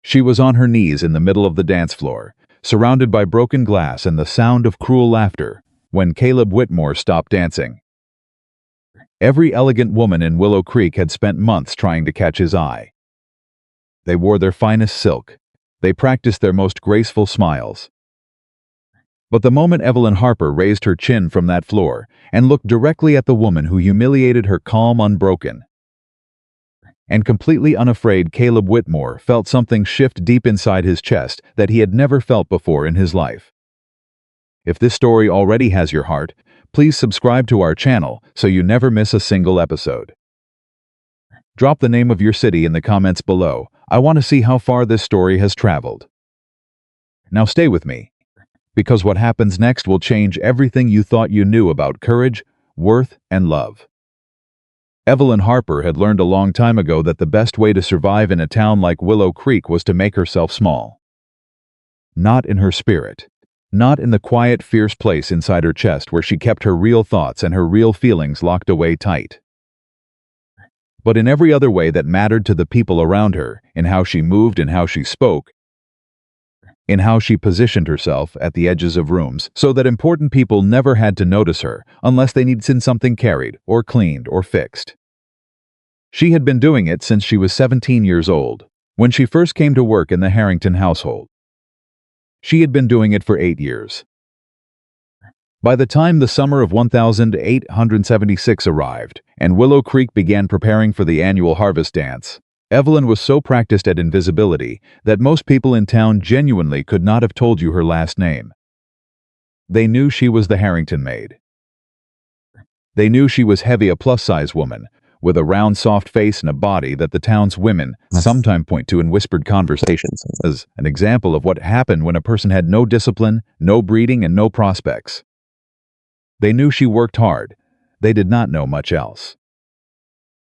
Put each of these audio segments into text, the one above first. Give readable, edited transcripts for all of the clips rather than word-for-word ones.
She was on her knees in the middle of the dance floor, surrounded by broken glass and the sound of cruel laughter, when Caleb Whitmore stopped dancing. Every elegant woman in Willow Creek had spent months trying to catch his eye. They wore their finest silk. They practiced their most graceful smiles. But the moment Evelyn Harper raised her chin from that floor and looked directly at the woman who humiliated her calm unbroken, and completely unafraid, Caleb Whitmore felt something shift deep inside his chest that he had never felt before in his life. If this story already has your heart, please subscribe to our channel so you never miss a single episode. Drop the name of your city in the comments below. I want to see how far this story has traveled. Now stay with me, because what happens next will change everything you thought you knew about courage, worth, and love. Evelyn Harper had learned a long time ago that the best way to survive in a town like Willow Creek was to make herself small. Not in her spirit. Not in the quiet, fierce place inside her chest where she kept her real thoughts and her real feelings locked away tight. But in every other way that mattered to the people around her, in how she moved and how she spoke, in how she positioned herself at the edges of rooms so that important people never had to notice her unless they needed something carried or cleaned or fixed. She had been doing it since she was 17 years old, when she first came to work in the Harrington household. She had been doing it for 8 years. By the time the summer of 1876 arrived and Willow Creek began preparing for the annual harvest dance, Evelyn was so practiced at invisibility that most people in town genuinely could not have told you her last name. They knew she was the Harrington maid. They knew she was heavy, a plus-size woman, with a round, soft face and a body that the town's women sometimes point to in whispered conversations as an example of what happened when a person had no discipline, no breeding, and no prospects. They knew she worked hard. They did not know much else.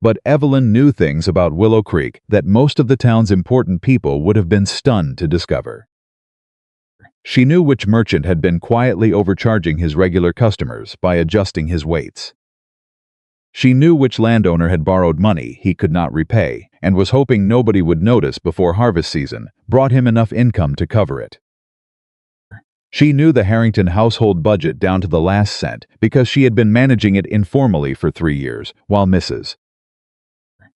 But Evelyn knew things about Willow Creek that most of the town's important people would have been stunned to discover. She knew which merchant had been quietly overcharging his regular customers by adjusting his weights. She knew which landowner had borrowed money he could not repay and was hoping nobody would notice before harvest season brought him enough income to cover it. She knew the Harrington household budget down to the last cent because she had been managing it informally for 3 years, while Mrs.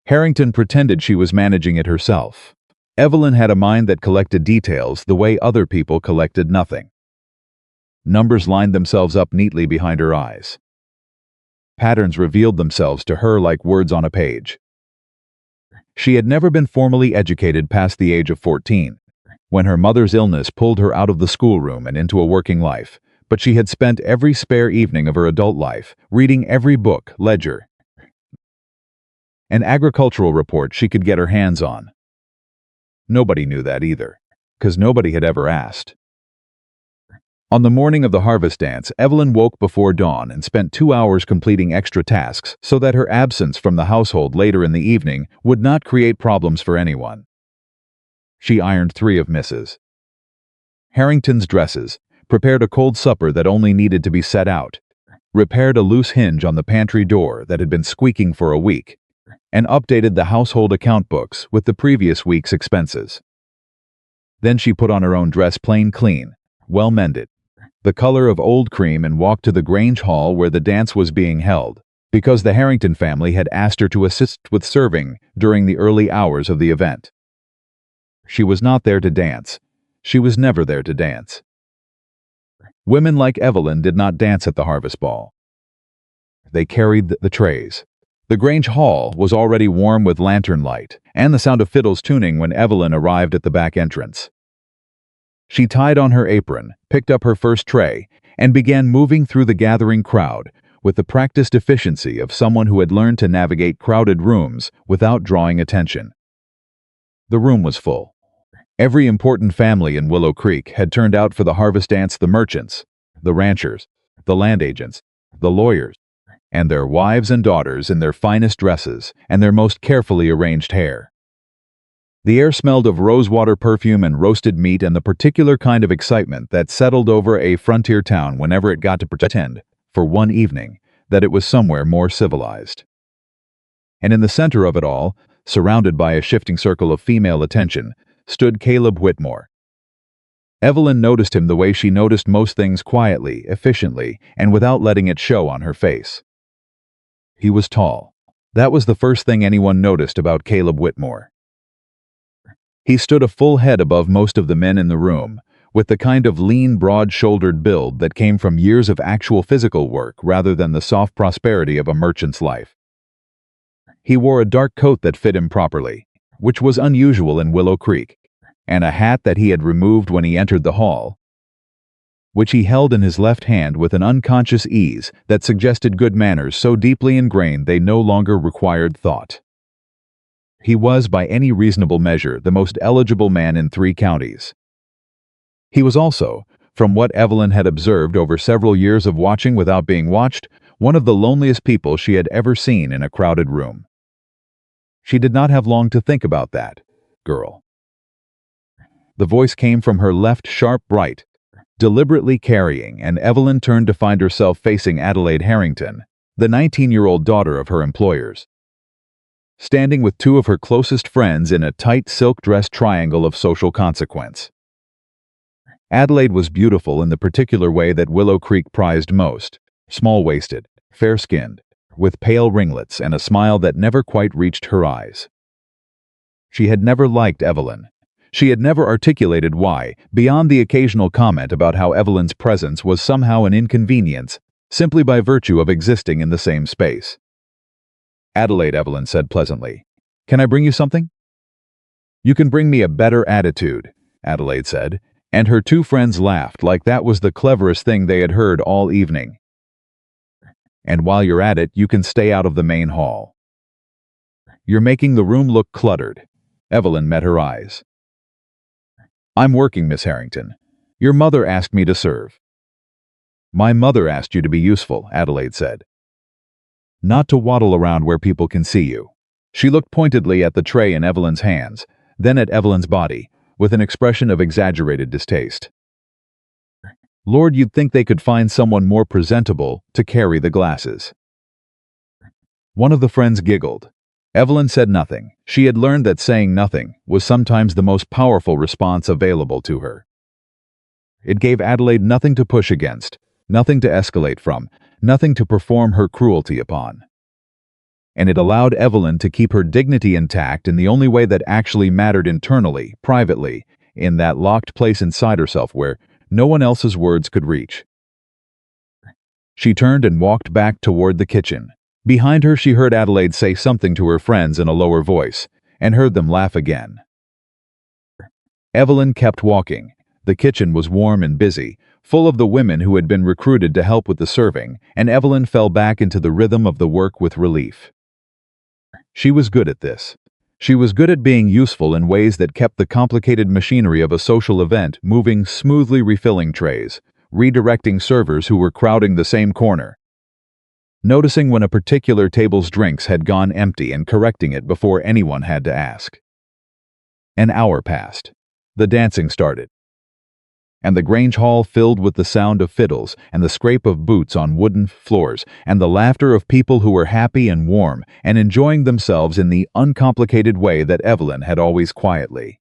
Harrington pretended she was managing it herself. Evelyn had a mind that collected details the way other people collected nothing. Numbers lined themselves up neatly behind her eyes. Patterns revealed themselves to her like words on a page. She had never been formally educated past the age of 14, when her mother's illness pulled her out of the schoolroom and into a working life, but she had spent every spare evening of her adult life reading every book, ledger, and agricultural report she could get her hands on. Nobody knew that either, because nobody had ever asked. On the morning of the harvest dance, Evelyn woke before dawn and spent 2 hours completing extra tasks so that her absence from the household later in the evening would not create problems for anyone. She ironed 3 of Mrs. Harrington's dresses, prepared a cold supper that only needed to be set out, repaired a loose hinge on the pantry door that had been squeaking for a week, and updated the household account books with the previous week's expenses. Then she put on her own dress, plain clean, well mended, the color of old cream, and walked to the Grange Hall where the dance was being held, because the Harrington family had asked her to assist with serving during the early hours of the event. She was not there to dance. She was never there to dance. Women like Evelyn did not dance at the harvest ball. They carried the trays. The Grange Hall was already warm with lantern light and the sound of fiddles tuning when Evelyn arrived at the back entrance. She tied on her apron, picked up her first tray, and began moving through the gathering crowd with the practiced efficiency of someone who had learned to navigate crowded rooms without drawing attention. The room was full. Every important family in Willow Creek had turned out for the harvest dance: the merchants, the ranchers, the land agents, the lawyers, and their wives and daughters in their finest dresses and their most carefully arranged hair. The air smelled of rosewater perfume and roasted meat and the particular kind of excitement that settled over a frontier town whenever it got to pretend, for one evening, that it was somewhere more civilized. And in the center of it all, surrounded by a shifting circle of female attention, stood Caleb Whitmore. Evelyn noticed him the way she noticed most things, quietly, efficiently, and without letting it show on her face. He was tall. That was the first thing anyone noticed about Caleb Whitmore. He stood a full head above most of the men in the room, with the kind of lean, broad-shouldered build that came from years of actual physical work rather than the soft prosperity of a merchant's life. He wore a dark coat that fit him properly, which was unusual in Willow Creek, and a hat that he had removed when he entered the hall, which he held in his left hand with an unconscious ease that suggested good manners so deeply ingrained they no longer required thought. He was, by any reasonable measure, the most eligible man in 3 counties. He was also, from what Evelyn had observed over several years of watching without being watched, one of the loneliest people she had ever seen in a crowded room. She did not have long to think about that, girl. The voice came from her left, sharp, bright, deliberately carrying, and Evelyn turned to find herself facing Adelaide Harrington, the 19-year-old daughter of her employers, standing with 2 of her closest friends in a tight silk-dress triangle of social consequence. Adelaide was beautiful in the particular way that Willow Creek prized most, small-waisted, fair-skinned, with pale ringlets and a smile that never quite reached her eyes. She had never liked Evelyn. She had never articulated why, beyond the occasional comment about how Evelyn's presence was somehow an inconvenience, simply by virtue of existing in the same space. "Adelaide," Evelyn said pleasantly, "can I bring you something?" "You can bring me a better attitude," Adelaide said, and her 2 friends laughed like that was the cleverest thing they had heard all evening. "And while you're at it, you can stay out of the main hall. You're making the room look cluttered." Evelyn met her eyes. "I'm working, Miss Harrington. Your mother asked me to serve." "My mother asked you to be useful," Adelaide said. "Not to waddle around where people can see you." She looked pointedly at the tray in Evelyn's hands, then at Evelyn's body, with an expression of exaggerated distaste. "Lord, you'd think they could find someone more presentable to carry the glasses." One of the friends giggled. Evelyn said nothing. She had learned that saying nothing was sometimes the most powerful response available to her. It gave Adelaide nothing to push against, nothing to escalate from, nothing to perform her cruelty upon. And it allowed Evelyn to keep her dignity intact in the only way that actually mattered internally, privately, in that locked place inside herself where no one else's words could reach. She turned and walked back toward the kitchen. Behind her she heard Adelaide say something to her friends in a lower voice, and heard them laugh again. Evelyn kept walking. The kitchen was warm and busy, full of the women who had been recruited to help with the serving, and Evelyn fell back into the rhythm of the work with relief. She was good at this. She was good at being useful in ways that kept the complicated machinery of a social event moving smoothly, refilling trays, redirecting servers who were crowding the same corner, noticing when a particular table's drinks had gone empty and correcting it before anyone had to ask. An hour passed. The dancing started, and the Grange Hall filled with the sound of fiddles and the scrape of boots on wooden floors and the laughter of people who were happy and warm and enjoying themselves in the uncomplicated way that Evelyn had always quietly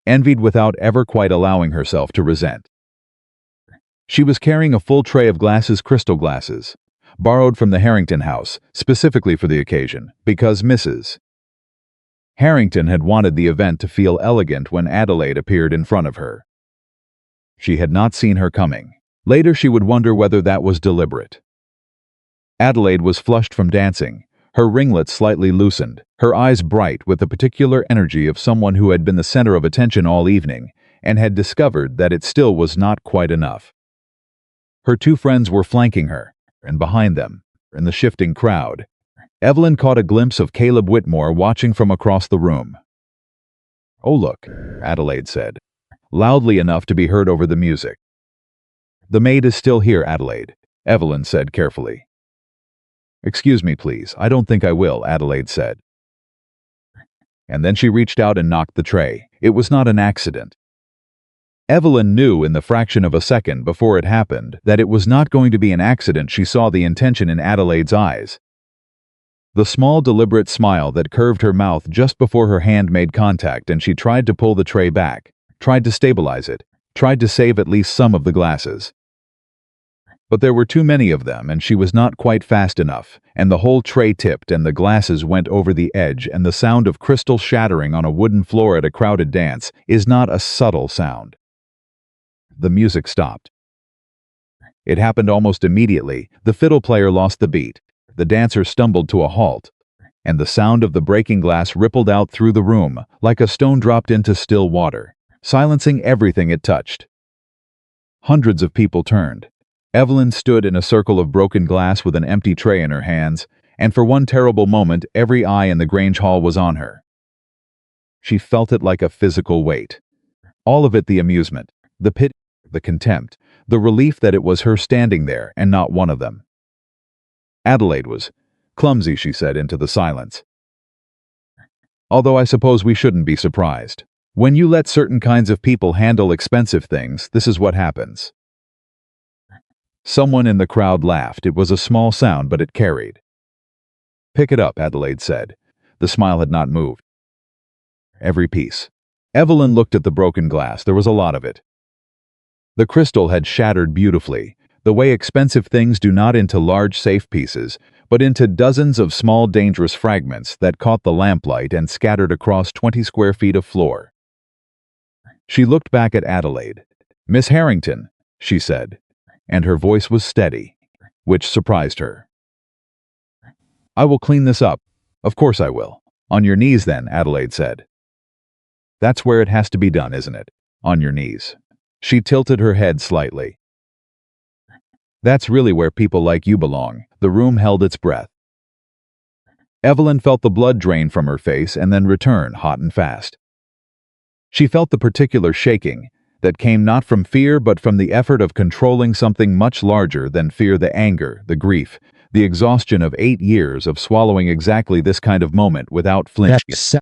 envied without ever quite allowing herself to resent. She was carrying a full tray of glasses, crystal glasses, borrowed from the Harrington house, specifically for the occasion, because Mrs. Harrington had wanted the event to feel elegant when Adelaide appeared in front of her. She had not seen her coming. Later she would wonder whether that was deliberate. Adelaide was flushed from dancing, her ringlets slightly loosened, her eyes bright with the particular energy of someone who had been the center of attention all evening and had discovered that it still was not quite enough. Her 2 friends were flanking her, and behind them, in the shifting crowd, Evelyn caught a glimpse of Caleb Whitmore watching from across the room. "Oh, look," Adelaide said, loudly enough to be heard over the music. "The maid is still here, Adelaide," Evelyn said carefully. "Excuse me, please, I don't think I will," Adelaide said. And then she reached out and knocked the tray. It was not an accident. Evelyn knew in the fraction of a second before it happened that it was not going to be an accident. She saw the intention in Adelaide's eyes. The small, deliberate smile that curved her mouth just before her hand made contact and she tried to pull the tray back, tried to stabilize it, tried to save at least some of the glasses. But there were too many of them and she was not quite fast enough, and the whole tray tipped and the glasses went over the edge, and the sound of crystal shattering on a wooden floor at a crowded dance is not a subtle sound. The music stopped. It happened almost immediately. The fiddle player lost the beat, the dancer stumbled to a halt, and the sound of the breaking glass rippled out through the room like a stone dropped into still water, silencing everything it touched. Hundreds of people turned. Evelyn stood in a circle of broken glass with an empty tray in her hands, and for one terrible moment every eye in the Grange Hall was on her. She felt it like a physical weight. All of it: the amusement, the pity, the contempt, the relief that it was her standing there and not one of them. Adelaide was clumsy, she said into the silence. Although I suppose we shouldn't be surprised. When you let certain kinds of people handle expensive things, this is what happens. Someone in the crowd laughed. It was a small sound, but it carried. Pick it up, Adelaide said. The smile had not moved. Every piece. Evelyn looked at the broken glass. There was a lot of it. The crystal had shattered beautifully, the way expensive things do, not into large safe pieces, but into dozens of small dangerous fragments that caught the lamplight and scattered across 20 square feet of floor. She looked back at Adelaide. "Miss Harrington," she said, and her voice was steady, which surprised her. "I will clean this up. Of course I will." "On your knees then," Adelaide said. "That's where it has to be done, isn't it? On your knees." She tilted her head slightly. "That's really where people like you belong." The room held its breath. Evelyn felt the blood drain from her face and then return, hot and fast. She felt the particular shaking that came not from fear but from the effort of controlling something much larger than fear, the anger, the grief, the exhaustion of 8 years of swallowing exactly this kind of moment without flinching.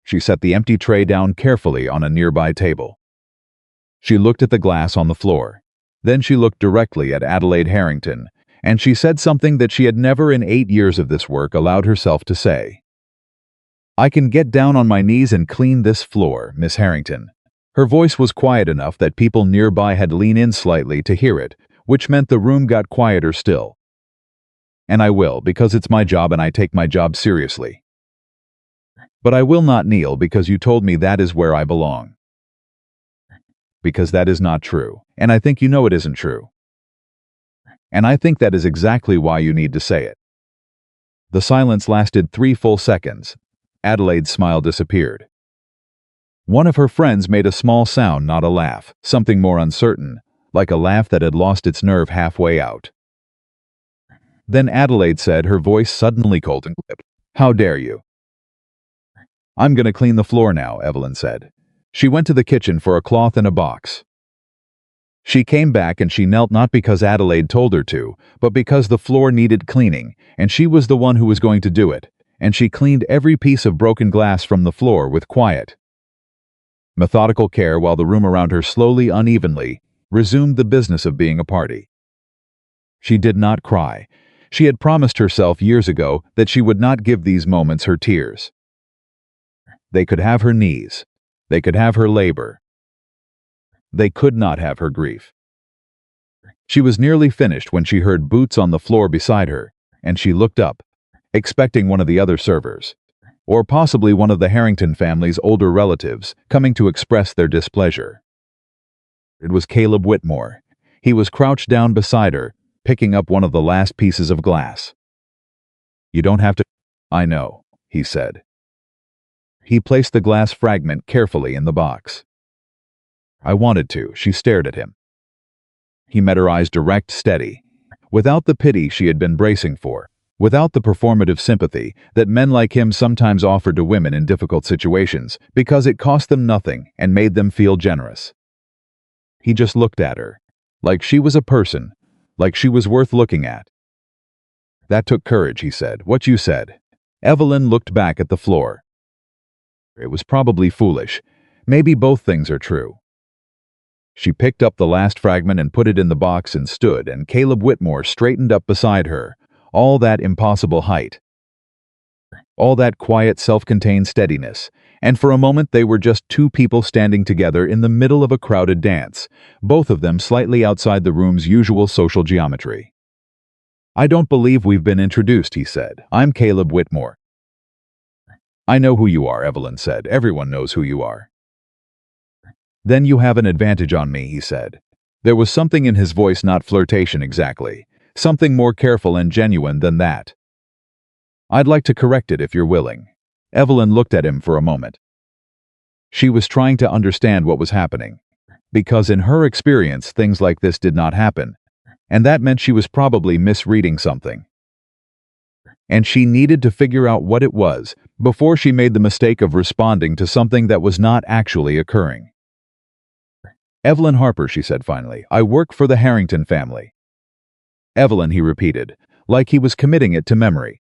She set the empty tray down carefully on a nearby table. She looked at the glass on the floor. Then she looked directly at Adelaide Harrington, and she said something that she had never in 8 years of this work allowed herself to say. "I can get down on my knees and clean this floor, Miss Harrington." Her voice was quiet enough that people nearby had leaned in slightly to hear it, which meant the room got quieter still. "And I will, because it's my job and I take my job seriously. But I will not kneel because you told me that is where I belong. Because that is not true, and I think you know it isn't true. And I think that is exactly why you need to say it." The silence lasted 3 full seconds. Adelaide's smile disappeared. One of her friends made a small sound, not a laugh, something more uncertain, like a laugh that had lost its nerve halfway out. Then Adelaide said, her voice suddenly cold and clipped, "How dare you?" "I'm going to clean the floor now," Evelyn said. She went to the kitchen for a cloth and a box. She came back and she knelt, not because Adelaide told her to, but because the floor needed cleaning, and she was the one who was going to do it, and she cleaned every piece of broken glass from the floor with quiet, methodical care while the room around her slowly, unevenly, resumed the business of being a party. She did not cry. She had promised herself years ago that she would not give these moments her tears. They could have her knees. They could have her labor. They could not have her grief. She was nearly finished when she heard boots on the floor beside her, and she looked up, expecting one of the other servers, or possibly one of the Harrington family's older relatives, coming to express their displeasure. It was Caleb Whitmore. He was crouched down beside her, picking up one of the last pieces of glass. "You don't have to." "I know," he said. He placed the glass fragment carefully in the box. "I wanted to." She stared at him. He met her eyes, direct, steady, without the pity she had been bracing for, without the performative sympathy that men like him sometimes offered to women in difficult situations because it cost them nothing and made them feel generous. He just looked at her, like she was a person, like she was worth looking at. "That took courage," he said. "What you said." Evelyn looked back at the floor. It was probably foolish. Maybe both things are true. She picked up the last fragment and put it in the box and stood, and Caleb Whitmore straightened up beside her, all that impossible height, all that quiet, self-contained steadiness, and for a moment they were just two people standing together in the middle of a crowded dance, both of them slightly outside the room's usual social geometry. "I don't believe we've been introduced," he said. "I'm Caleb Whitmore." "I know who you are," Evelyn said. "Everyone knows who you are." "Then you have an advantage on me," he said. There was something in his voice, not flirtation exactly, something more careful and genuine than that. "I'd like to correct it if you're willing." Evelyn looked at him for a moment. She was trying to understand what was happening, because in her experience things like this did not happen, and that meant she was probably misreading something. And she needed to figure out what it was before she made the mistake of responding to something that was not actually occurring. "Evelyn Harper," she said finally. "I work for the Harrington family." "Evelyn," he repeated, like he was committing it to memory.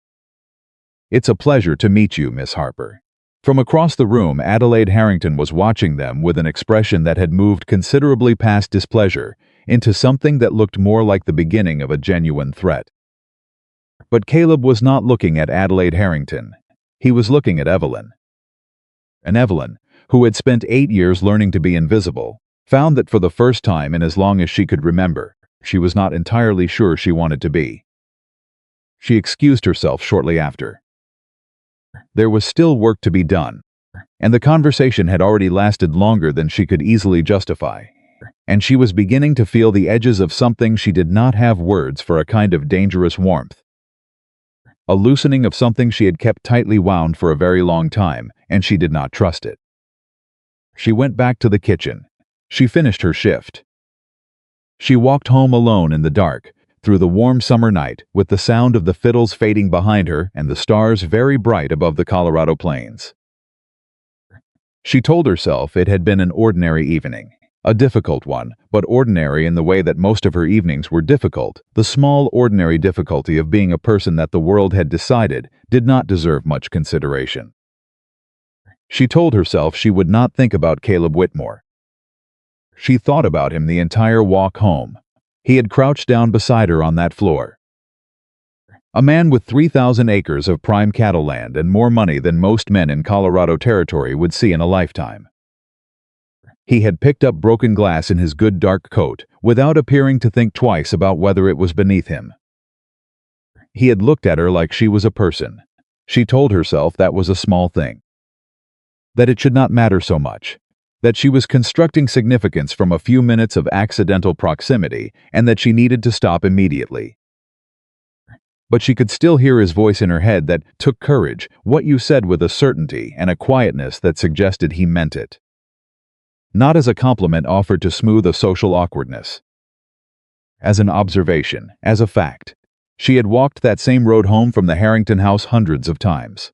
"It's a pleasure to meet you, Miss Harper." From across the room, Adelaide Harrington was watching them with an expression that had moved considerably past displeasure into something that looked more like the beginning of a genuine threat. But Caleb was not looking at Adelaide Harrington. He was looking at Evelyn. And Evelyn, who had spent 8 years learning to be invisible, found that for the first time in as long as she could remember, she was not entirely sure she wanted to be. She excused herself shortly after. There was still work to be done, and the conversation had already lasted longer than she could easily justify, and she was beginning to feel the edges of something she did not have words for, a kind of dangerous warmth. A loosening of something she had kept tightly wound for a very long time, and she did not trust it. She went back to the kitchen. She finished her shift. She walked home alone in the dark, through the warm summer night, with the sound of the fiddles fading behind her and the stars very bright above the Colorado plains. She told herself it had been an ordinary evening, a difficult one, but ordinary in the way that most of her evenings were difficult, the small ordinary difficulty of being a person that the world had decided did not deserve much consideration. She told herself she would not think about Caleb Whitmore. She thought about him the entire walk home. He had crouched down beside her on that floor. A man with 3,000 acres of prime cattle land and more money than most men in Colorado Territory would see in a lifetime. He had picked up broken glass in his good dark coat without appearing to think twice about whether it was beneath him. He had looked at her like she was a person. She told herself that was a small thing, that it should not matter so much, that she was constructing significance from a few minutes of accidental proximity, and that she needed to stop immediately. But she could still hear his voice in her head that took courage, what you said, with a certainty and a quietness that suggested he meant it. Not as a compliment offered to smooth a social awkwardness. As an observation, as a fact. She had walked that same road home from the Harrington house hundreds of times.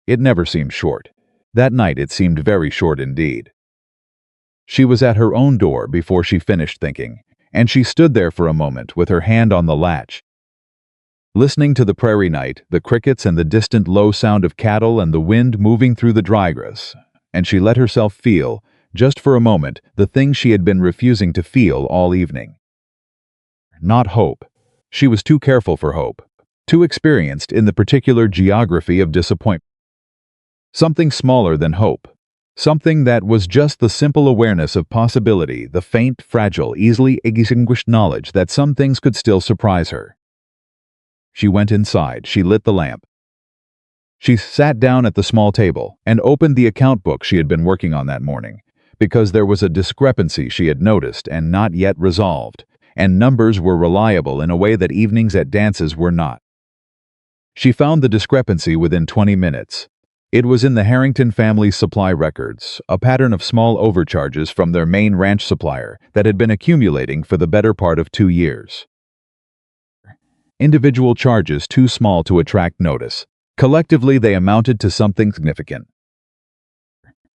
It never seemed short. That night it seemed very short indeed. She was at her own door before she finished thinking, and she stood there for a moment with her hand on the latch, listening to the prairie night, the crickets and the distant low sound of cattle and the wind moving through the dry grass, and she let herself feel, just for a moment, the thing she had been refusing to feel all evening. Not hope. She was too careful for hope, too experienced in the particular geography of disappointment. Something smaller than hope. Something that was just the simple awareness of possibility, the faint, fragile, easily extinguished knowledge that some things could still surprise her. She went inside. She lit the lamp. She sat down at the small table and opened the account book she had been working on that morning, because there was a discrepancy she had noticed and not yet resolved, and numbers were reliable in a way that evenings at dances were not. She found the discrepancy within 20 minutes. It was in the Harrington family's supply records, a pattern of small overcharges from their main ranch supplier that had been accumulating for the better part of 2 years. Individual charges too small to attract notice. Collectively, they amounted to something significant.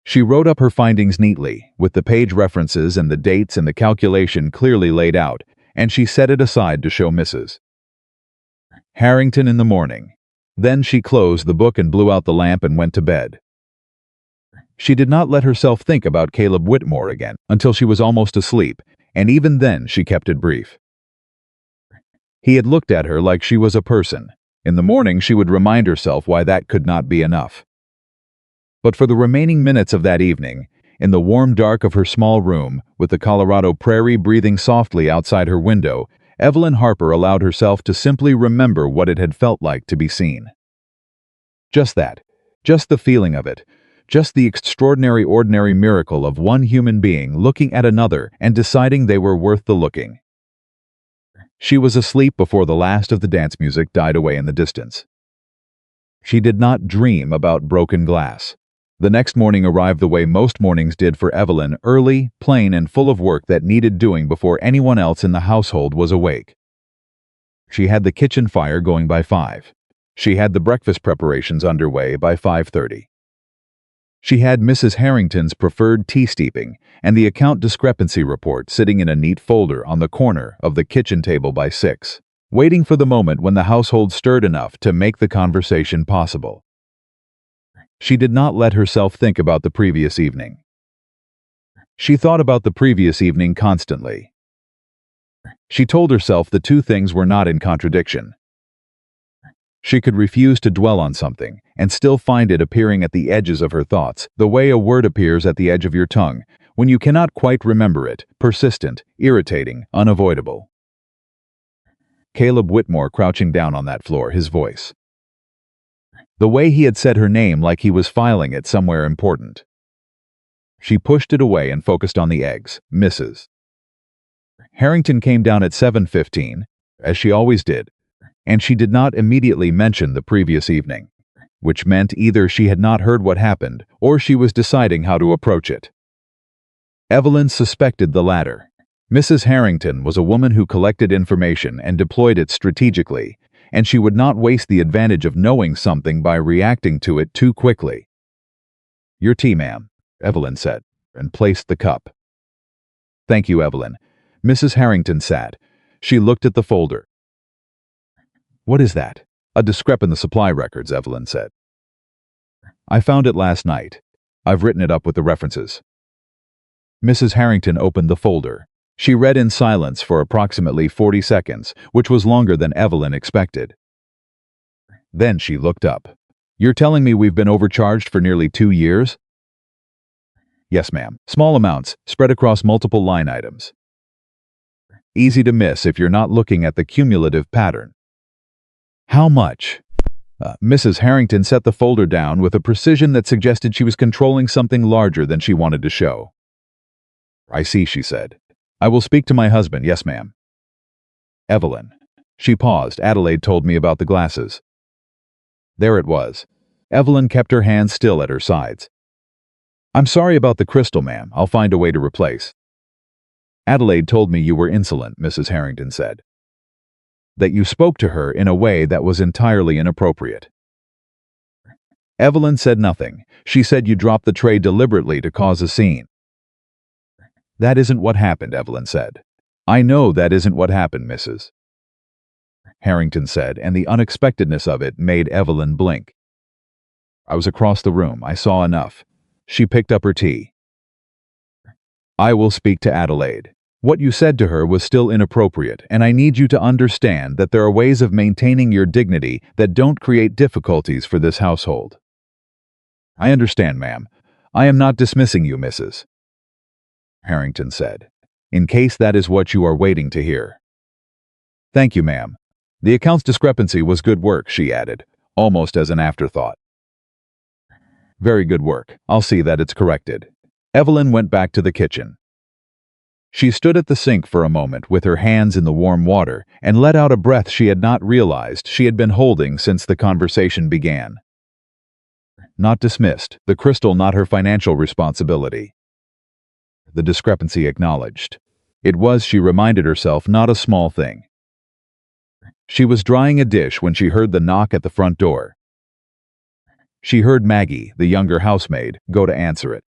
She wrote up her findings neatly, with the page references and the dates and the calculation clearly laid out, and she set it aside to show Mrs. Harrington in the morning. Then she closed the book and blew out the lamp and went to bed. She did not let herself think about Caleb Whitmore again until she was almost asleep, and even then she kept it brief. He had looked at her like she was a person, In the morning, she would remind herself why that could not be enough. But for the remaining minutes of that evening, in the warm dark of her small room, with the Colorado prairie breathing softly outside her window, Evelyn Harper allowed herself to simply remember what it had felt like to be seen. Just that. Just the feeling of it. Just the extraordinary ordinary miracle of one human being looking at another and deciding they were worth the looking. She was asleep before the last of the dance music died away in the distance. She did not dream about broken glass. The next morning arrived the way most mornings did for Evelyn, early, plain, and full of work that needed doing before anyone else in the household was awake. She had the kitchen fire going by 5. She had the breakfast preparations underway by 5:30. She had Mrs. Harrington's preferred tea steeping and the account discrepancy report sitting in a neat folder on the corner of the kitchen table by 6, waiting for the moment when the household stirred enough to make the conversation possible. She did not let herself think about the previous evening. She thought about the previous evening constantly. She told herself the two things were not in contradiction. She could refuse to dwell on something and still find it appearing at the edges of her thoughts, the way a word appears at the edge of your tongue, when you cannot quite remember it, persistent, irritating, unavoidable. Caleb Whitmore crouching down on that floor, his voice. The way he had said her name like he was filing it somewhere important. She pushed it away and focused on the eggs, Mrs. Harrington came down at 7:15, as she always did, and she did not immediately mention the previous evening, which meant either she had not heard what happened or she was deciding how to approach it. Evelyn suspected the latter. Mrs. Harrington was a woman who collected information and deployed it strategically, and she would not waste the advantage of knowing something by reacting to it too quickly. "Your tea, ma'am," Evelyn said, and placed the cup. "Thank you, Evelyn." Mrs. Harrington sat. She looked at the folder. "What is that?" "A discrep in the supply records," Evelyn said. "I found it last night. I've written it up with the references." Mrs. Harrington opened the folder. She read in silence for approximately 40 seconds, which was longer than Evelyn expected. Then she looked up. "You're telling me we've been overcharged for nearly 2 years?" "Yes, ma'am. Small amounts, spread across multiple line items. Easy to miss if you're not looking at the cumulative pattern." "How much?" Mrs. Harrington set the folder down with a precision that suggested she was controlling something larger than she wanted to show. "I see," she said. "I will speak to my husband, yes, ma'am." "Evelyn." She paused. "Adelaide told me about the glasses." There it was. Evelyn kept her hands still at her sides. "I'm sorry about the crystal, ma'am. I'll find a way to replace." "Adelaide told me you were insolent," Mrs. Harrington said. "That you spoke to her in a way that was entirely inappropriate." Evelyn said nothing. She said you dropped the tray deliberately to cause a scene. "That isn't what happened," Evelyn said. "I know that isn't what happened, Mrs. Harrington said, and the unexpectedness of it made Evelyn blink. "I was across the room. I saw enough." She picked up her tea. "I will speak to Adelaide. What you said to her was still inappropriate, and I need you to understand that there are ways of maintaining your dignity that don't create difficulties for this household." "I understand, ma'am. I am not dismissing you, Mrs. Harrington said, "in case that is what you are waiting to hear." "Thank you, ma'am. The accounts discrepancy was good work," she added, almost as an afterthought. "Very good work. I'll see that it's corrected." Evelyn went back to the kitchen. She stood at the sink for a moment with her hands in the warm water and let out a breath she had not realized she had been holding since the conversation began. Not dismissed, the crystal not her financial responsibility. The discrepancy acknowledged. It was, she reminded herself, not a small thing. She was drying a dish when she heard the knock at the front door. She heard Maggie, the younger housemaid, go to answer it.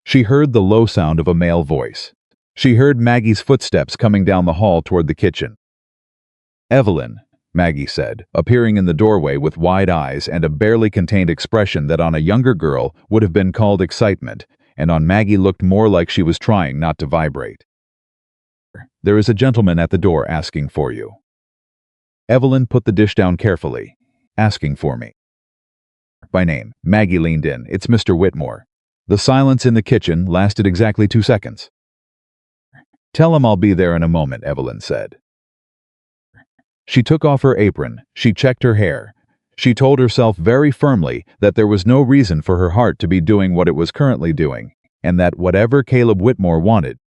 She heard the low sound of a male voice. She heard Maggie's footsteps coming down the hall toward the kitchen. "Evelyn," Maggie said, appearing in the doorway with wide eyes and a barely contained expression that on a younger girl would have been called excitement, and on Maggie looked more like she was trying not to vibrate. "There is a gentleman at the door asking for you." Evelyn put the dish down carefully, asking for me. By name, Maggie leaned in. It's Mr. Whitmore. The silence in the kitchen lasted exactly 2 seconds. Tell him I'll be there in a moment, Evelyn said. She took off her apron. She checked her hair. She told herself very firmly that there was no reason for her heart to be doing what it was currently doing, and that whatever Caleb Whitmore wanted,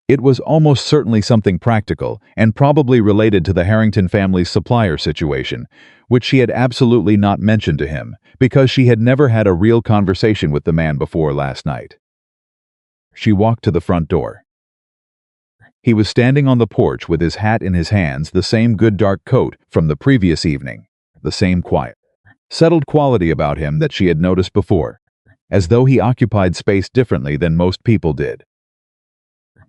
it was almost certainly something practical and probably related to the Harrington family's supplier situation, which she had absolutely not mentioned to him because she had never had a real conversation with the man before last night. She walked to the front door. He was standing on the porch with his hat in his hands, the same good dark coat from the previous evening, the same quiet, settled quality about him that she had noticed before, as though he occupied space differently than most people did.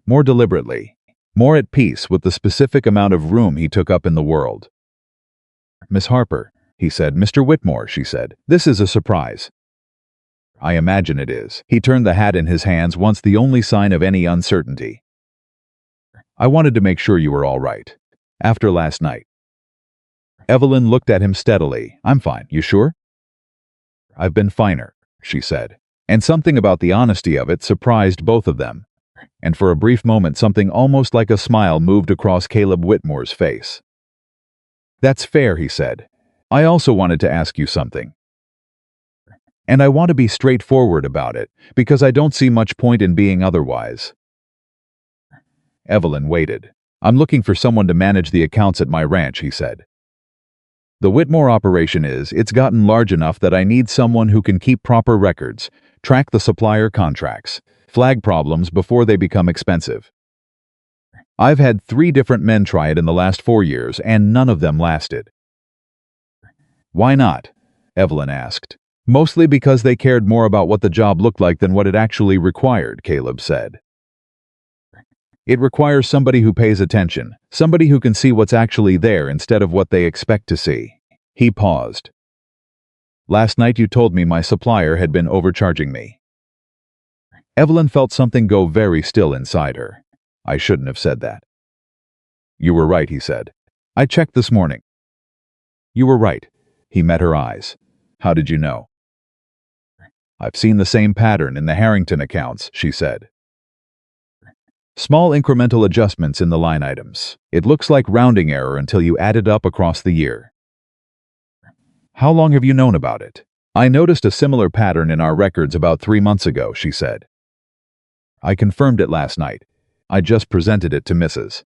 More deliberately, more at peace with the specific amount of room he took up in the world. Miss Harper, he said. Mr. Whitmore, she said. This is a surprise. I imagine it is. He turned the hat in his hands, once the only sign of any uncertainty. I wanted to make sure you were all right. After last night. Evelyn looked at him steadily. I'm fine. You sure? I've been finer, she said. And something about the honesty of it surprised both of them. And for a brief moment something almost like a smile moved across Caleb Whitmore's face. That's fair, he said. I also wanted to ask you something. And I want to be straightforward about it, because I don't see much point in being otherwise. Evelyn waited. I'm looking for someone to manage the accounts at my ranch, he said. The Whitmore operation it's gotten large enough that I need someone who can keep proper records, track the supplier contracts, flag problems before they become expensive. I've had 3 different men try it in the last 4 years, and none of them lasted. Why not? Evelyn asked. Mostly because they cared more about what the job looked like than what it actually required, Caleb said. It requires somebody who pays attention, somebody who can see what's actually there instead of what they expect to see. He paused. Last night you told me my supplier had been overcharging me. Evelyn felt something go very still inside her. I shouldn't have said that. You were right, he said. I checked this morning. You were right. He met her eyes. How did you know? I've seen the same pattern in the Harrington accounts, she said. Small incremental adjustments in the line items. It looks like rounding error until you add it up across the year. How long have you known about it? I noticed a similar pattern in our records about 3 months ago, she said. I confirmed it last night. I just presented it to Mrs.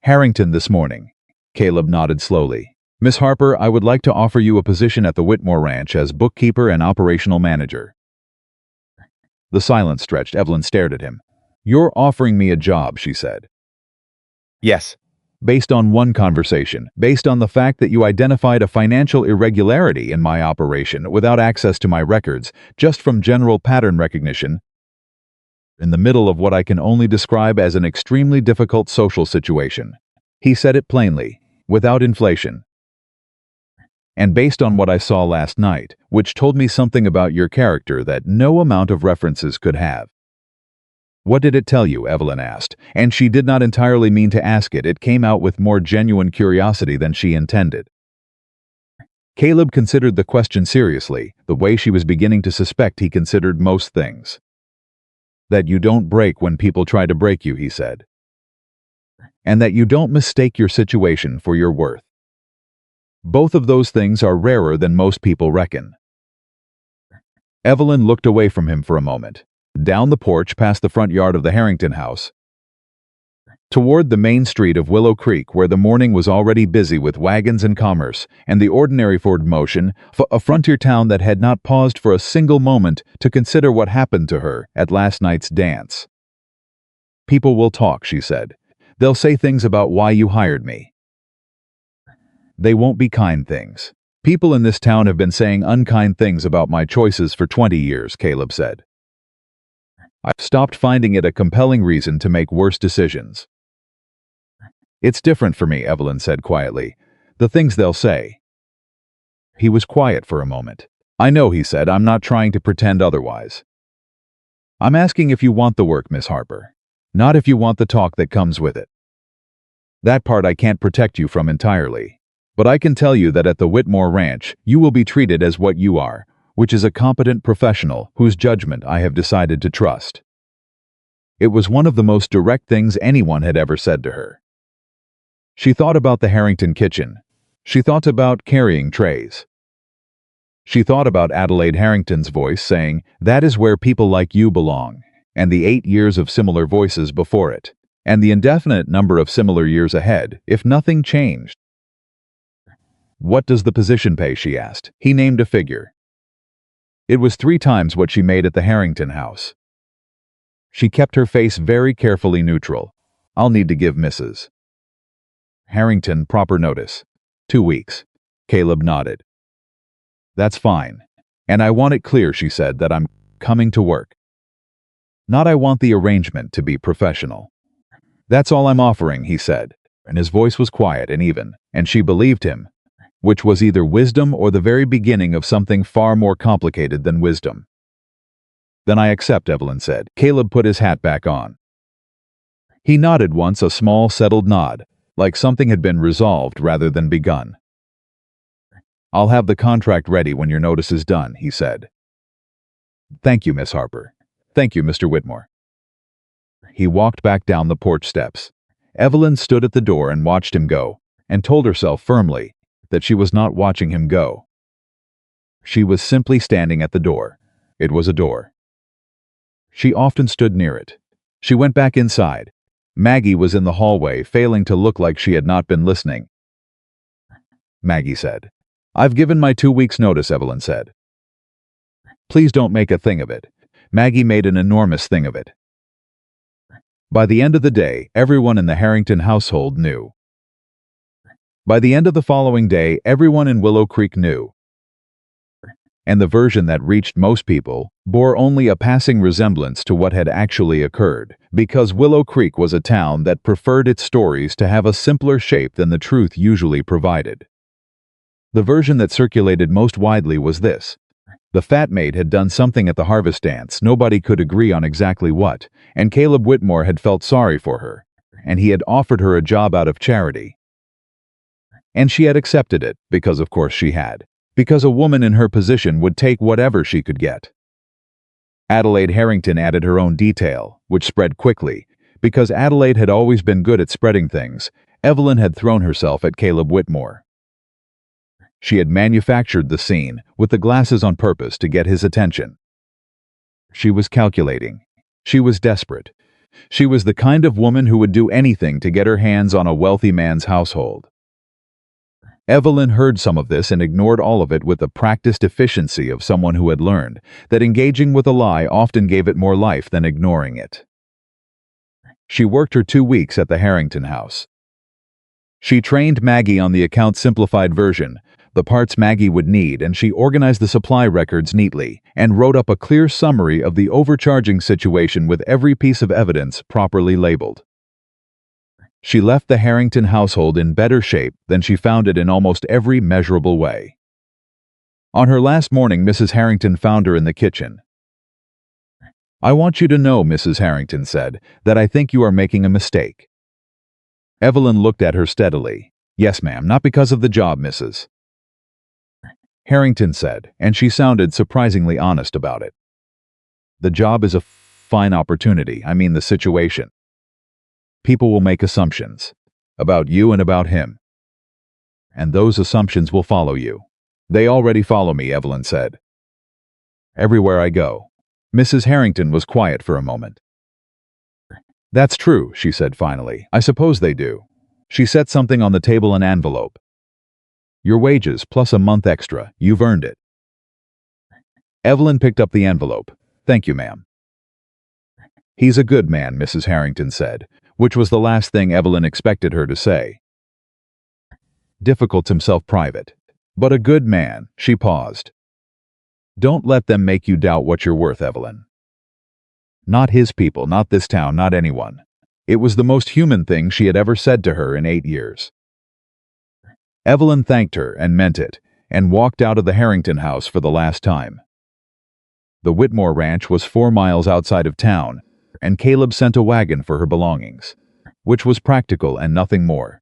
Harrington this morning. Caleb nodded slowly. Miss Harper, I would like to offer you a position at the Whitmore Ranch as bookkeeper and operational manager. The silence stretched. Evelyn stared at him. You're offering me a job, she said. Yes. Based on one conversation, based on the fact that you identified a financial irregularity in my operation without access to my records, just from general pattern recognition, in the middle of what I can only describe as an extremely difficult social situation. He said it plainly, without inflation. And based on what I saw last night, which told me something about your character that no amount of references could have. What did it tell you? Evelyn asked, and she did not entirely mean to ask it. It came out with more genuine curiosity than she intended. Caleb considered the question seriously, the way she was beginning to suspect he considered most things. That you don't break when people try to break you, he said. And that you don't mistake your situation for your worth. Both of those things are rarer than most people reckon. Evelyn looked away from him for a moment, down the porch past the front yard of the Harrington house, toward the main street of Willow Creek, where the morning was already busy with wagons and commerce, and the ordinary forward motion, a frontier town that had not paused for a single moment to consider what happened to her at last night's dance. People will talk, she said. They'll say things about why you hired me. They won't be kind things. People in this town have been saying unkind things about my choices for 20 years, Caleb said. I've stopped finding it a compelling reason to make worse decisions. It's different for me, Evelyn said quietly. The things they'll say. He was quiet for a moment. I know, he said. I'm not trying to pretend otherwise. I'm asking if you want the work, Miss Harper. Not if you want the talk that comes with it. That part I can't protect you from entirely. But I can tell you that at the Whitmore Ranch, you will be treated as what you are, which is a competent professional whose judgment I have decided to trust. It was one of the most direct things anyone had ever said to her. She thought about the Harrington kitchen. She thought about carrying trays. She thought about Adelaide Harrington's voice saying, "That is where people like you belong," and the 8 years of similar voices before it, and the indefinite number of similar years ahead, if nothing changed. "What does the position pay?" she asked. He named a figure. It was 3 times what she made at the Harrington house. She kept her face very carefully neutral. "I'll need to give Mrs. Harrington proper notice. 2 weeks. Caleb nodded. "That's fine. And I want it clear," she said, "that I'm coming to work. Not I want the arrangement to be professional." "That's all I'm offering," he said, and his voice was quiet and even, and she believed him, which was either wisdom or the very beginning of something far more complicated than wisdom. "Then I accept," Evelyn said. Caleb put his hat back on. He nodded once, a small, settled nod, like something had been resolved rather than begun. "I'll have the contract ready when your notice is done," he said. "Thank you, Miss Harper. Thank you, Mr. Whitmore." He walked back down the porch steps. Evelyn stood at the door and watched him go, and told herself firmly that she was not watching him go. She was simply standing at the door. It was a door. She often stood near it. She went back inside. Maggie was in the hallway, failing to look like she had not been listening. Maggie said, "I've given my 2 weeks' notice," Evelyn said. "Please don't make a thing of it." Maggie made an enormous thing of it. By the end of the day, everyone in the Harrington household knew. By the end of the following day, everyone in Willow Creek knew. And the version that reached most people bore only a passing resemblance to what had actually occurred, because Willow Creek was a town that preferred its stories to have a simpler shape than the truth usually provided. The version that circulated most widely was this: the fat maid had done something at the harvest dance, nobody could agree on exactly what, and Caleb Whitmore had felt sorry for her, and he had offered her a job out of charity. And she had accepted it, because of course she had. Because a woman in her position would take whatever she could get. Adelaide Harrington added her own detail, which spread quickly. Because Adelaide had always been good at spreading things, Evelyn had thrown herself at Caleb Whitmore. She had manufactured the scene, with the glasses on purpose to get his attention. She was calculating. She was desperate. She was the kind of woman who would do anything to get her hands on a wealthy man's household. Evelyn heard some of this and ignored all of it with the practiced efficiency of someone who had learned that engaging with a lie often gave it more life than ignoring it. She worked her 2 weeks at the Harrington house. She trained Maggie on the account simplified version, the parts Maggie would need, and she organized the supply records neatly and wrote up a clear summary of the overcharging situation with every piece of evidence properly labeled. She left the Harrington household in better shape than she found it in almost every measurable way. On her last morning, Mrs. Harrington found her in the kitchen. "I want you to know," Mrs. Harrington said, "that I think you are making a mistake." Evelyn looked at her steadily. "Yes, ma'am, not because of the job, Mrs. Harrington said, and she sounded surprisingly honest about it. "The job is a fine opportunity, I mean the situation. People will make assumptions about you and about him. And those assumptions will follow you. They already follow me," Evelyn said. "Everywhere I go." Mrs. Harrington was quiet for a moment. "That's true," she said finally. "I suppose they do." She set something on the table, an envelope. "Your wages plus a month extra. You've earned it." Evelyn picked up the envelope. "Thank you, ma'am." "He's a good man," Mrs. Harrington said, which was the last thing Evelyn expected her to say. "Difficult himself private, but a good man." She paused. "Don't let them make you doubt what you're worth, Evelyn. Not his people, not this town, not anyone." It was the most human thing she had ever said to her in 8 years. Evelyn thanked her and meant it, and walked out of the Harrington house for the last time. The Whitmore ranch was 4 miles outside of town, and Caleb sent a wagon for her belongings. which was practical and nothing more.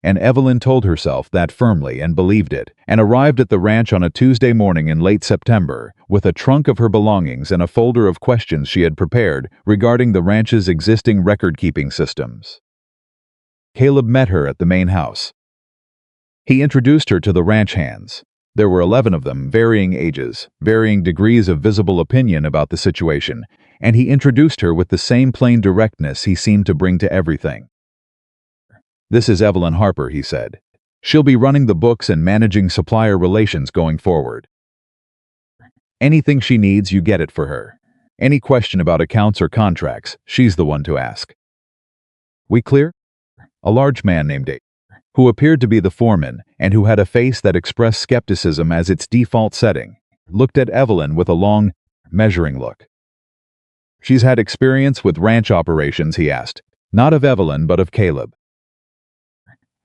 And Evelyn told herself that firmly and believed it, and arrived at the ranch on a Tuesday morning in late September with a trunk of her belongings and a folder of questions she had prepared regarding the ranch's existing record-keeping systems. Caleb met her at the main house. He introduced her to the ranch hands. There were 11 of them, varying ages, varying degrees of visible opinion about the situation, and he introduced her with the same plain directness he seemed to bring to everything. "This is Evelyn Harper," he said. "She'll be running the books and managing supplier relations going forward. Anything she needs, you get it for her. Any question about accounts or contracts, she's the one to ask. We clear?" A large man named Dave, who appeared to be the foreman and who had a face that expressed skepticism as its default setting, looked at Evelyn with a long, measuring look. "She's had experience with ranch operations," he asked, not of Evelyn but of Caleb.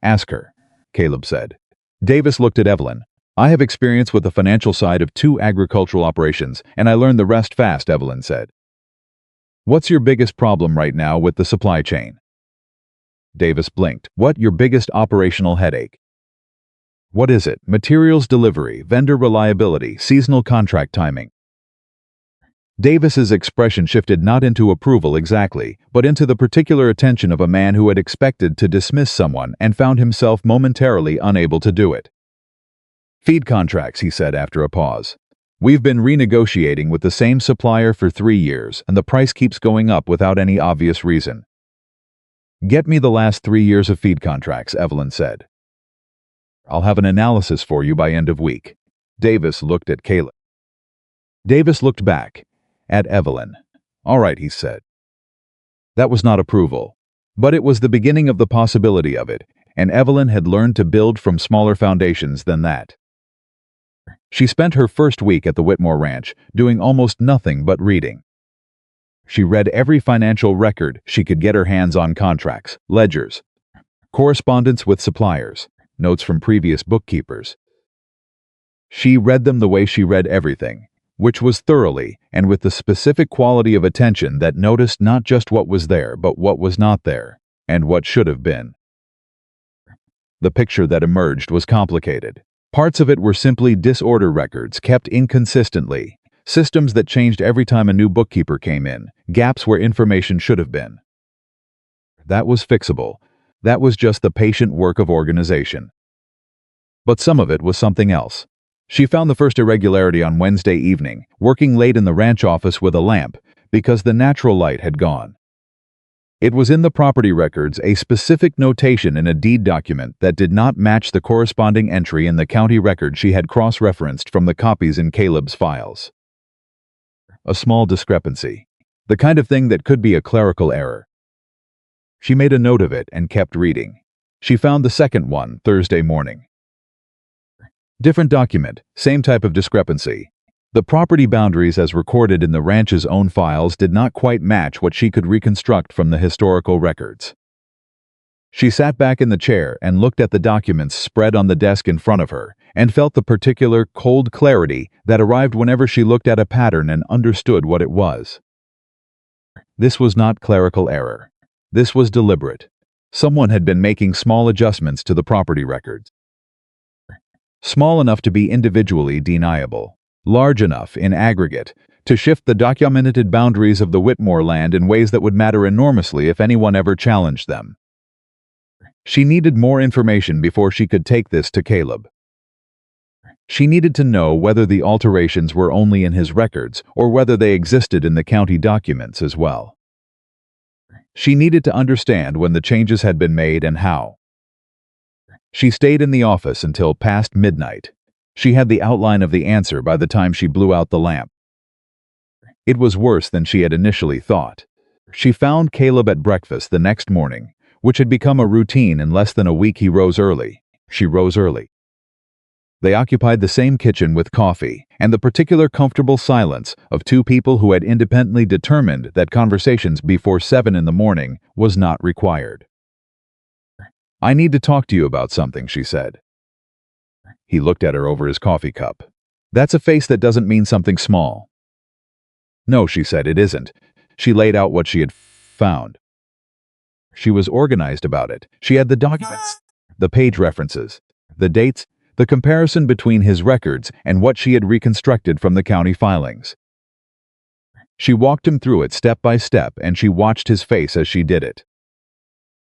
"Ask her," Caleb said. Davis looked at Evelyn. "I have experience with the financial side of 2 agricultural operations, and I learned the rest fast," Evelyn said. "What's your biggest problem right now with the supply chain?" Davis blinked. "What, your biggest operational headache?" "What is it? Materials delivery, vendor reliability, seasonal contract timing." Davis's expression shifted not into approval exactly, but into the particular attention of a man who had expected to dismiss someone and found himself momentarily unable to do it. "Feed contracts," he said after a pause. "We've been renegotiating with the same supplier for 3 years, and the price keeps going up without any obvious reason." "Get me the last 3 years of feed contracts," Evelyn said. "I'll have an analysis for you by end of week." Davis looked at Caleb. Davis looked back at Evelyn. "All right," he said. That was not approval, but it was the beginning of the possibility of it, and Evelyn had learned to build from smaller foundations than that. She spent her first week at the Whitmore Ranch doing almost nothing but reading. She read every financial record she could get her hands on: contracts, ledgers, correspondence with suppliers, notes from previous bookkeepers. She read them the way she read everything, which was thoroughly and with the specific quality of attention that noticed not just what was there but what was not there, and what should have been. The picture that emerged was complicated. Parts of it were simply disorder records kept inconsistently, systems that changed every time a new bookkeeper came in, gaps where information should have been. That was fixable. That was just the patient work of organization. But some of it was something else. She found the first irregularity on Wednesday evening, working late in the ranch office with a lamp, because the natural light had gone. It was in the property records, a specific notation in a deed document that did not match the corresponding entry in the county record she had cross-referenced from the copies in Caleb's files. A small discrepancy. The kind of thing that could be a clerical error. She made a note of it and kept reading. She found the second one Thursday morning. Different document, same type of discrepancy. The property boundaries as recorded in the ranch's own files did not quite match what she could reconstruct from the historical records. She sat back in the chair and looked at the documents spread on the desk in front of her, and felt the particular cold clarity that arrived whenever she looked at a pattern and understood what it was. This was not clerical error. This was deliberate. Someone had been making small adjustments to the property records. Small enough to be individually deniable, large enough, in aggregate, to shift the documented boundaries of the Whitmore land in ways that would matter enormously if anyone ever challenged them. She needed more information before she could take this to Caleb. She needed to know whether the alterations were only in his records or whether they existed in the county documents as well. She needed to understand when the changes had been made and how. She stayed in the office until past midnight. She had the outline of the answer by the time she blew out the lamp. It was worse than she had initially thought. She found Caleb at breakfast the next morning, which had become a routine. In less than a week he rose early. She rose early. They occupied the same kitchen with coffee and the particular comfortable silence of 2 people who had independently determined that conversations before 7 in the morning was not required. "I need to talk to you about something," she said. He looked at her over his coffee cup. "That's a face that doesn't mean something small." "No," she said, "it isn't." She laid out what she had found. She was organized about it. She had the documents, the page references, the dates, the comparison between his records and what she had reconstructed from the county filings. She walked him through it step by step, and she watched his face as she did it.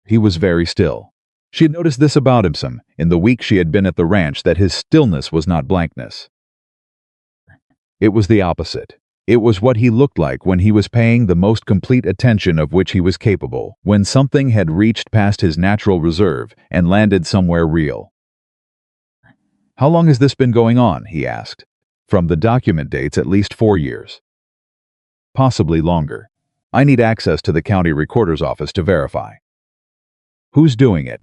He was very still. She had noticed this about him in the week she had been at the ranch, that his stillness was not blankness. It was the opposite. It was what he looked like when he was paying the most complete attention of which he was capable, when something had reached past his natural reserve and landed somewhere real. "How long has this been going on?" he asked. "From the document dates, at least 4 years. Possibly longer. I need access to the county recorder's office to verify." "Who's doing it?"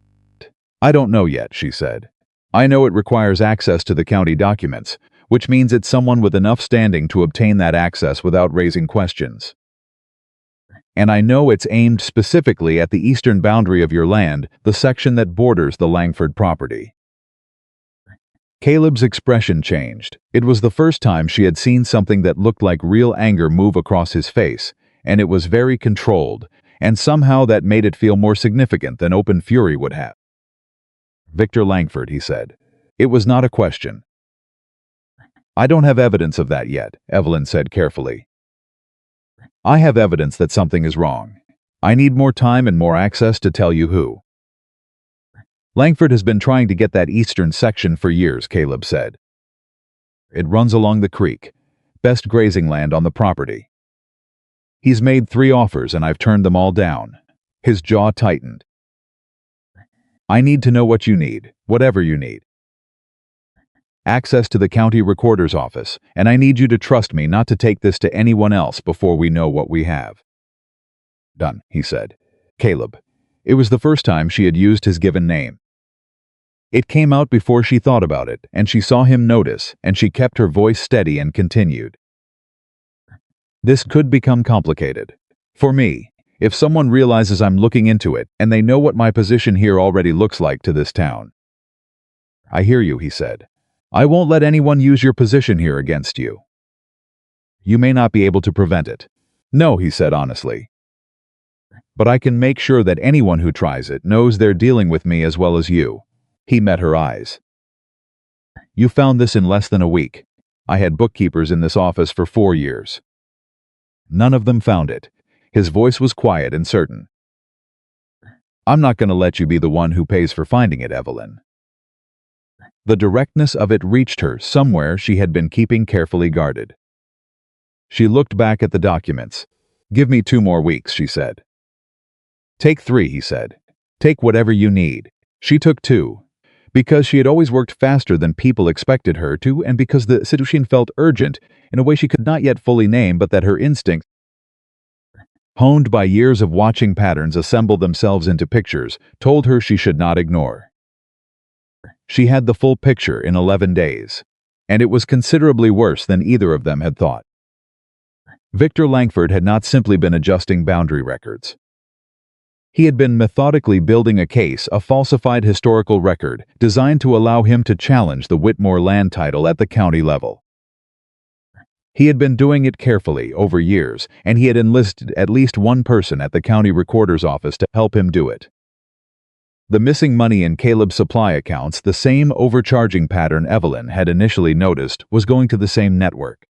"I don't know yet," she said. "I know it requires access to the county documents, which means it's someone with enough standing to obtain that access without raising questions. And I know it's aimed specifically at the eastern boundary of your land, the section that borders the Langford property." Caleb's expression changed. It was the first time she had seen something that looked like real anger move across his face, and it was very controlled, and somehow that made it feel more significant than open fury would have. "Victor Langford," he said. It was not a question. "I don't have evidence of that yet," Evelyn said carefully. "I have evidence that something is wrong. I need more time and more access to tell you who." "Langford has been trying to get that eastern section for years," Caleb said. "It runs along the creek, best grazing land on the property. He's made 3 offers and I've turned them all down." His jaw tightened. "I need to know what you need, whatever you need. Access to the county recorder's office, and I need you to trust me not to take this to anyone else before we know what we have." "Done," he said. "Caleb." It was the first time she had used his given name. It came out before she thought about it, and she saw him notice, and she kept her voice steady and continued. "This could become complicated. For me, if someone realizes I'm looking into it, and they know what my position here already looks like to this town." "I hear you," he said. "I won't let anyone use your position here against you. You may not be able to prevent it." "No," he said honestly. "But I can make sure that anyone who tries it knows they're dealing with me as well as you." He met her eyes. "You found this in less than a week. I had bookkeepers in this office for 4 years. None of them found it." His voice was quiet and certain. "I'm not going to let you be the one who pays for finding it, Evelyn." The directness of it reached her somewhere she had been keeping carefully guarded. She looked back at the documents. "Give me 2 more weeks," she said. "Take 3, he said. "Take whatever you need." She took 2. Because she had always worked faster than people expected her to, and because the situation felt urgent in a way she could not yet fully name, but that her instincts, honed by years of watching patterns assemble themselves into pictures, told her she should not ignore. She had the full picture in 11 days, and it was considerably worse than either of them had thought. Victor Langford had not simply been adjusting boundary records. He had been methodically building a case, a falsified historical record, designed to allow him to challenge the Whitmore land title at the county level. He had been doing it carefully over years, and he had enlisted at least one person at the county recorder's office to help him do it. The missing money in Caleb's supply accounts, the same overcharging pattern Evelyn had initially noticed, was going to the same network.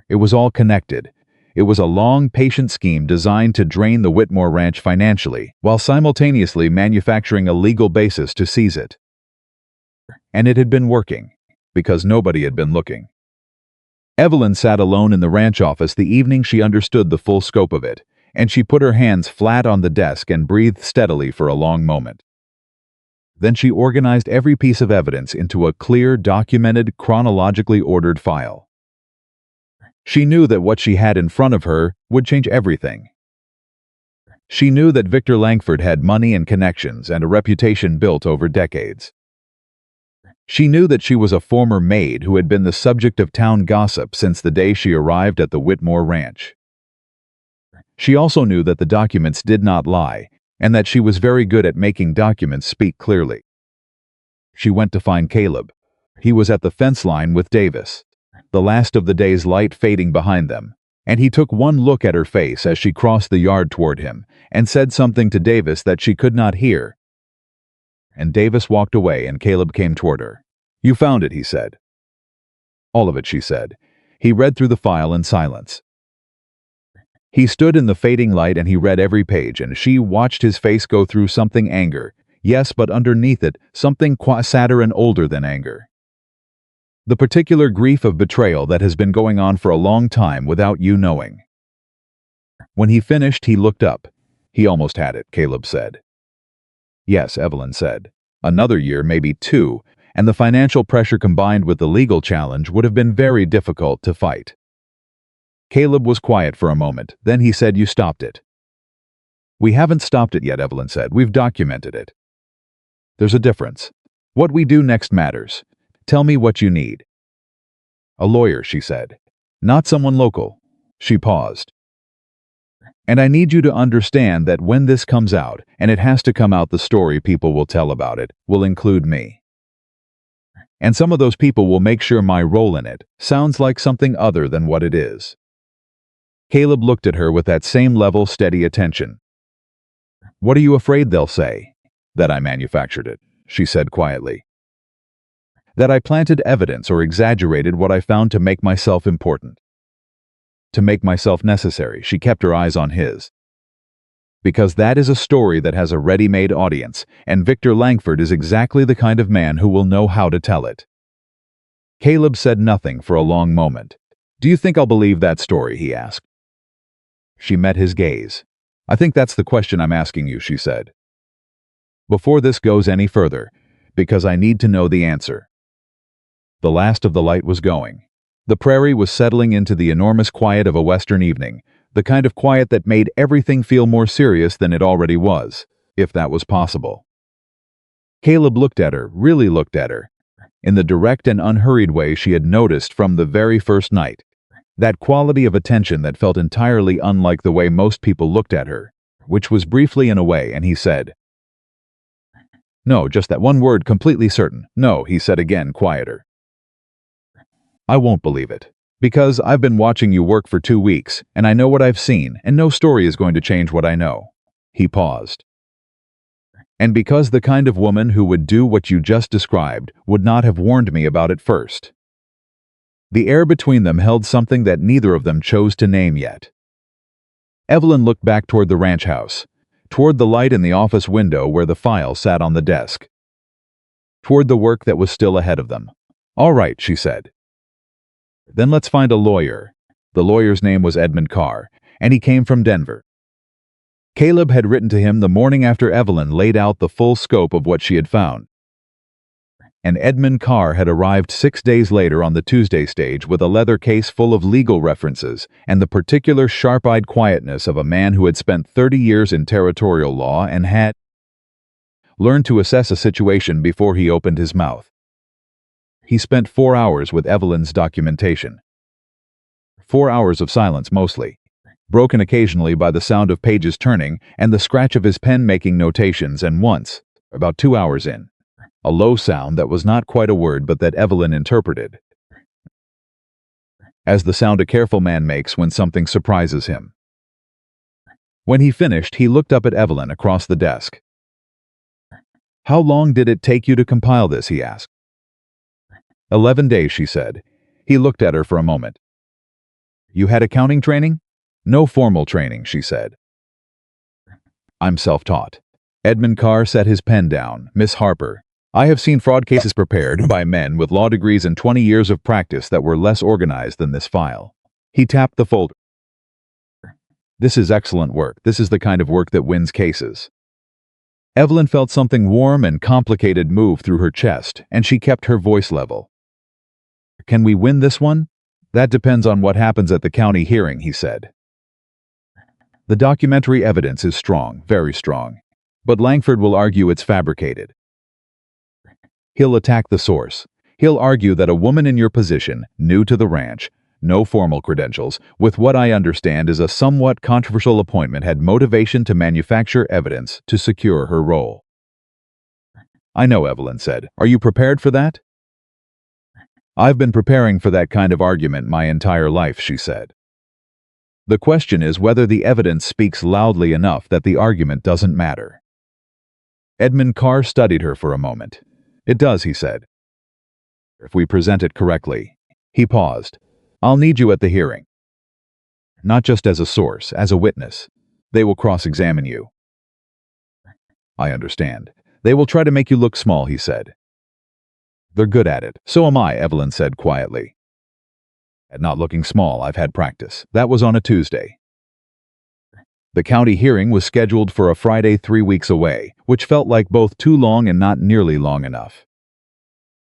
It was all connected. It was a long, patient scheme designed to drain the Whitmore ranch financially, while simultaneously manufacturing a legal basis to seize it. And it had been working, because nobody had been looking. Evelyn sat alone in the ranch office the evening she understood the full scope of it, and she put her hands flat on the desk and breathed steadily for a long moment. Then she organized every piece of evidence into a clear, documented, chronologically ordered file. She knew that what she had in front of her would change everything. She knew that Victor Langford had money and connections and a reputation built over decades. She knew that she was a former maid who had been the subject of town gossip since the day she arrived at the Whitmore ranch. She also knew that the documents did not lie, and that she was very good at making documents speak clearly. She went to find Caleb. He was at the fence line with Davis, the last of the day's light fading behind them, And he took one look at her face as she crossed the yard toward him and said something to Davis that she could not hear. And Davis walked away and Caleb came toward her. "You found it," he said. "All of it," she said. He read through the file in silence. He stood in the fading light and he read every page, and she watched his face go through something anger. Yes, but underneath it, something sadder and older than anger. The particular grief of betrayal that has been going on for a long time without you knowing. When he finished, he looked up. "He almost had it," Caleb said. "Yes," Evelyn said. "Another year, maybe 2, and the financial pressure combined with the legal challenge would have been very difficult to fight." Caleb was quiet for a moment, then he said, "You stopped it." "We haven't stopped it yet," Evelyn said. "We've documented it." "There's a difference. What we do next matters. Tell me what you need." "A lawyer," she said. "Not someone local." She paused. "And I need you to understand that when this comes out, and it has to come out, the story people will tell about it will include me. And some of those people will make sure my role in it sounds like something other than what it is." Caleb looked at her with that same level, steady attention. "What are you afraid they'll say?" "That I manufactured it," she said quietly. "That I planted evidence or exaggerated what I found to make myself important. To make myself necessary." She kept her eyes on his. "Because that is a story that has a ready-made audience, and Victor Langford is exactly the kind of man who will know how to tell it." Caleb said nothing for a long moment. "Do you think I'll believe that story?" he asked. She met his gaze. "I think that's the question I'm asking you," she said. "Before this goes any further, because I need to know the answer." The last of the light was going. The prairie was settling into the enormous quiet of a western evening, the kind of quiet that made everything feel more serious than it already was, if that was possible. Caleb looked at her, really looked at her, in the direct and unhurried way she had noticed from the very first night. That quality of attention that felt entirely unlike the way most people looked at her, which was briefly in a way, and he said, "No, just that one word, completely certain." "No," he said again, quieter. "I won't believe it. Because I've been watching you work for 2 weeks, and I know what I've seen, and no story is going to change what I know." He paused. "And because the kind of woman who would do what you just described would not have warned me about it first." The air between them held something that neither of them chose to name yet. Evelyn looked back toward the ranch house, toward the light in the office window where the file sat on the desk, toward the work that was still ahead of them. "All right," she said. "Then let's find a lawyer." The lawyer's name was Edmund Carr, and he came from Denver. Caleb had written to him the morning after Evelyn laid out the full scope of what she had found. And Edmund Carr had arrived 6 days later on the Tuesday stage with a leather case full of legal references and the particular sharp-eyed quietness of a man who had spent 30 years in territorial law and had learned to assess a situation before he opened his mouth. He spent 4 hours with Evelyn's documentation. 4 hours of silence mostly, broken occasionally by the sound of pages turning and the scratch of his pen making notations, and once, about 2 hours in, a low sound that was not quite a word but that Evelyn interpreted as the sound a careful man makes when something surprises him. When he finished, he looked up at Evelyn across the desk. "How long did it take you to compile this?" he asked. 11 days, she said. He looked at her for a moment. "You had accounting training?" "No formal training," she said. "I'm self-taught." Edmund Carr set his pen down. "Miss Harper, I have seen fraud cases prepared by men with law degrees and 20 years of practice that were less organized than this file." He tapped the folder. "This is excellent work. This is the kind of work that wins cases." Evelyn felt something warm and complicated move through her chest, and she kept her voice level. "Can we win this one?" "That depends on what happens at the county hearing," he said. "The documentary evidence is strong, very strong. But Langford will argue it's fabricated. He'll attack the source. He'll argue that a woman in your position, new to the ranch, no formal credentials, with what I understand is a somewhat controversial appointment, had motivation to manufacture evidence to secure her role." "I know," Evelyn said. "Are you prepared for that?" "I've been preparing for that kind of argument my entire life," she said. The question is whether the evidence speaks loudly enough that the argument doesn't matter. Edmund Carr studied her for a moment. It does, he said. If we present it correctly. He paused. I'll need you at the hearing. Not just as a source, as a witness. They will cross-examine you. I understand. They will try to make you look small, he said. They're good at it. So am I, Evelyn said quietly. At not looking small, I've had practice. That was on a Tuesday. The county hearing was scheduled for a Friday 3 weeks away, which felt like both too long and not nearly long enough.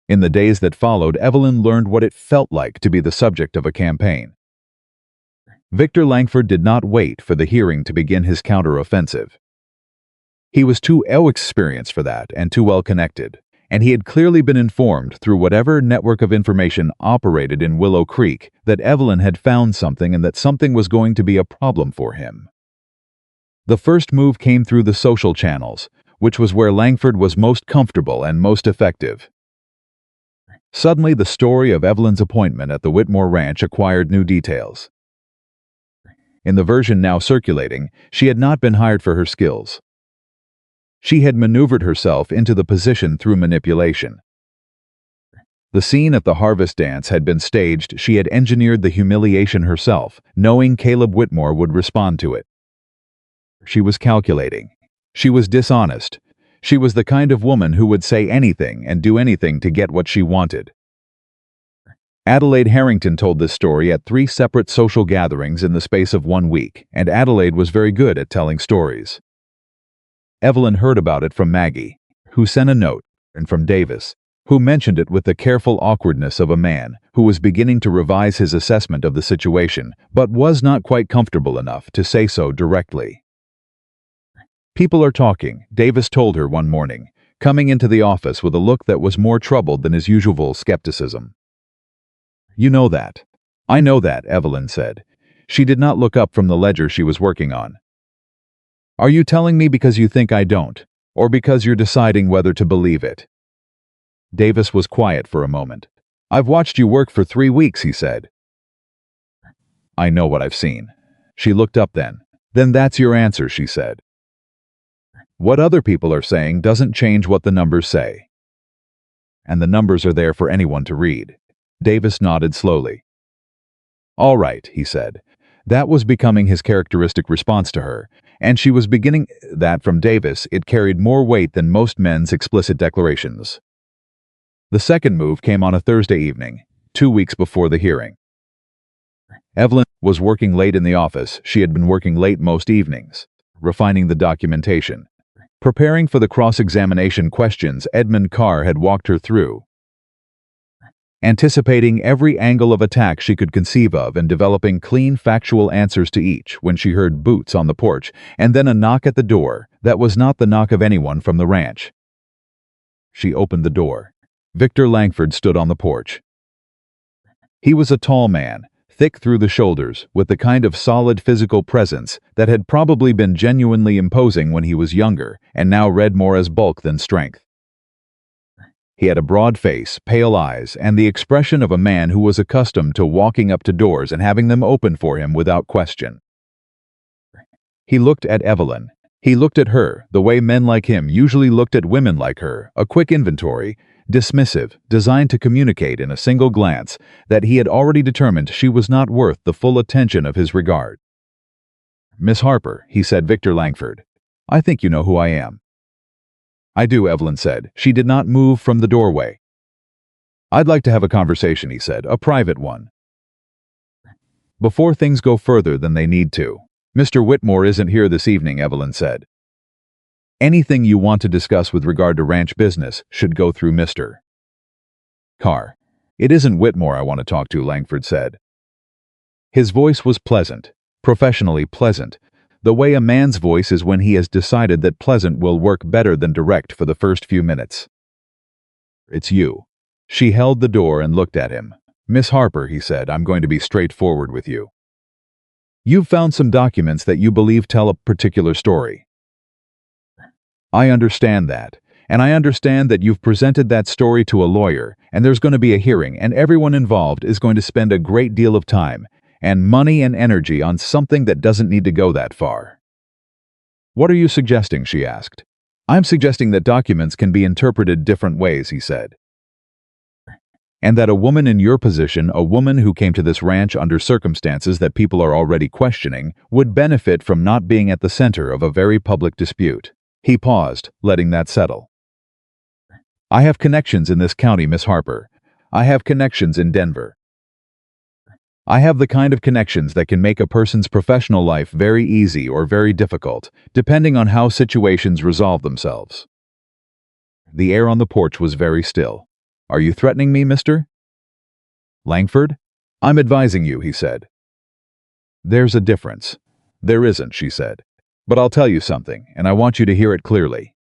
In the days that followed, Evelyn learned what it felt like to be the subject of a campaign. Victor Langford did not wait for the hearing to begin his counteroffensive. He was too experienced for that and too well connected, and he had clearly been informed through whatever network of information operated in Willow Creek that Evelyn had found something and that something was going to be a problem for him. The first move came through the social channels, which was where Langford was most comfortable and most effective. Suddenly, the story of Evelyn's appointment at the Whitmore Ranch acquired new details. In the version now circulating, she had not been hired for her skills. She had maneuvered herself into the position through manipulation. The scene at the harvest dance had been staged. She had engineered the humiliation herself, knowing Caleb Whitmore would respond to it. She was calculating. She was dishonest. She was the kind of woman who would say anything and do anything to get what she wanted. Adelaide Harrington told this story at 3 separate social gatherings in the space of 1 week, and Adelaide was very good at telling stories. Evelyn heard about it from Maggie, who sent a note, and from Davis, who mentioned it with the careful awkwardness of a man who was beginning to revise his assessment of the situation, but was not quite comfortable enough to say so directly. People are talking, Davis told her one morning, coming into the office with a look that was more troubled than his usual skepticism. You know that. I know that, Evelyn said. She did not look up from the ledger she was working on. Are you telling me because you think I don't, or because you're deciding whether to believe it? Davis was quiet for a moment. I've watched you work for 3 weeks, he said. I know what I've seen. She looked up then. Then that's your answer, she said. What other people are saying doesn't change what the numbers say. And the numbers are there for anyone to read. Davis nodded slowly. All right, he said. That was becoming his characteristic response to her, and she was beginning that from Davis it carried more weight than most men's explicit declarations. The second move came on a Thursday evening, 2 weeks before the hearing. Evelyn was working late in the office. She had been working late most evenings, refining the documentation, preparing for the cross-examination questions Edmund Carr had walked her through, anticipating every angle of attack she could conceive of and developing clean, factual answers to each when she heard boots on the porch and then a knock at the door that was not the knock of anyone from the ranch. She opened the door. Victor Langford stood on the porch. He was a tall man, thick through the shoulders, with the kind of solid physical presence that had probably been genuinely imposing when he was younger and now read more as bulk than strength. He had a broad face, pale eyes, and the expression of a man who was accustomed to walking up to doors and having them opened for him without question. He looked at Evelyn. He looked at her, the way men like him usually looked at women like her, a quick inventory, dismissive, designed to communicate in a single glance that he had already determined she was not worth the full attention of his regard. Miss Harper, he said, Victor Langford, I think you know who I am. I do, Evelyn said. She did not move from the doorway. I'd like to have a conversation, he said, a private one. Before things go further than they need to. Mr. Whitmore isn't here this evening, Evelyn said. Anything you want to discuss with regard to ranch business should go through Mr. Carr. It isn't Whitmore I want to talk to, Langford said. His voice was pleasant, professionally pleasant, the way a man's voice is when he has decided that pleasant will work better than direct for the first few minutes. It's you. She held the door and looked at him. Miss Harper, he said, I'm going to be straightforward with you. You've found some documents that you believe tell a particular story. I understand that, and I understand that you've presented that story to a lawyer, and there's going to be a hearing, and everyone involved is going to spend a great deal of time, and money and energy on something that doesn't need to go that far. "What are you suggesting?" she asked. "I'm suggesting that documents can be interpreted different ways," he said. "And that a woman in your position, a woman who came to this ranch under circumstances that people are already questioning, would benefit from not being at the center of a very public dispute." He paused, letting that settle. "I have connections in this county, Miss Harper. I have connections in Denver. I have the kind of connections that can make a person's professional life very easy or very difficult, depending on how situations resolve themselves." The air on the porch was very still. "Are you threatening me, Mr. Langford?" "I'm advising you," he said. "There's a difference." "There isn't," she said. "But I'll tell you something, and I want you to hear it clearly."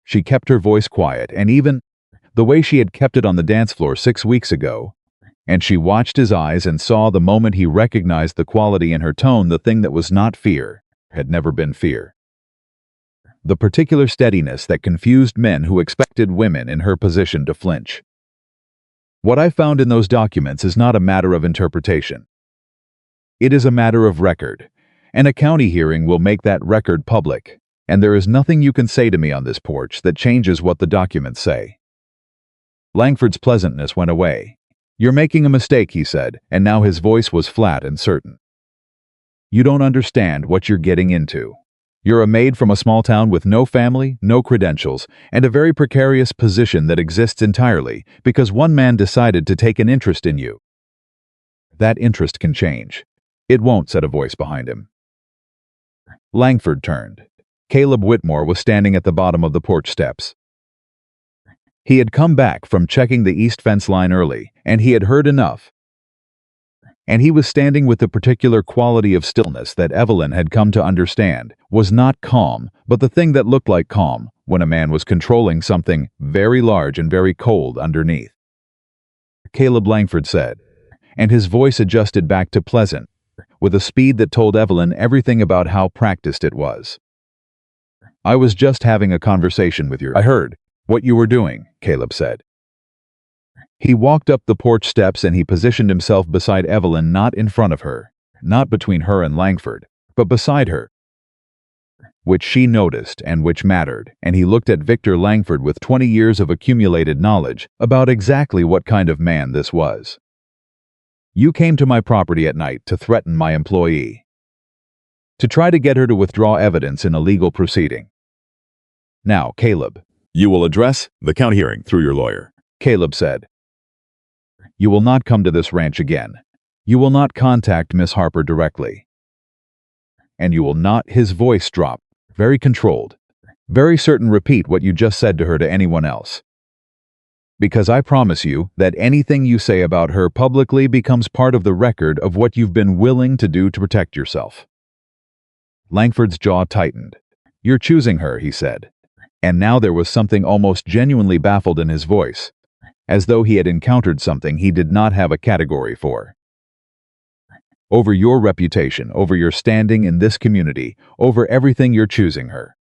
She kept her voice quiet, and even the way she had kept it on the dance floor 6 weeks ago, and she watched his eyes and saw the moment he recognized the quality in her tone, the thing that was not fear, had never been fear. The particular steadiness that confused men who expected women in her position to flinch. "What I found in those documents is not a matter of interpretation. It is a matter of record, and a county hearing will make that record public, and there is nothing you can say to me on this porch that changes what the documents say." Langford's pleasantness went away. "You're making a mistake," he said, and now his voice was flat and certain. "You don't understand what you're getting into. You're a maid from a small town with no family, no credentials, and a very precarious position that exists entirely because one man decided to take an interest in you. That interest can change." "It won't," said a voice behind him. Langford turned. Caleb Whitmore was standing at the bottom of the porch steps. He had come back from checking the east fence line early, and he had heard enough. And he was standing with the particular quality of stillness that Evelyn had come to understand was not calm, but the thing that looked like calm when a man was controlling something very large and very cold underneath. "Caleb," Langford said, and his voice adjusted back to pleasant, with a speed that told Evelyn everything about how practiced it was. "I was just having a conversation with I heard what you were doing," Caleb said. He walked up the porch steps and he positioned himself beside Evelyn, not in front of her, not between her and Langford, but beside her, which she noticed and which mattered, and he looked at Victor Langford with 20 years of accumulated knowledge about exactly what kind of man this was. "You came to my property at night to threaten my employee, to try to get her to withdraw evidence in a legal proceeding. Now, Caleb." "You will address the county hearing through your lawyer," Caleb said. "You will not come to this ranch again. You will not contact Miss Harper directly. And you will not," his voice dropped, very controlled, very certain, "repeat what you just said to her to anyone else. Because I promise you that anything you say about her publicly becomes part of the record of what you've been willing to do to protect yourself." Langford's jaw tightened. "You're choosing her," he said. And now there was something almost genuinely baffled in his voice, as though he had encountered something he did not have a category for. "Over your reputation, over your standing in this community, over everything, you're choosing her."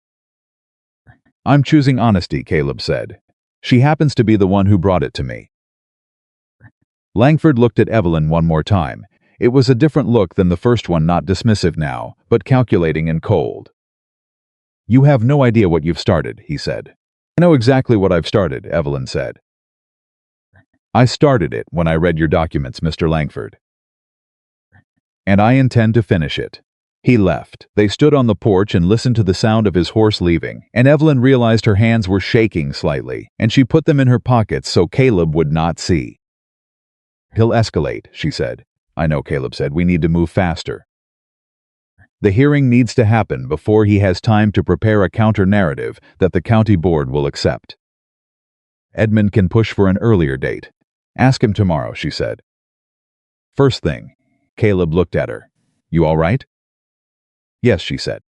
"I'm choosing honesty," Caleb said. "She happens to be the one who brought it to me." Langford looked at Evelyn one more time. It was a different look than the first one, not dismissive now, but calculating and cold. "You have no idea what you've started," he said. "I know exactly what I've started," Evelyn said. "I started it when I read your documents, Mr. Langford. And I intend to finish it." He left. They stood on the porch and listened to the sound of his horse leaving, and Evelyn realized her hands were shaking slightly, and she put them in her pockets so Caleb would not see. "He'll escalate," she said. "I know," Caleb said. "We need to move faster. The hearing needs to happen before he has time to prepare a counter-narrative that the county board will accept. Edmund can push for an earlier date. Ask him tomorrow," she said. "First thing." Caleb looked at her. "You all right?" "Yes," she said.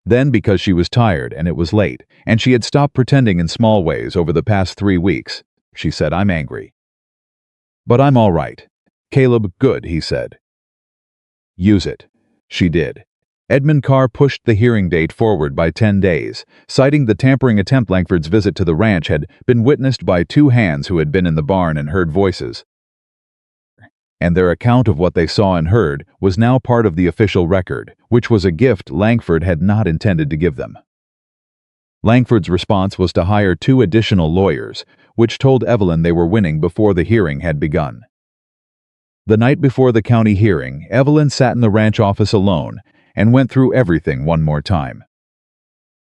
Then, because she was tired and it was late, and she had stopped pretending in small ways over the past 3 weeks, she said, "I'm angry. But I'm all right." Caleb, "Good," he said. "Use it." She did. Edmund Carr pushed the hearing date forward by 10 days, citing the tampering attempt. Langford's visit to the ranch had been witnessed by 2 hands who had been in the barn and heard voices. and their account of what they saw and heard was now part of the official record, which was a gift Langford had not intended to give them. Langford's response was to hire 2 additional lawyers, which told Evelyn they were winning before the hearing had begun. The night before the county hearing, Evelyn sat in the ranch office alone and went through everything one more time.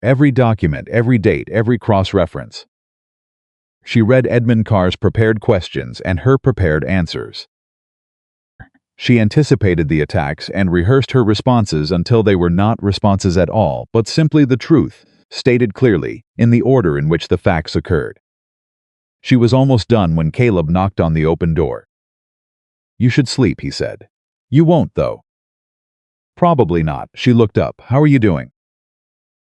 Every document, every date, every cross-reference. She read Edmund Carr's prepared questions and her prepared answers. She anticipated the attacks and rehearsed her responses until they were not responses at all, but simply the truth, stated clearly, in the order in which the facts occurred. She was almost done when Caleb knocked on the open door. "You should sleep," he said. "You won't, though." "Probably not." She looked up. "How are you doing?"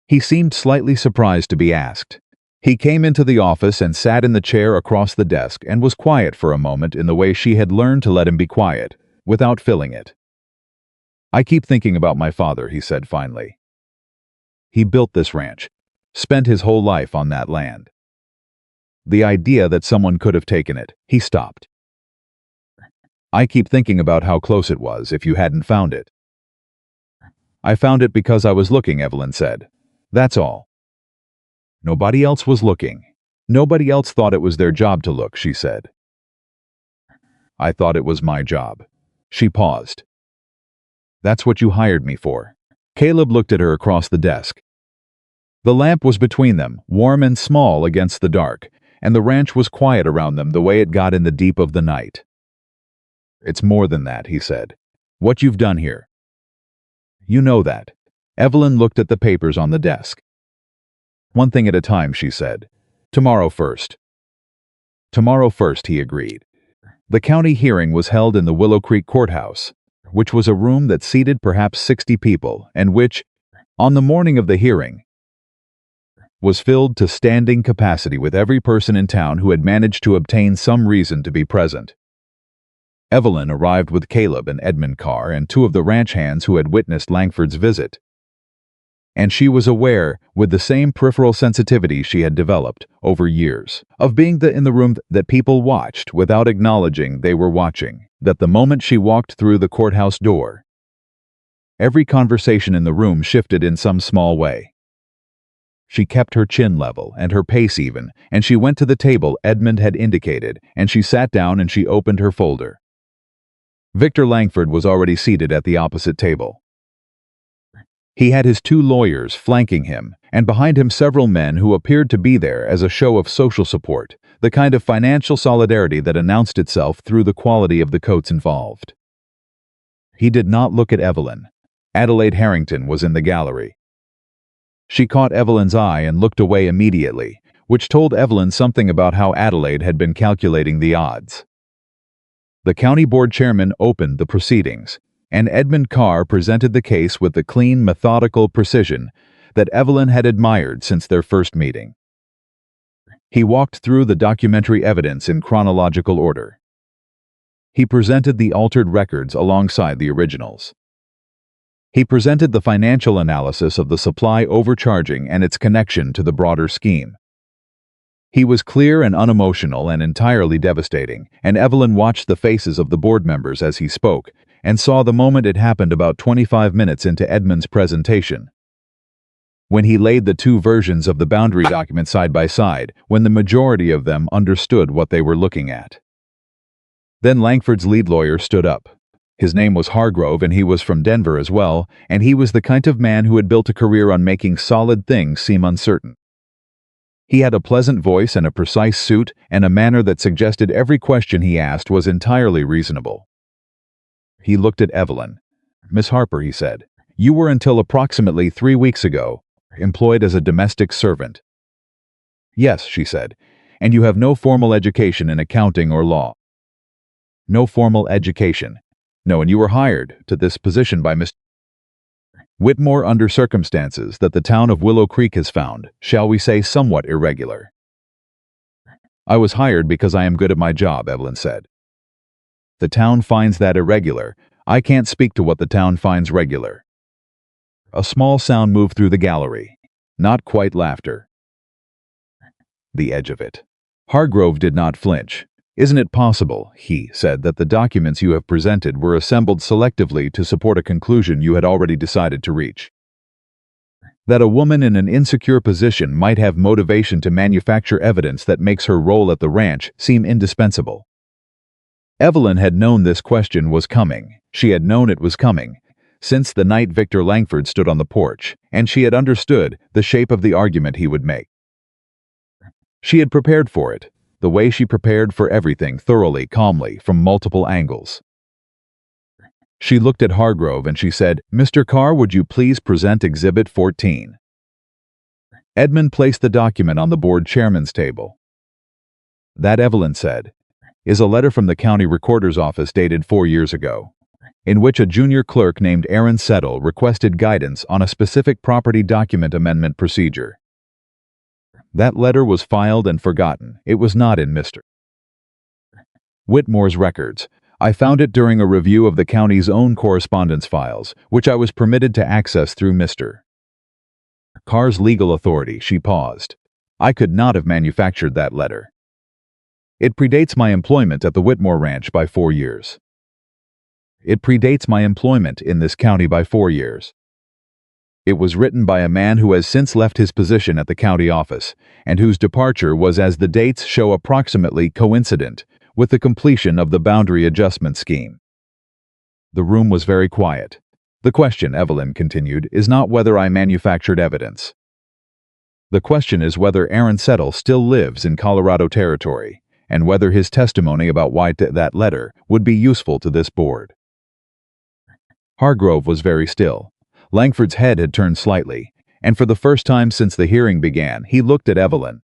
He seemed slightly surprised to be asked. He came into the office and sat in the chair across the desk and was quiet for a moment in the way she had learned to let him be quiet, without filling it. "I keep thinking about my father," he said finally. "He built this ranch, spent his whole life on that land. The idea that someone could have taken it." He stopped. "I keep thinking about how close it was if you hadn't found it." "I found it because I was looking," Evelyn said. "That's all." "Nobody else was looking. Nobody else thought it was their job to look," she said. "I thought it was my job." She paused. "That's what you hired me for." Caleb looked at her across the desk. The lamp was between them, warm and small against the dark, and the ranch was quiet around them the way it got in the deep of the night. "It's more than that," he said. "What you've done here." "You know that." Evelyn looked at the papers on the desk. "One thing at a time," she said. "Tomorrow first." "Tomorrow first," he agreed. The county hearing was held in the Willow Creek Courthouse, which was a room that seated perhaps 60 people, and which, on the morning of the hearing, was filled to standing capacity with every person in town who had managed to obtain some reason to be present. Evelyn arrived with Caleb and Edmund Carr and 2 of the ranch hands who had witnessed Langford's visit. And she was aware, with the same peripheral sensitivity she had developed over years, of being in the room that people watched without acknowledging they were watching, that the moment she walked through the courthouse door, every conversation in the room shifted in some small way. She kept her chin level and her pace even, and she went to the table Edmund had indicated, and she sat down and she opened her folder. Victor Langford was already seated at the opposite table. He had his 2 lawyers flanking him, and behind him several men who appeared to be there as a show of social support, the kind of financial solidarity that announced itself through the quality of the coats involved. He did not look at Evelyn. Adelaide Harrington was in the gallery. She caught Evelyn's eye and looked away immediately, which told Evelyn something about how Adelaide had been calculating the odds. The county board chairman opened the proceedings, and Edmund Carr presented the case with the clean, methodical precision that Evelyn had admired since their first meeting. He walked through the documentary evidence in chronological order. He presented the altered records alongside the originals. He presented the financial analysis of the supply overcharging and its connection to the broader scheme. He was clear and unemotional and entirely devastating, and Evelyn watched the faces of the board members as he spoke, and saw the moment it happened about 25 minutes into Edmund's presentation. When he laid the 2 versions of the boundary document side by side, when the majority of them understood what they were looking at. Then Langford's lead lawyer stood up. His name was Hargrove, and he was from Denver as well, and he was the kind of man who had built a career on making solid things seem uncertain. He had a pleasant voice and a precise suit and a manner that suggested every question he asked was entirely reasonable. He looked at Evelyn. "Miss Harper," he said, "you were until approximately 3 weeks ago employed as a domestic servant." "Yes," she said, "and you have no formal education in accounting or law." "No formal education." "No, and you were hired to this position by Mr. Whitmore under circumstances that the town of Willow Creek has found, shall we say, somewhat irregular." "I was hired because I am good at my job," Evelyn said. "The town finds that irregular. I can't speak to what the town finds regular." A small sound moved through the gallery. Not quite laughter. The edge of it. Hargrove did not flinch. Isn't it possible, he said, that the documents you have presented were assembled selectively to support a conclusion you had already decided to reach? That a woman in an insecure position might have motivation to manufacture evidence that makes her role at the ranch seem indispensable? Evelyn had known this question was coming. She had known it was coming since the night Victor Langford stood on the porch, and she had understood the shape of the argument he would make. She had prepared for it, the way she prepared for everything, thoroughly, calmly, from multiple angles. She looked at Hargrove and she said, "Mr. Carr, would you please present Exhibit 14? Edmund placed the document on the board chairman's table. That, Evelyn said, is a letter from the county recorder's office dated 4 years ago, in which a junior clerk named Aaron Settle requested guidance on a specific property document amendment procedure. That letter was filed and forgotten. It was not in Mr. Whitmore's records. I found it during a review of the county's own correspondence files, which I was permitted to access through Mr. Carr's legal authority." She paused. "I could not have manufactured that letter. It predates my employment at the Whitmore Ranch by 4 years. It predates my employment in this county by 4 years. It was written by a man who has since left his position at the county office, and whose departure was, as the dates show, approximately coincident with the completion of the boundary adjustment scheme." The room was very quiet. "The question," Evelyn continued, "is not whether I manufactured evidence. The question is whether Aaron Settle still lives in Colorado Territory, and whether his testimony about why that letter would be useful to this board." Hargrove was very still. Langford's head had turned slightly, and for the first time since the hearing began, he looked at Evelyn.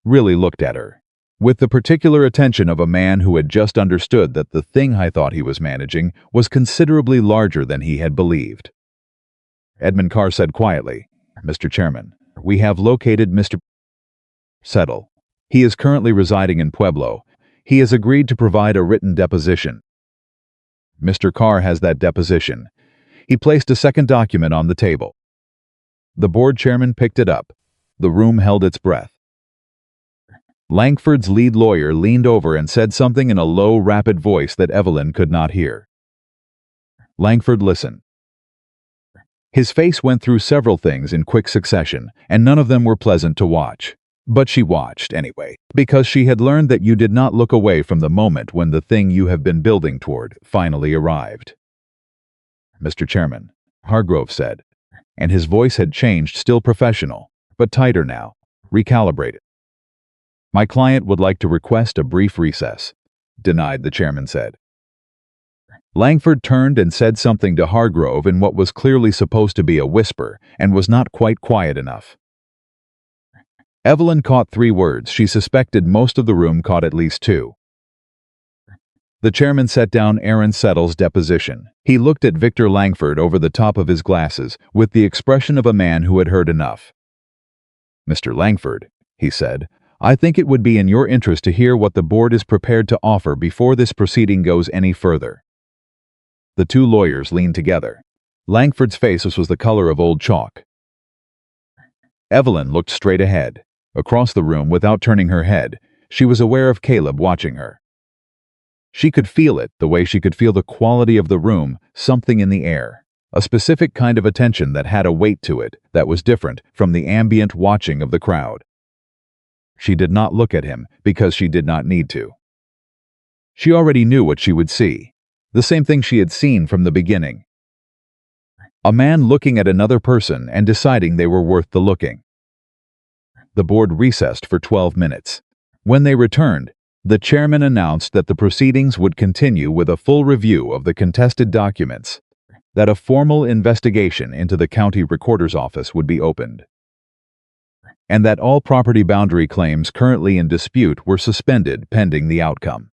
Really looked at her, with the particular attention of a man who had just understood that the thing I thought he was managing was considerably larger than he had believed. Edmund Carr said quietly, "Mr. Chairman, we have located Mr. Settle. He is currently residing in Pueblo. He has agreed to provide a written deposition. Mr. Carr has that deposition." He placed a second document on the table. The board chairman picked it up. The room held its breath. Langford's lead lawyer leaned over and said something in a low, rapid voice that Evelyn could not hear. Langford listened. His face went through several things in quick succession, and none of them were pleasant to watch. But she watched anyway, because she had learned that you did not look away from the moment when the thing you have been building toward finally arrived. "Mr. Chairman," Hargrove said, and his voice had changed, still professional, but tighter now, recalibrated. "My client would like to request a brief recess." "Denied," the chairman said. Langford turned and said something to Hargrove in what was clearly supposed to be a whisper and was not quite quiet enough. Evelyn caught 3 words. She suspected most of the room caught at least 2. The chairman set down Aaron Settle's deposition. He looked at Victor Langford over the top of his glasses with the expression of a man who had heard enough. "Mr. Langford," he said, "I think it would be in your interest to hear what the board is prepared to offer before this proceeding goes any further." The 2 lawyers leaned together. Langford's face was the color of old chalk. Evelyn looked straight ahead, across the room without turning her head. She was aware of Caleb watching her. She could feel it, the way she could feel the quality of the room, something in the air, a specific kind of attention that had a weight to it that was different from the ambient watching of the crowd. She did not look at him because she did not need to. She already knew what she would see, the same thing she had seen from the beginning. A man looking at another person and deciding they were worth the looking. The board recessed for 12 minutes. When they returned, the chairman announced that the proceedings would continue with a full review of the contested documents, that a formal investigation into the county recorder's office would be opened, and that all property boundary claims currently in dispute were suspended pending the outcome.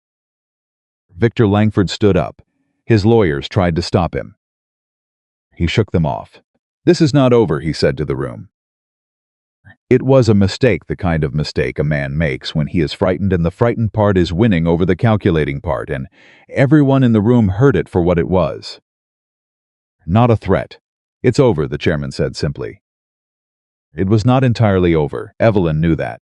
Victor Langford stood up. His lawyers tried to stop him. He shook them off. "This is not over," he said to the room. It was a mistake, the kind of mistake a man makes when he is frightened and the frightened part is winning over the calculating part, and everyone in the room heard it for what it was. "Not a threat. It's over," the chairman said simply. It was not entirely over. Evelyn knew that.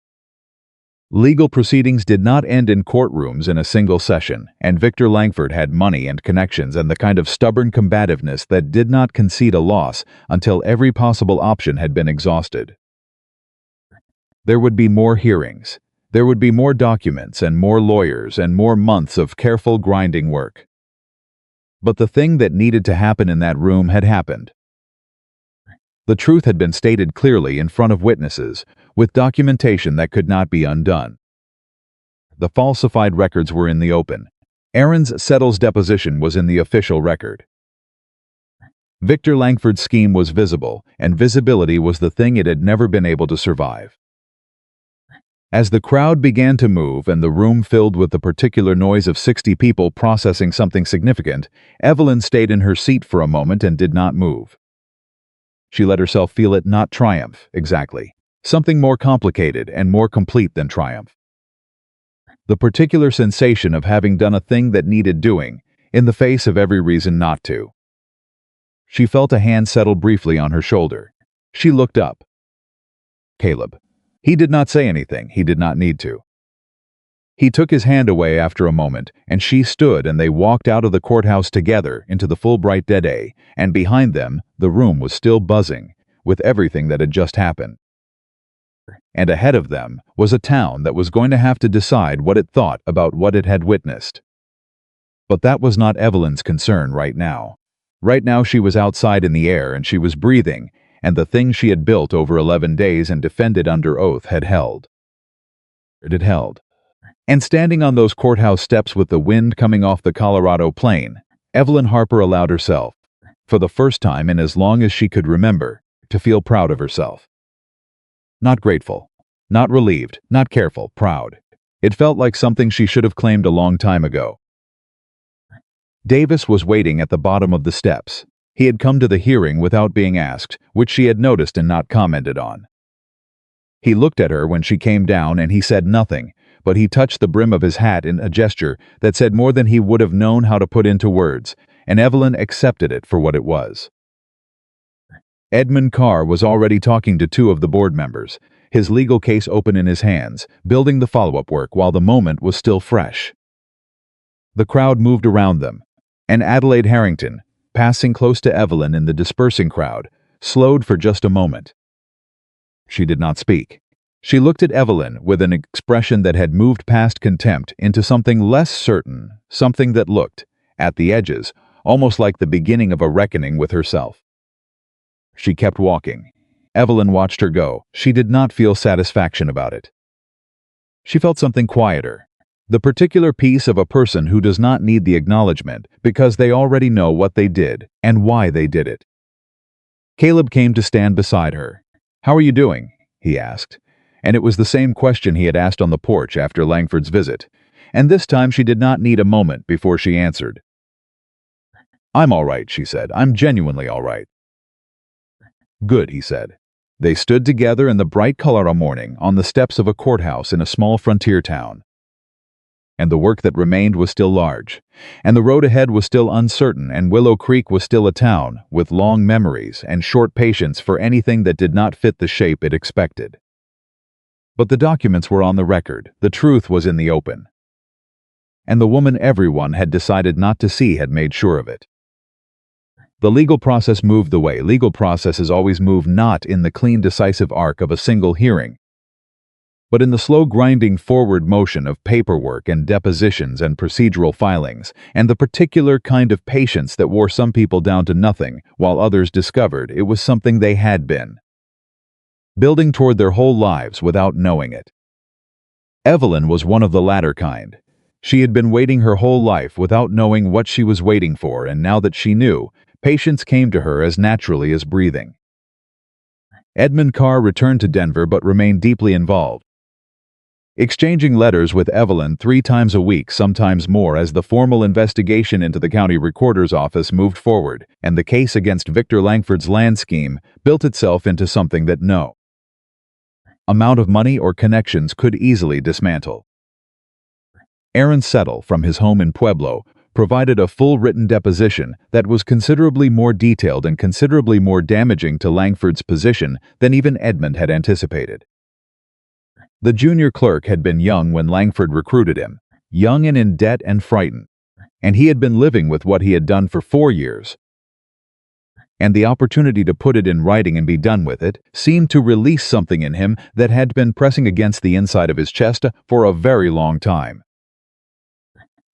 Legal proceedings did not end in courtrooms in a single session, and Victor Langford had money and connections and the kind of stubborn combativeness that did not concede a loss until every possible option had been exhausted. There would be more hearings. There would be more documents and more lawyers and more months of careful grinding work. But the thing that needed to happen in that room had happened. The truth had been stated clearly in front of witnesses, with documentation that could not be undone. The falsified records were in the open. Aaron's Settle's deposition was in the official record. Victor Langford's scheme was visible, and visibility was the thing it had never been able to survive. As the crowd began to move and the room filled with the particular noise of 60 people processing something significant, Evelyn stayed in her seat for a moment and did not move. She let herself feel it, not triumph, exactly. Something more complicated and more complete than triumph. The particular sensation of having done a thing that needed doing, in the face of every reason not to. She felt a hand settle briefly on her shoulder. She looked up. Caleb. He did not say anything. He did not need to. He took his hand away after a moment, and she stood, and they walked out of the courthouse together into the full bright dead day, and behind them, the room was still buzzing with everything that had just happened. And ahead of them was a town that was going to have to decide what it thought about what it had witnessed. But that was not Evelyn's concern right now. Right now she was outside in the air and she was breathing, and the thing she had built over 11 days and defended under oath had held. It had held. And standing on those courthouse steps with the wind coming off the Colorado plain, Evelyn Harper allowed herself, for the first time in as long as she could remember, to feel proud of herself. Not grateful, not relieved, not careful, proud. It felt like something she should have claimed a long time ago. Davis was waiting at the bottom of the steps. He had come to the hearing without being asked, which she had noticed and not commented on. He looked at her when she came down and he said nothing, but he touched the brim of his hat in a gesture that said more than he would have known how to put into words, and Evelyn accepted it for what it was. Edmund Carr was already talking to 2 of the board members, his legal case open in his hands, building the follow-up work while the moment was still fresh. The crowd moved around them, and Adelaide Harrington, passing close to Evelyn in the dispersing crowd, slowed for just a moment. She did not speak. She looked at Evelyn with an expression that had moved past contempt into something less certain, something that looked, at the edges, almost like the beginning of a reckoning with herself. She kept walking. Evelyn watched her go. She did not feel satisfaction about it. She felt something quieter, the particular peace of a person who does not need the acknowledgement because they already know what they did and why they did it. Caleb came to stand beside her. "How are you doing?" he asked. And it was the same question he had asked on the porch after Langford's visit, and this time she did not need a moment before she answered. "I'm all right," she said. "I'm genuinely all right." "Good," he said. They stood together in the bright Colorado morning on the steps of a courthouse in a small frontier town. And the work that remained was still large, and the road ahead was still uncertain, and Willow Creek was still a town with long memories and short patience for anything that did not fit the shape it expected. But the documents were on the record, the truth was in the open. And the woman everyone had decided not to see had made sure of it. The legal process moved the way legal processes always move, not in the clean, decisive arc of a single hearing, but in the slow grinding forward motion of paperwork and depositions and procedural filings, and the particular kind of patience that wore some people down to nothing, while others discovered it was something they had been building toward their whole lives without knowing it. Evelyn was one of the latter kind. She had been waiting her whole life without knowing what she was waiting for, and now that she knew, patience came to her as naturally as breathing. Edmund Carr returned to Denver but remained deeply involved, exchanging letters with Evelyn 3 times a week, sometimes more, as the formal investigation into the county recorder's office moved forward, and the case against Victor Langford's land scheme built itself into something that no amount of money or connections could easily dismantle. Aaron Settle, from his home in Pueblo, provided a full written deposition that was considerably more detailed and considerably more damaging to Langford's position than even Edmund had anticipated. The junior clerk had been young when Langford recruited him, young and in debt and frightened, and he had been living with what he had done for 4 years. And the opportunity to put it in writing and be done with it seemed to release something in him that had been pressing against the inside of his chest for a very long time.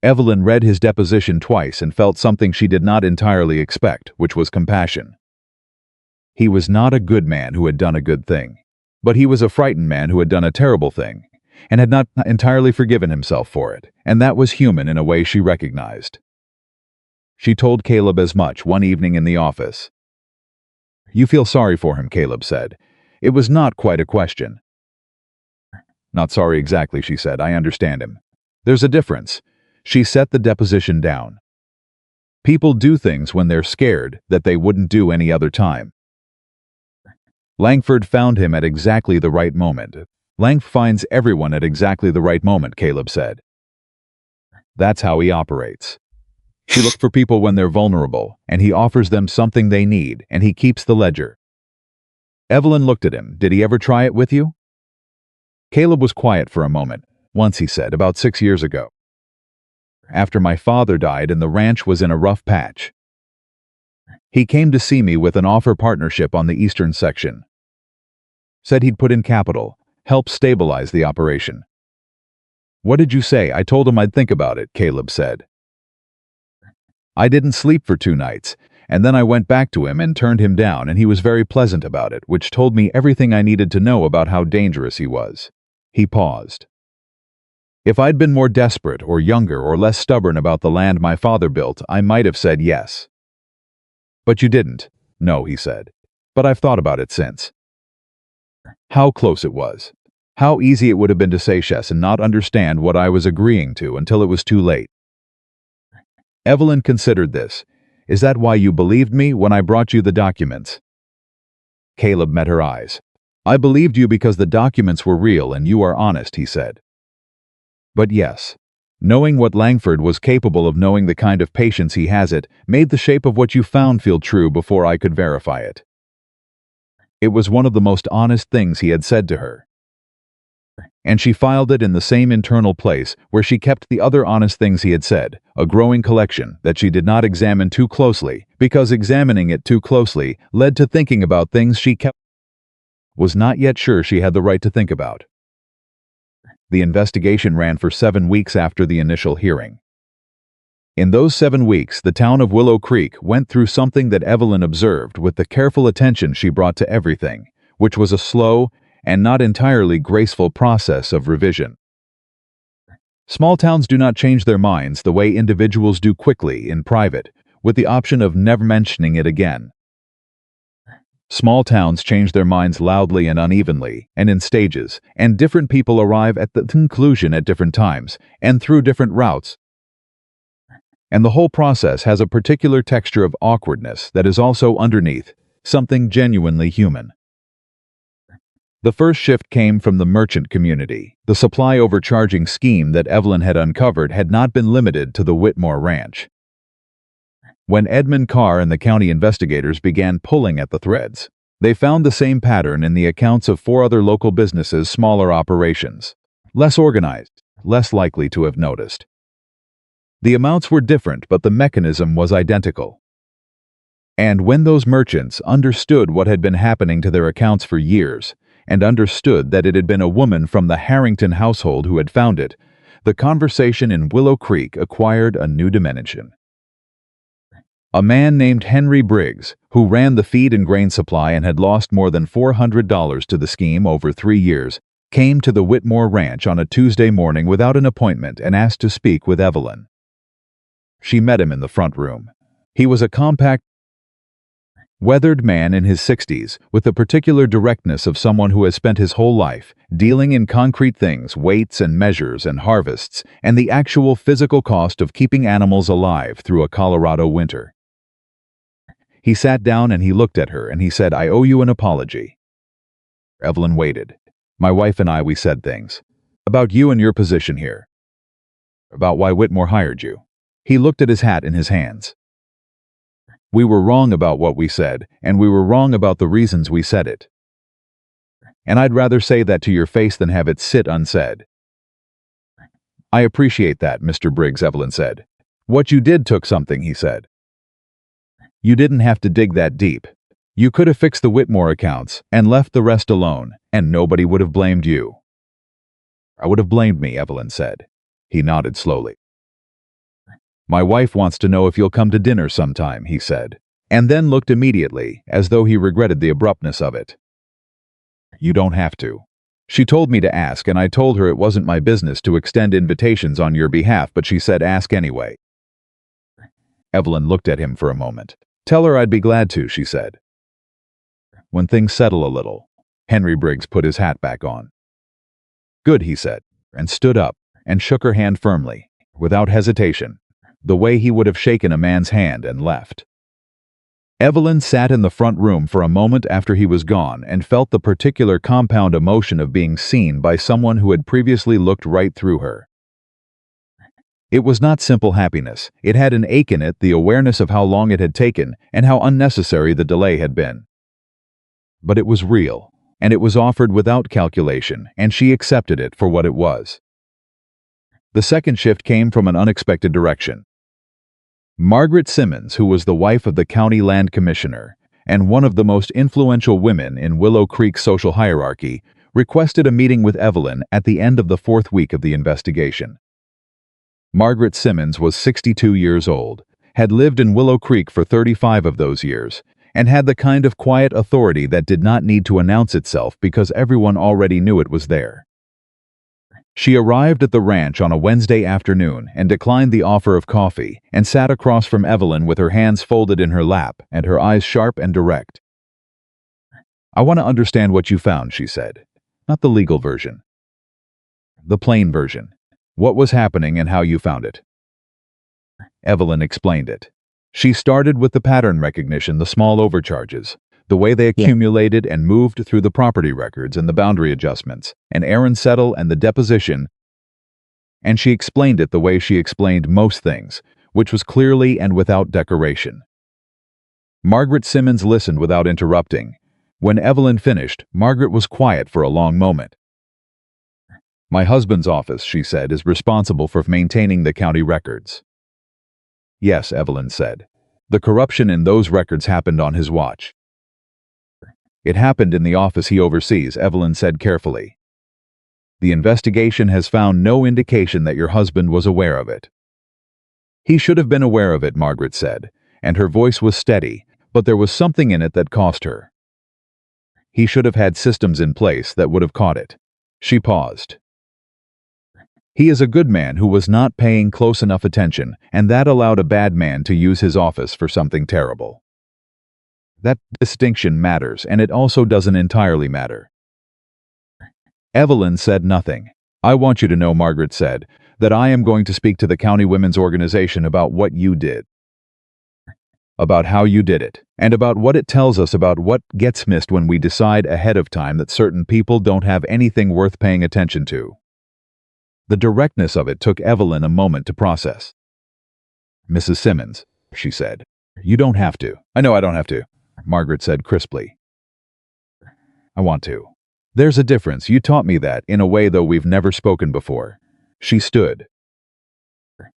Evelyn read his deposition twice and felt something she did not entirely expect, which was compassion. He was not a good man who had done a good thing, but he was a frightened man who had done a terrible thing, and had not entirely forgiven himself for it, and that was human in a way she recognized. She told Caleb as much one evening in the office. "You feel sorry for him," Caleb said. It was not quite a question. "Not sorry exactly," she said. "I understand him. There's a difference." She set the deposition down. People do things when they're scared that they wouldn't do any other time. Langford found him at exactly the right moment. Langford finds everyone at exactly the right moment, Caleb said. That's how he operates. He looks for people when they're vulnerable, and he offers them something they need, and he keeps the ledger. Evelyn looked at him. "Did he ever try it with you?" Caleb was quiet for a moment. "Once," he said, "about 6 years ago. After my father died and the ranch was in a rough patch. He came to see me with an offer partnership on the eastern section. Said he'd put in capital, help stabilize the operation." "What did you say?" "I told him I'd think about it," Caleb said. "I didn't sleep for 2 nights, and then I went back to him and turned him down, and he was very pleasant about it, which told me everything I needed to know about how dangerous he was." He paused. "If I'd been more desperate or younger or less stubborn about the land my father built, I might have said yes." "But you didn't." "No," he said. "But I've thought about it since." How close it was. How easy it would have been to say yes and not understand what I was agreeing to until it was too late. Evelyn considered this. "Is that why you believed me when I brought you the documents?" Caleb met her eyes. "I believed you because the documents were real and you are honest," he said. "But yes, knowing what Langford was capable of, knowing the kind of patience he has, it made the shape of what you found feel true before I could verify it." It was one of the most honest things he had said to her. And she filed it in the same internal place where she kept the other honest things he had said, a growing collection that she did not examine too closely, because examining it too closely led to thinking about things she was not yet sure she had the right to think about. The investigation ran for 7 weeks after the initial hearing. In those 7 weeks, the town of Willow Creek went through something that Evelyn observed with the careful attention she brought to everything, which was a slow and not entirely graceful process of revision. Small towns do not change their minds the way individuals do quickly in private, with the option of never mentioning it again. Small towns change their minds loudly and unevenly, and in stages, and different people arrive at the conclusion at different times, and through different routes. And the whole process has a particular texture of awkwardness that is also underneath, something genuinely human. The first shift came from the merchant community. The supply overcharging scheme that Evelyn had uncovered had not been limited to the Whitmore Ranch. When Edmund Carr and the county investigators began pulling at the threads, they found the same pattern in the accounts of 4 other local businesses, smaller operations, less organized, less likely to have noticed. The amounts were different, but the mechanism was identical. And when those merchants understood what had been happening to their accounts for years, and understood that it had been a woman from the Harrington household who had found it, the conversation in Willow Creek acquired a new dimension. A man named Henry Briggs, who ran the feed and grain supply and had lost more than $400 to the scheme over 3 years, came to the Whitmore Ranch on a Tuesday morning without an appointment and asked to speak with Evelyn. She met him in the front room. He was a compact, weathered man in his 60s, with the particular directness of someone who has spent his whole life dealing in concrete things, weights and measures and harvests, and the actual physical cost of keeping animals alive through a Colorado winter. He sat down and he looked at her and he said, "I owe you an apology." Evelyn waited. "My wife and I, we said things. About you and your position here. About why Whitmore hired you." He looked at his hat in his hands. "We were wrong about what we said, and we were wrong about the reasons we said it." And I'd rather say that to your face than have it sit unsaid." "I appreciate that, Mr. Briggs," Evelyn said. "What you did took something," he said. "You didn't have to dig that deep. You could have fixed the Whitmore accounts and left the rest alone, and nobody would have blamed you." "I would have blamed me," Evelyn said. He nodded slowly. "My wife wants to know if you'll come to dinner sometime," he said, and then looked immediately, as though he regretted the abruptness of it. "You don't have to. She told me to ask, and I told her it wasn't my business to extend invitations on your behalf, but she said ask anyway." Evelyn looked at him for a moment. "Tell her I'd be glad to," she said. "When things settle a little." Henry Briggs put his hat back on. "Good," he said, and stood up and shook her hand firmly, without hesitation, the way he would have shaken a man's hand, and left. Evelyn sat in the front room for a moment after he was gone and felt the particular compound emotion of being seen by someone who had previously looked right through her. It was not simple happiness. It had an ache in it, the awareness of how long it had taken and how unnecessary the delay had been. But it was real, and it was offered without calculation, and she accepted it for what it was. The second shift came from an unexpected direction. Margaret Simmons, who was the wife of the county land commissioner and one of the most influential women in Willow Creek's social hierarchy, requested a meeting with Evelyn at the end of the 4th week of the investigation. Margaret Simmons was 62 years old, had lived in Willow Creek for 35 of those years, and had the kind of quiet authority that did not need to announce itself because everyone already knew it was there. She arrived at the ranch on a Wednesday afternoon and declined the offer of coffee and sat across from Evelyn with her hands folded in her lap and her eyes sharp and direct. "I want to understand what you found," she said. "Not the legal version. The plain version. What was happening and how you found it." Evelyn explained it. She started with the pattern recognition, the small overcharges, the way they accumulated and moved through the property records and the boundary adjustments, and Aaron Settle and the deposition, and she explained it the way she explained most things, which was clearly and without decoration. Margaret Simmons listened without interrupting. When Evelyn finished, Margaret was quiet for a long moment. "My husband's office," she said, "is responsible for maintaining the county records." "Yes," Evelyn said. "The corruption in those records happened on his watch." "It happened in the office he oversees," Evelyn said carefully. "The investigation has found no indication that your husband was aware of it." "He should have been aware of it," Margaret said, and her voice was steady, but there was something in it that cost her. "He should have had systems in place that would have caught it." She paused. "He is a good man who was not paying close enough attention, and that allowed a bad man to use his office for something terrible. That distinction matters, and it also doesn't entirely matter." Evelyn said nothing. "I want you to know," Margaret said, "that I am going to speak to the county women's organization about what you did, about how you did it, and about what it tells us about what gets missed when we decide ahead of time that certain people don't have anything worth paying attention to." The directness of it took Evelyn a moment to process. "Mrs. Simmons," she said, "you don't have to." "I know I don't have to," Margaret said crisply. "I want to. There's a difference. You taught me that, in a way, though we've never spoken before." She stood.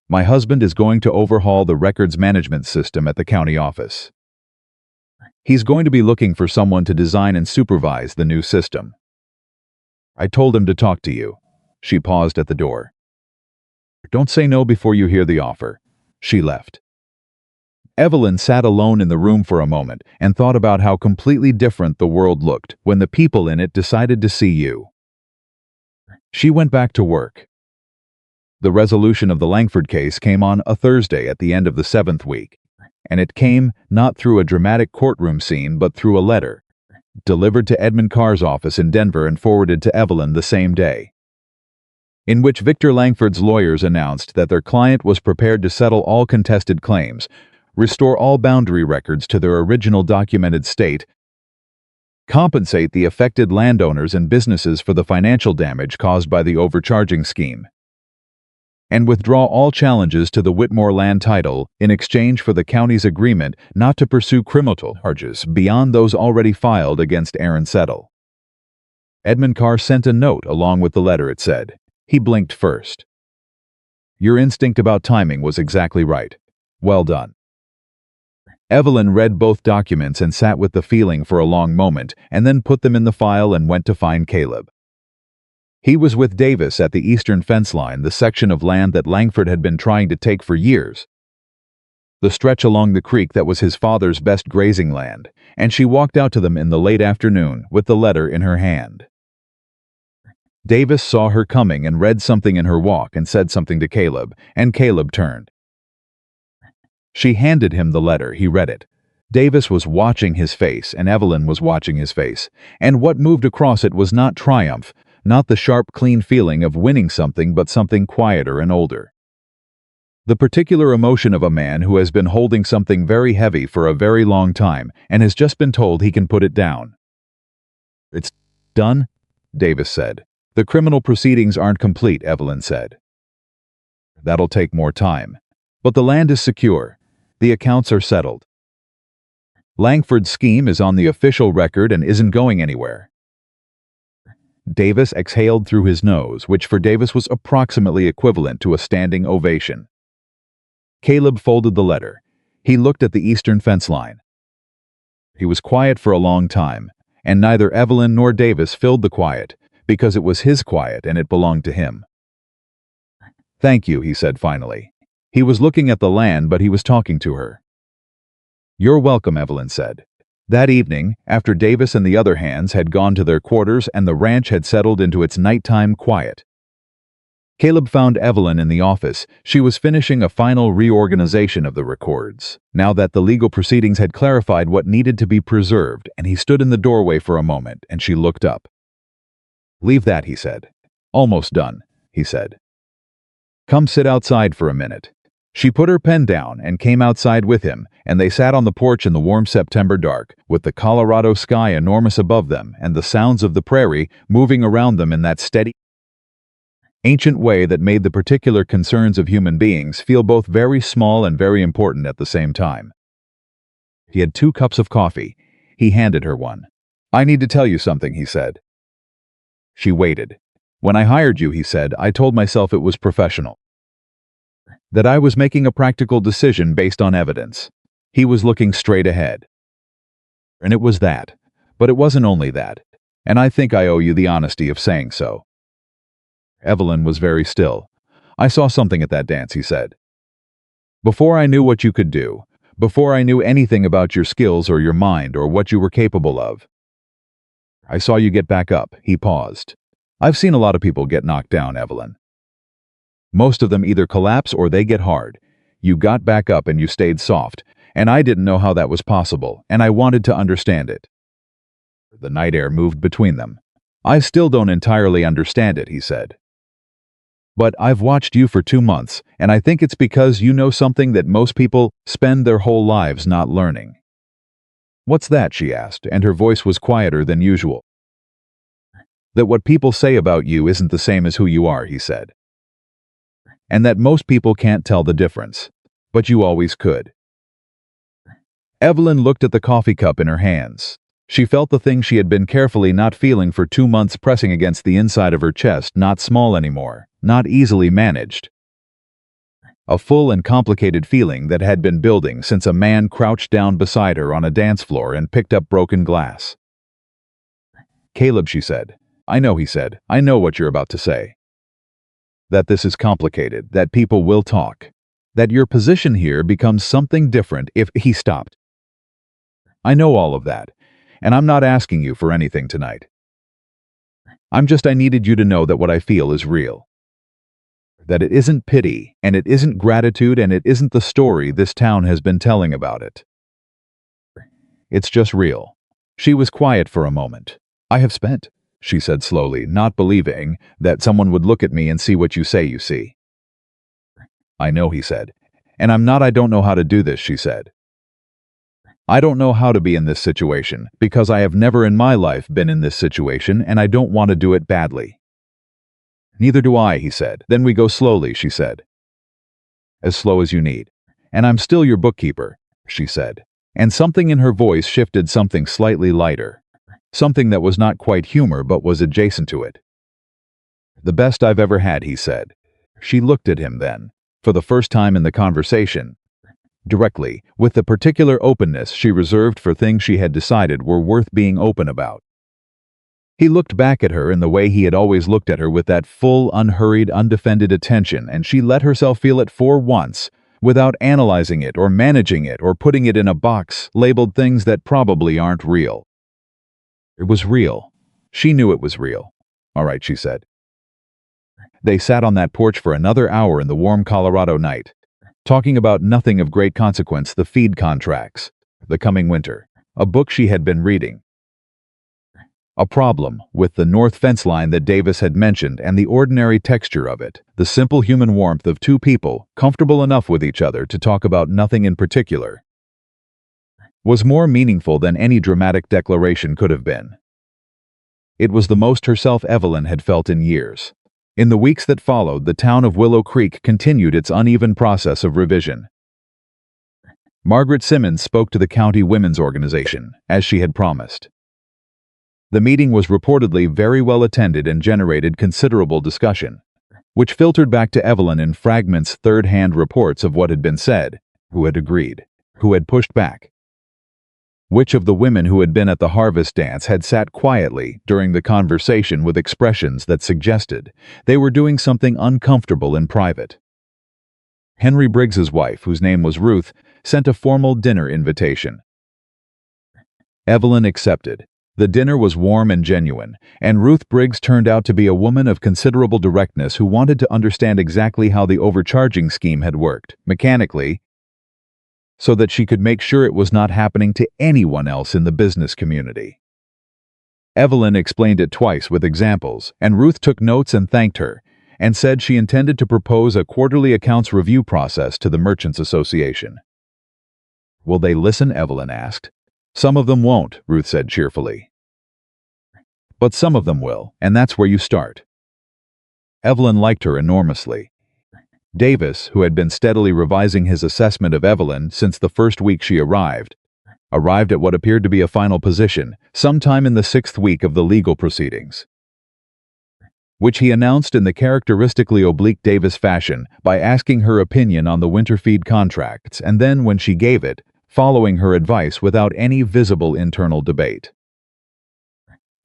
"My husband is going to overhaul the records management system at the county office. He's going to be looking for someone to design and supervise the new system. I told him to talk to you." She paused at the door. "Don't say no before you hear the offer." She left. Evelyn sat alone in the room for a moment and thought about how completely different the world looked when the people in it decided to see you. She went back to work. The resolution of the Langford case came on a Thursday at the end of the 7th week, and it came not through a dramatic courtroom scene but through a letter, delivered to Edmund Carr's office in Denver and forwarded to Evelyn the same day, in which Victor Langford's lawyers announced that their client was prepared to settle all contested claims, restore all boundary records to their original documented state, compensate the affected landowners and businesses for the financial damage caused by the overcharging scheme, and withdraw all challenges to the Whitmore land title in exchange for the county's agreement not to pursue criminal charges beyond those already filed against Aaron Settle. Edmund Carr sent a note along with the letter, it said. He blinked first. Your instinct about timing was exactly right. Well done. Evelyn read both documents and sat with the feeling for a long moment, and then put them in the file and went to find Caleb. He was with Davis at the eastern fence line, the section of land that Langford had been trying to take for years. The stretch along the creek that was his father's best grazing land, and she walked out to them in the late afternoon with the letter in her hand. Davis saw her coming and read something in her walk and said something to Caleb, and Caleb turned. She handed him the letter. He read it. Davis was watching his face, and Evelyn was watching his face, and what moved across it was not triumph, not the sharp, clean feeling of winning something, but something quieter and older. The particular emotion of a man who has been holding something very heavy for a very long time and has just been told he can put it down. It's done, Davis said. The criminal proceedings aren't complete, Evelyn said. That'll take more time. But the land is secure. The accounts are settled. Langford's scheme is on the official record and isn't going anywhere. Davis exhaled through his nose, which for Davis was approximately equivalent to a standing ovation. Caleb folded the letter. He looked at the eastern fence line. He was quiet for a long time, and neither Evelyn nor Davis filled the quiet, because it was his quiet and it belonged to him. Thank you, he said finally. He was looking at the land, but he was talking to her. You're welcome, Evelyn said. That evening, after Davis and the other hands had gone to their quarters and the ranch had settled into its nighttime quiet, Caleb found Evelyn in the office. She was finishing a final reorganization of the records, now that the legal proceedings had clarified what needed to be preserved, and he stood in the doorway for a moment, and she looked up. Leave that, he said. Almost done, he said. Come sit outside for a minute. She put her pen down and came outside with him, and they sat on the porch in the warm September dark, with the Colorado sky enormous above them and the sounds of the prairie moving around them in that steady, ancient way that made the particular concerns of human beings feel both very small and very important at the same time. He had 2 cups of coffee. He handed her one. I need to tell you something, he said. She waited. When I hired you, he said, I told myself it was professional. That I was making a practical decision based on evidence. He was looking straight ahead. And it was that. But it wasn't only that. And I think I owe you the honesty of saying so. Evelyn was very still. I saw something at that dance, he said. Before I knew what you could do, before I knew anything about your skills or your mind or what you were capable of, I saw you get back up. He paused. I've seen a lot of people get knocked down, Evelyn. Most of them either collapse or they get hard. You got back up and you stayed soft, and I didn't know how that was possible, and I wanted to understand it. The night air moved between them. I still don't entirely understand it, he said. But I've watched you for 2 months, and I think it's because you know something that most people spend their whole lives not learning. What's that? She asked, and her voice was quieter than usual. That what people say about you isn't the same as who you are, he said. And that most people can't tell the difference, but you always could. Evelyn looked at the coffee cup in her hands. She felt the thing she had been carefully not feeling for 2 months pressing against the inside of her chest, not small anymore, not easily managed. A full and complicated feeling that had been building since a man crouched down beside her on a dance floor and picked up broken glass. Caleb, she said. I know, he said. I know what you're about to say. That this is complicated, that people will talk, that your position here becomes something different if he stopped. I know all of that, and I'm not asking you for anything tonight. I needed you to know that what I feel is real. That it isn't pity, and it isn't gratitude, and it isn't the story this town has been telling about it. It's just real. She was quiet for a moment. I have spent, she said slowly, not believing that someone would look at me and see what you say you see. I know, he said. And I don't know how to do this, she said. I don't know how to be in this situation, because I have never in my life been in this situation, and I don't want to do it badly. Neither do I, he said. Then we go slowly, she said. As slow as you need. And I'm still your bookkeeper, she said. And something in her voice shifted, something slightly lighter. something that was not quite humor but was adjacent to it. "The best I've ever had," he said. She looked at him then, for the first time in the conversation, directly, with the particular openness she reserved for things she had decided were worth being open about. He looked back at her in the way he had always looked at her, with that full, unhurried, undefended attention, and she let herself feel it for once, without analyzing it or managing it or putting it in a box labeled things that probably aren't real. It was real. She knew it was real. "All right," she said. They sat on that porch for another hour in the warm Colorado night, talking about nothing of great consequence: the feed contracts, the coming winter, a book she had been reading, a problem with the north fence line that Davis had mentioned, and the ordinary texture of it, the simple human warmth of two people comfortable enough with each other to talk about nothing in particular, was more meaningful than any dramatic declaration could have been. It was the most herself Evelyn had felt in years. In the weeks that followed, the town of Willow Creek continued its uneven process of revision. Margaret Simmons spoke to the county women's organization, as she had promised. The meeting was reportedly very well attended and generated considerable discussion, which filtered back to Evelyn in fragments, third-hand reports of what had been said, who had agreed, who had pushed back. Which of the women who had been at the harvest dance had sat quietly during the conversation with expressions that suggested they were doing something uncomfortable in private. Henry Briggs's wife, whose name was Ruth, sent a formal dinner invitation. Evelyn accepted. The dinner was warm and genuine, and Ruth Briggs turned out to be a woman of considerable directness who wanted to understand exactly how the overcharging scheme had worked, mechanically, so that she could make sure it was not happening to anyone else in the business community. Evelyn explained it twice with examples, and Ruth took notes and thanked her, and said she intended to propose a quarterly accounts review process to the Merchants Association. "Will they listen?" Evelyn asked. "Some of them won't," Ruth said cheerfully. "But some of them will, and that's where you start." Evelyn liked her enormously. Davis, who had been steadily revising his assessment of Evelyn since the first week she arrived at what appeared to be a final position sometime in the 6th week of the legal proceedings, which he announced in the characteristically oblique Davis fashion by asking her opinion on the winter feed contracts, and then, when she gave it, following her advice without any visible internal debate.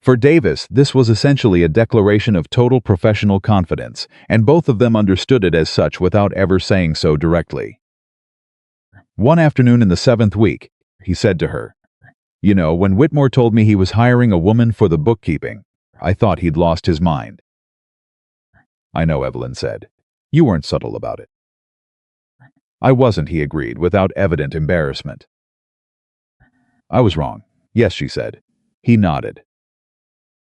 For Davis, this was essentially a declaration of total professional confidence, and both of them understood it as such without ever saying so directly. One afternoon in the 7th week, he said to her, "You know, when Whitmore told me he was hiring a woman for the bookkeeping, I thought he'd lost his mind." "I know," Evelyn said. "You weren't subtle about it." "I wasn't," he agreed, without evident embarrassment. "I was wrong." "Yes," she said. He nodded.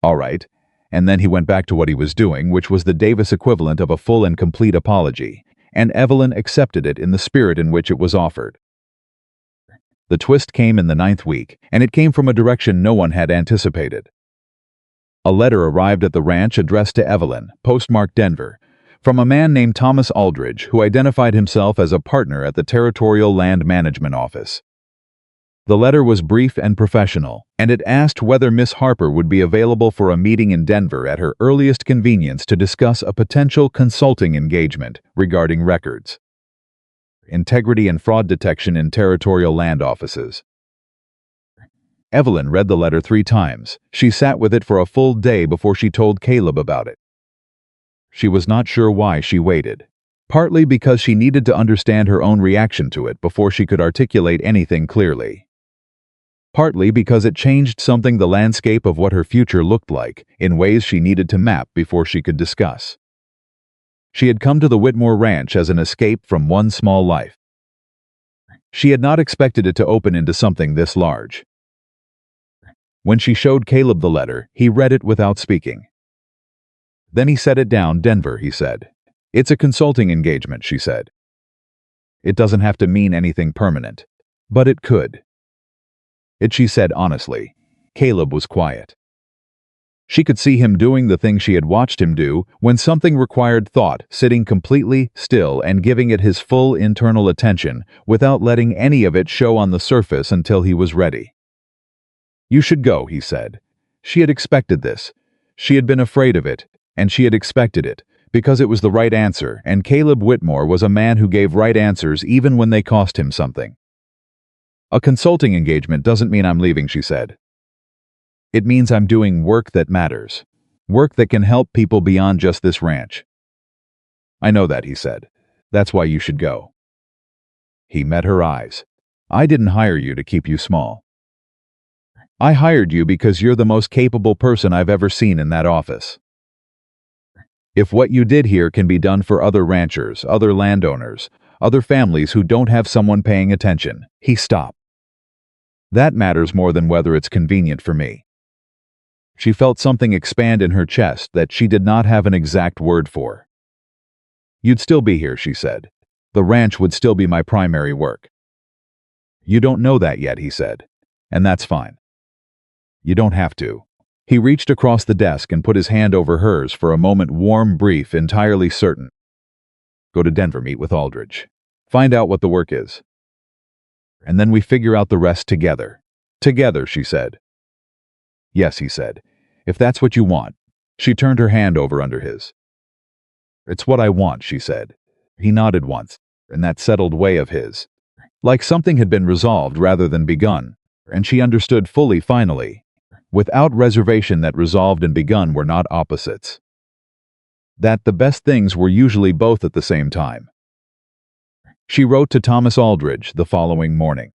"All right," and then he went back to what he was doing, which was the Davis equivalent of a full and complete apology, and Evelyn accepted it in the spirit in which it was offered. The twist came in the 9th week, and it came from a direction no one had anticipated. A letter arrived at the ranch addressed to Evelyn, postmarked Denver, from a man named Thomas Aldridge, who identified himself as a partner at the Territorial Land Management Office. The letter was brief and professional, and it asked whether Miss Harper would be available for a meeting in Denver at her earliest convenience to discuss a potential consulting engagement regarding records, integrity and fraud detection in territorial land offices. Evelyn read the letter 3 times. She sat with it for a full day before she told Caleb about it. She was not sure why she waited, partly because she needed to understand her own reaction to it before she could articulate anything clearly, partly because it changed something the landscape of what her future looked like in ways she needed to map before she could discuss. She had come to the Whitmore Ranch as an escape from one small life. She had not expected it to open into something this large. When she showed Caleb the letter, he read it without speaking. Then he set it down. "Denver," he said. "It's a consulting engagement," she said. "It doesn't have to mean anything permanent, but it could." It, she said honestly. Caleb was quiet. She could see him doing the thing she had watched him do when something required thought, sitting completely still and giving it his full internal attention without letting any of it show on the surface until he was ready. "You should go," he said. She had expected this. She had been afraid of it, and she had expected it, because it was the right answer, and Caleb Whitmore was a man who gave right answers even when they cost him something. A consulting engagement doesn't mean I'm leaving, she said. It means I'm doing work that matters. Work that can help people beyond just this ranch. I know that, he said. That's why you should go. He met her eyes. I didn't hire you to keep you small. I hired you because you're the most capable person I've ever seen in that office. If what you did here can be done for other ranchers, other landowners, other families who don't have someone paying attention, he stopped. That matters more than whether it's convenient for me. She felt something expand in her chest that she did not have an exact word for. You'd still be here, she said. The ranch would still be my primary work. You don't know that yet, he said, and that's fine. You don't have to. He reached across the desk and put his hand over hers for a moment, warm, brief, entirely certain. Go to Denver, meet with Aldridge. Find out what the work is. And then we figure out the rest together. Together, she said. Yes, he said. If that's what you want. She turned her hand over under his. It's what I want, she said. He nodded once, in that settled way of his. Like something had been resolved rather than begun, and she understood fully finally. Without reservation that resolved and begun were not opposites. That the best things were usually both at the same time. She wrote to Thomas Aldridge the following morning.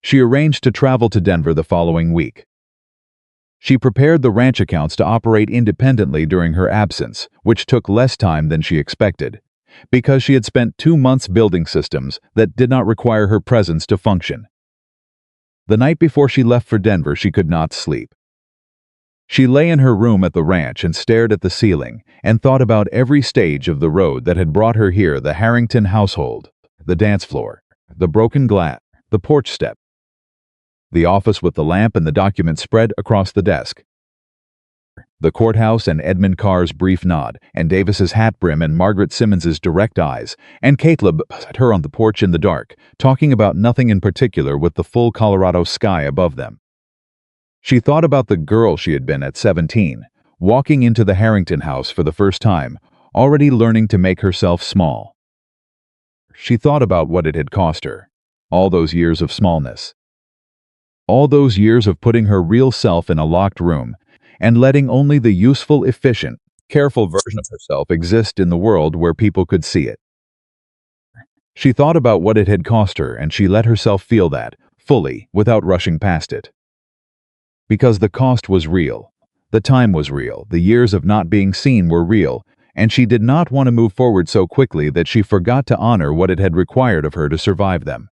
She arranged to travel to Denver the following week. She prepared the ranch accounts to operate independently during her absence, which took less time than she expected, because she had spent 2 months building systems that did not require her presence to function. The night before she left for Denver, she could not sleep. She lay in her room at the ranch and stared at the ceiling and thought about every stage of the road that had brought her here: the Harrington household, the dance floor, the broken glass, the porch step, the office with the lamp and the documents spread across the desk, the courthouse and Edmund Carr's brief nod, and Davis's hat brim and Margaret Simmons's direct eyes, and Caleb at her on the porch in the dark, talking about nothing in particular with the full Colorado sky above them. She thought about the girl she had been at 17, walking into the Harrington house for the first time, already learning to make herself small. She thought about what it had cost her, all those years of smallness. All those years of putting her real self in a locked room and letting only the useful, efficient, careful version of herself exist in the world where people could see it. She thought about what it had cost her, and she let herself feel that, fully, without rushing past it. Because the cost was real, the time was real, the years of not being seen were real, and she did not want to move forward so quickly that she forgot to honor what it had required of her to survive them.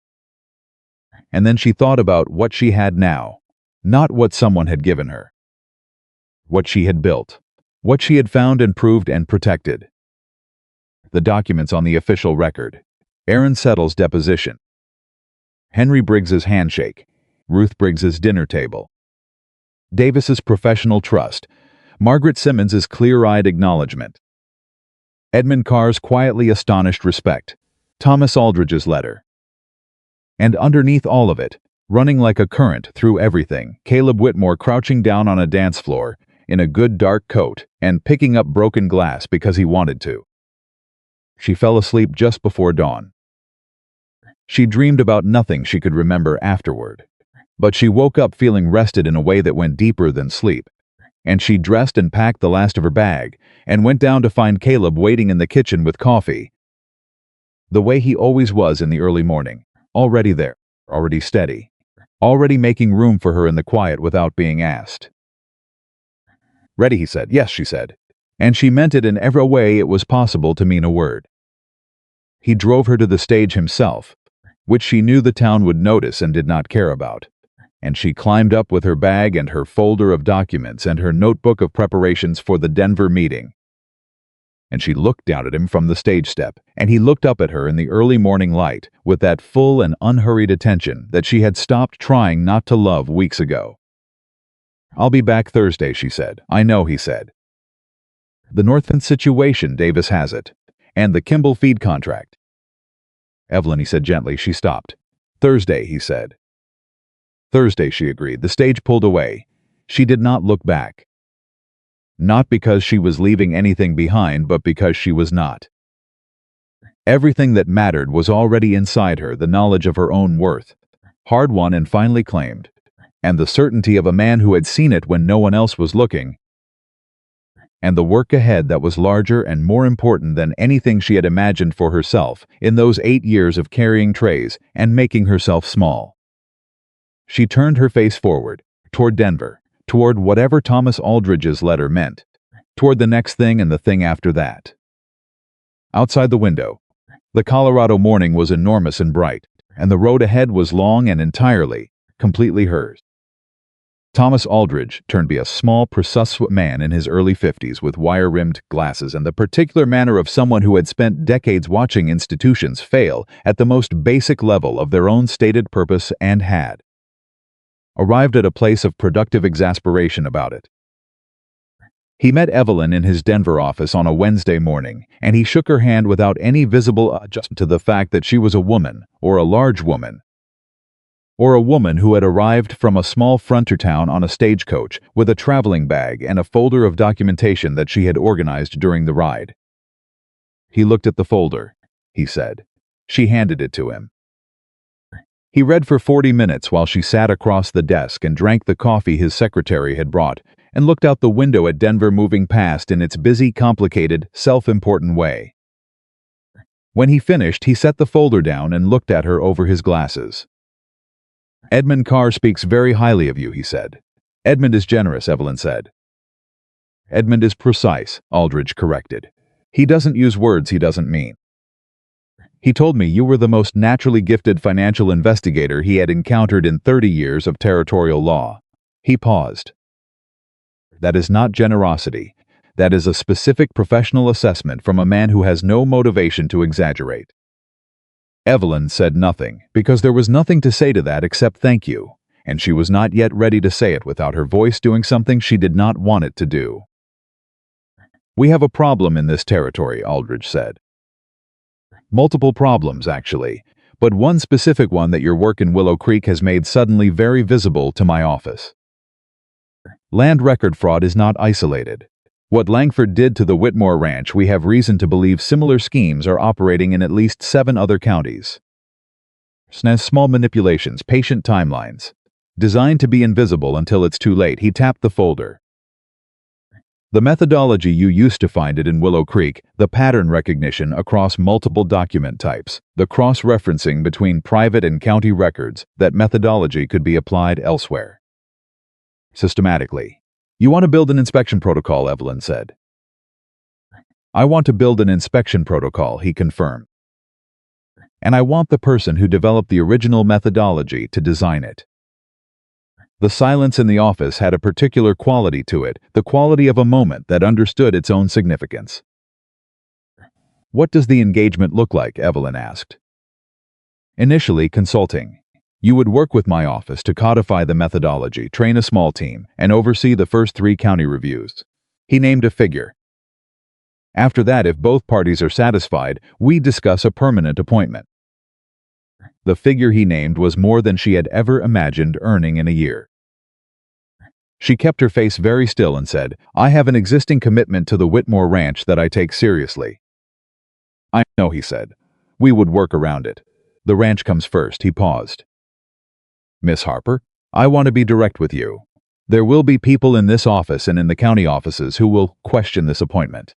And then she thought about what she had now, not what someone had given her. What she had built, what she had found and proved and protected. The documents on the official record, Aaron Settle's deposition, Henry Briggs's handshake, Ruth Briggs's dinner table, Davis's professional trust, Margaret Simmons's clear-eyed acknowledgement, Edmund Carr's quietly astonished respect, Thomas Aldridge's letter. And underneath all of it, running like a current through everything, Caleb Whitmore crouching down on a dance floor, in a good dark coat, and picking up broken glass because he wanted to. She fell asleep just before dawn. She dreamed about nothing she could remember afterward. But she woke up feeling rested in a way that went deeper than sleep. And she dressed and packed the last of her bag, and went down to find Caleb waiting in the kitchen with coffee. The way he always was in the early morning, already there, already steady, already making room for her in the quiet without being asked. Ready, he said. Yes, she said. And she meant it in every way it was possible to mean a word. He drove her to the stage himself, which she knew the town would notice and did not care about. And she climbed up with her bag and her folder of documents and her notebook of preparations for the Denver meeting. And she looked down at him from the stage step, and he looked up at her in the early morning light with that full and unhurried attention that she had stopped trying not to love weeks ago. I'll be back Thursday, she said. I know, he said. The Northland situation, Davis has it. And the Kimball feed contract. Evelyn, he said gently. She stopped. Thursday, he said. Thursday, she agreed. The stage pulled away. She did not look back. Not because she was leaving anything behind, but because she was not. Everything that mattered was already inside her, the knowledge of her own worth, hard-won and finally claimed, and the certainty of a man who had seen it when no one else was looking, and the work ahead that was larger and more important than anything she had imagined for herself in those 8 years of carrying trays and making herself small. She turned her face forward, toward Denver, toward whatever Thomas Aldridge's letter meant, toward the next thing and the thing after that. Outside the window, the Colorado morning was enormous and bright, and the road ahead was long and entirely, completely hers. Thomas Aldridge turned to be a small, precise man in his early 50s with wire-rimmed glasses and the particular manner of someone who had spent decades watching institutions fail at the most basic level of their own stated purpose and had arrived at a place of productive exasperation about it. He met Evelyn in his Denver office on a Wednesday morning, and he shook her hand without any visible adjustment to the fact that she was a woman, or a large woman, or a woman who had arrived from a small frontier town on a stagecoach with a traveling bag and a folder of documentation that she had organized during the ride. He looked at the folder, he said. She handed it to him. He read for 40 minutes while she sat across the desk and drank the coffee his secretary had brought, and looked out the window at Denver moving past in its busy, complicated, self-important way. When he finished, he set the folder down and looked at her over his glasses. "Edmund Carr speaks very highly of you," he said. "Edmund is generous," Evelyn said. "Edmund is precise," Aldridge corrected. "He doesn't use words he doesn't mean. He told me you were the most naturally gifted financial investigator he had encountered in 30 years of territorial law." He paused. "That is not generosity. That is a specific professional assessment from a man who has no motivation to exaggerate." Evelyn said nothing, because there was nothing to say to that except thank you, and she was not yet ready to say it without her voice doing something she did not want it to do. "We have a problem in this territory," Aldridge said. "Multiple problems, actually, but one specific one that your work in Willow Creek has made suddenly very visible to my office. Land record fraud is not isolated. What Langford did to the Whitmore Ranch, we have reason to believe similar schemes are operating in at least 7 other counties. Small manipulations, patient timelines, designed to be invisible until it's too late." He tapped the folder. "The methodology you used to find it in Willow Creek, the pattern recognition across multiple document types, the cross-referencing between private and county records, that methodology could be applied elsewhere. Systematically. You want to build an inspection protocol," Evelyn said. "I want to build an inspection protocol," he confirmed. "And I want the person who developed the original methodology to design it." The silence in the office had a particular quality to it, the quality of a moment that understood its own significance. "What does the engagement look like?" Evelyn asked. "Initially, consulting. You would work with my office to codify the methodology, train a small team, and oversee the first 3 county reviews." He named a figure. "After that, if both parties are satisfied, we discuss a permanent appointment." The figure he named was more than she had ever imagined earning in a year. She kept her face very still and said, "I have an existing commitment to the Whitmore Ranch that I take seriously." "I know," he said. "We would work around it. The ranch comes first." He paused. "Miss Harper, I want to be direct with you. There will be people in this office and in the county offices who will question this appointment.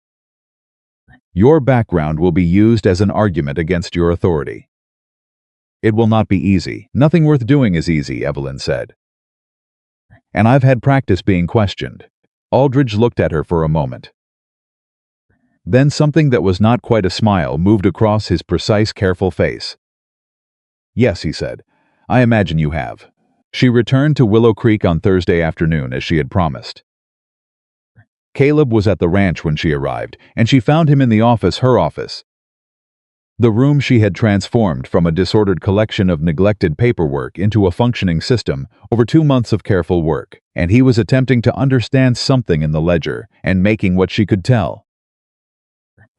Your background will be used as an argument against your authority. It will not be easy. Nothing worth doing is easy," Evelyn said. "And I've had practice being questioned." Aldridge looked at her for a moment. Then something that was not quite a smile moved across his precise, careful face. "Yes," he said. "I imagine you have." She returned to Willow Creek on Thursday afternoon as she had promised. Caleb was at the ranch when she arrived, and she found him in the office, her office. The room she had transformed from a disordered collection of neglected paperwork into a functioning system over 2 months of careful work, and he was attempting to understand something in the ledger and making what she could tell.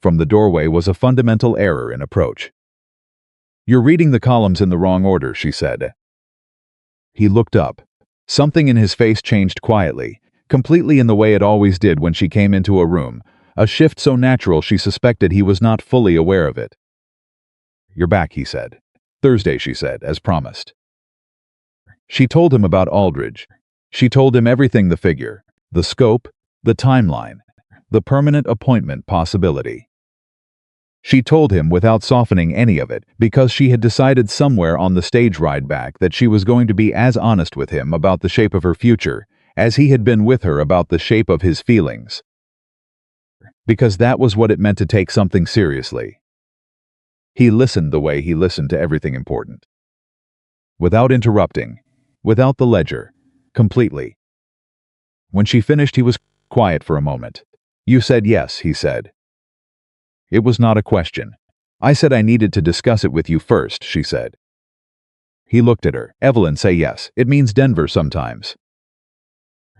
From the doorway was a fundamental error in approach. "You're reading the columns in the wrong order," she said. He looked up. Something in his face changed quietly, completely in the way it always did when she came into a room, a shift so natural she suspected he was not fully aware of it. "You're back," he said. "Thursday," she said, as promised. She told him about Aldridge. She told him everything: the figure, the scope, the timeline, the permanent appointment possibility. She told him without softening any of it, because she had decided somewhere on the stage ride back that she was going to be as honest with him about the shape of her future as he had been with her about the shape of his feelings. Because that was what it meant to take something seriously. He listened the way he listened to everything important. Without interrupting, without the ledger, completely. When she finished, he was quiet for a moment. "You said yes," he said. "It was not a question. I said I needed to discuss it with you first," she said. He looked at her. "Evelyn, say yes. It means Denver sometimes.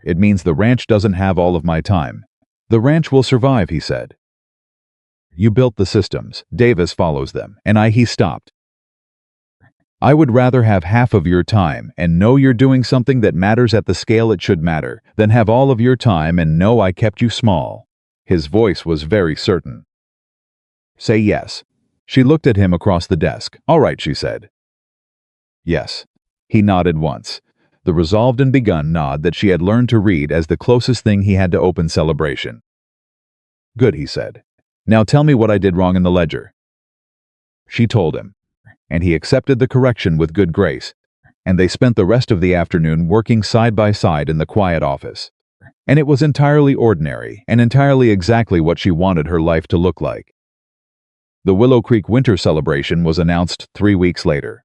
It means the ranch doesn't have all of my time. The ranch will survive," he said. "You built the systems. Davis follows them. And he stopped. I would rather have half of your time and know you're doing something that matters at the scale it should matter than have all of your time and know I kept you small." His voice was very certain. "Say yes." She looked at him across the desk. "All right," she said. "Yes." He nodded once, the resolved and begun nod that she had learned to read as the closest thing he had to open celebration. "Good," he said. "Now tell me what I did wrong in the ledger." She told him, and he accepted the correction with good grace, and they spent the rest of the afternoon working side by side in the quiet office. And it was entirely ordinary and entirely exactly what she wanted her life to look like. The Willow Creek Winter Celebration was announced 3 weeks later.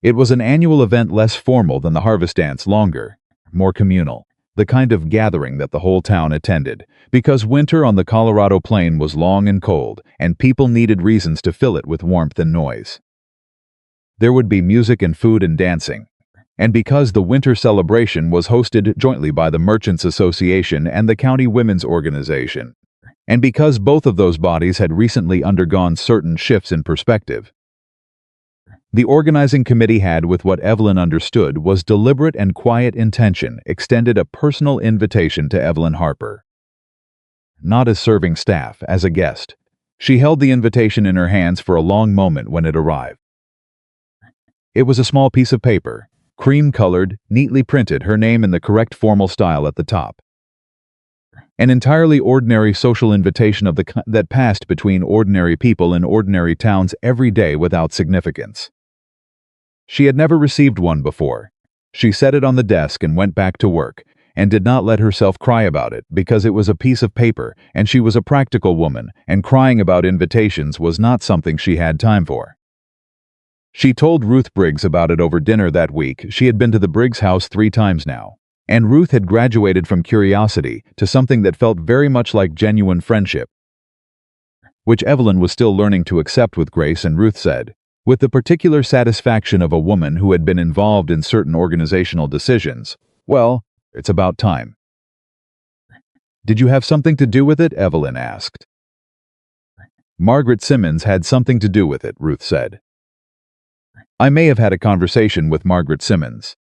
It was an annual event less formal than the Harvest Dance, longer, more communal, the kind of gathering that the whole town attended, because winter on the Colorado plain was long and cold, and people needed reasons to fill it with warmth and noise. There would be music and food and dancing, and because the winter celebration was hosted jointly by the Merchants Association and the County Women's Organization, and because both of those bodies had recently undergone certain shifts in perspective, the organizing committee had, with what Evelyn understood was deliberate and quiet intention, extended a personal invitation to Evelyn Harper. Not as serving staff, as a guest. She held the invitation in her hands for a long moment when it arrived. It was a small piece of paper, cream-colored, neatly printed, her name in the correct formal style at the top. An entirely ordinary social invitation of that passed between ordinary people in ordinary towns every day without significance. She had never received one before. She set it on the desk and went back to work, and did not let herself cry about it because it was a piece of paper and she was a practical woman, and crying about invitations was not something she had time for. She told Ruth Briggs about it over dinner that week. She had been to the Briggs house 3 times now, and Ruth had graduated from curiosity to something that felt very much like genuine friendship, which Evelyn was still learning to accept with grace. And Ruth said, with the particular satisfaction of a woman who had been involved in certain organizational decisions, "Well, it's about time." "Did you have something to do with it?" Evelyn asked. "Margaret Simmons had something to do with it," Ruth said. "I may have had a conversation with Margaret Simmons."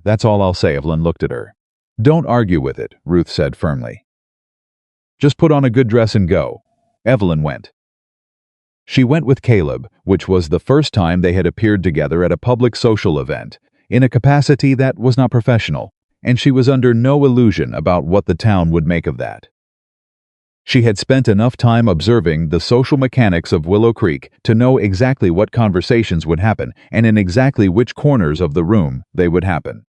"That's all I'll say." Evelyn looked at her. "Don't argue with it," Ruth said firmly. "Just put on a good dress and go." Evelyn went. She went with Caleb, which was the first time they had appeared together at a public social event, in a capacity that was not professional, and she was under no illusion about what the town would make of that. She had spent enough time observing the social mechanics of Willow Creek to know exactly what conversations would happen and in exactly which corners of the room they would happen.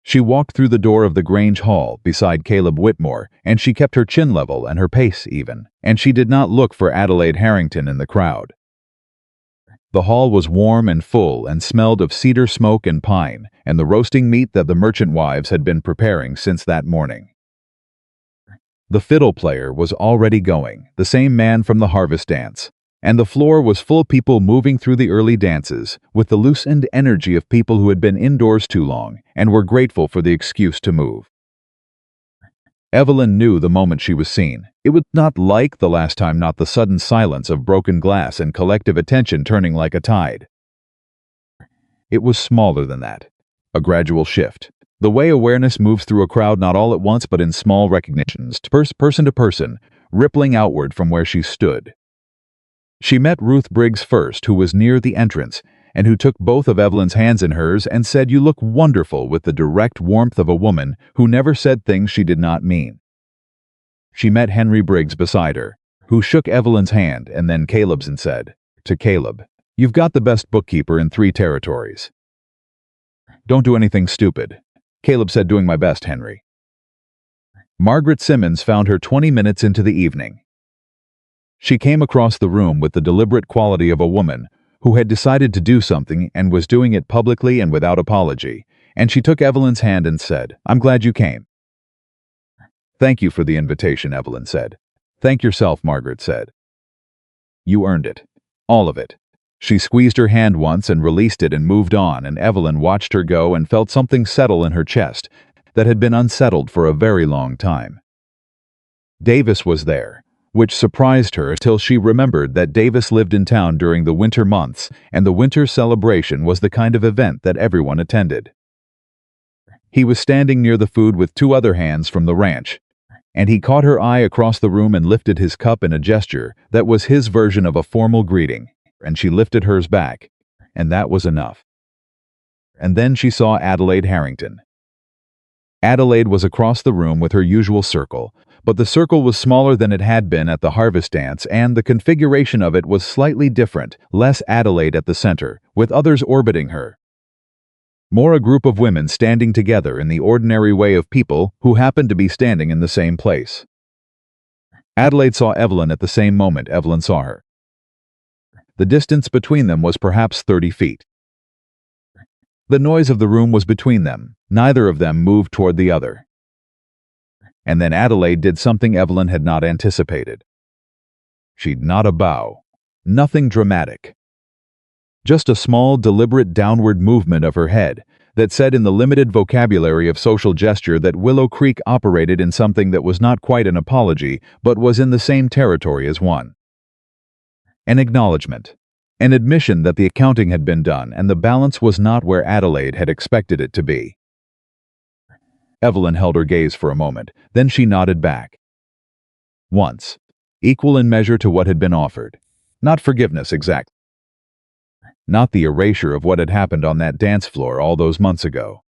She walked through the door of the Grange Hall beside Caleb Whitmore, and she kept her chin level and her pace even, and she did not look for Adelaide Harrington in the crowd. The hall was warm and full and smelled of cedar smoke and pine, and the roasting meat that the merchant wives had been preparing since that morning. The fiddle player was already going, the same man from the Harvest Dance, and the floor was full of people moving through the early dances with the loosened energy of people who had been indoors too long and were grateful for the excuse to move. Evelyn knew the moment she was seen. It was not like the last time, not the sudden silence of broken glass and collective attention turning like a tide. It was smaller than that. A gradual shift. The way awareness moves through a crowd not all at once but in small recognitions, person to person, rippling outward from where she stood. She met Ruth Briggs first, who was near the entrance, and who took both of Evelyn's hands in hers and said, "You look wonderful," with the direct warmth of a woman who never said things she did not mean. She met Henry Briggs beside her, who shook Evelyn's hand and then Caleb's and said, to Caleb, "You've got the best bookkeeper in 3 territories." "Don't do anything stupid," Caleb said, "Doing my best, Henry." Margaret Simmons found her 20 minutes into the evening. She came across the room with the deliberate quality of a woman who had decided to do something and was doing it publicly and without apology, and she took Evelyn's hand and said, "I'm glad you came." "Thank you for the invitation," Evelyn said. "Thank yourself," Margaret said. "You earned it. All of it." She squeezed her hand once and released it and moved on, and Evelyn watched her go and felt something settle in her chest that had been unsettled for a very long time. Davis was there, which surprised her until she remembered that Davis lived in town during the winter months, and the winter celebration was the kind of event that everyone attended. He was standing near the food with 2 other hands from the ranch, and he caught her eye across the room and lifted his cup in a gesture that was his version of a formal greeting, and she lifted hers back, and that was enough. And then she saw Adelaide Harrington. Adelaide was across the room with her usual circle, but the circle was smaller than it had been at the harvest dance, and the configuration of it was slightly different, less Adelaide at the center, with others orbiting her. More a group of women standing together in the ordinary way of people who happened to be standing in the same place. Adelaide saw Evelyn at the same moment Evelyn saw her. The distance between them was perhaps 30 feet. The noise of the room was between them. Neither of them moved toward the other. And then Adelaide did something Evelyn had not anticipated. She'd not a bow. Nothing dramatic. Just a small, deliberate downward movement of her head that said in the limited vocabulary of social gesture that Willow Creek operated in something that was not quite an apology, but was in the same territory as one. An acknowledgement. An admission that the accounting had been done and the balance was not where Adelaide had expected it to be. Evelyn held her gaze for a moment, then she nodded back. Once, equal in measure to what had been offered. Not forgiveness exactly. Not the erasure of what had happened on that dance floor all those months ago.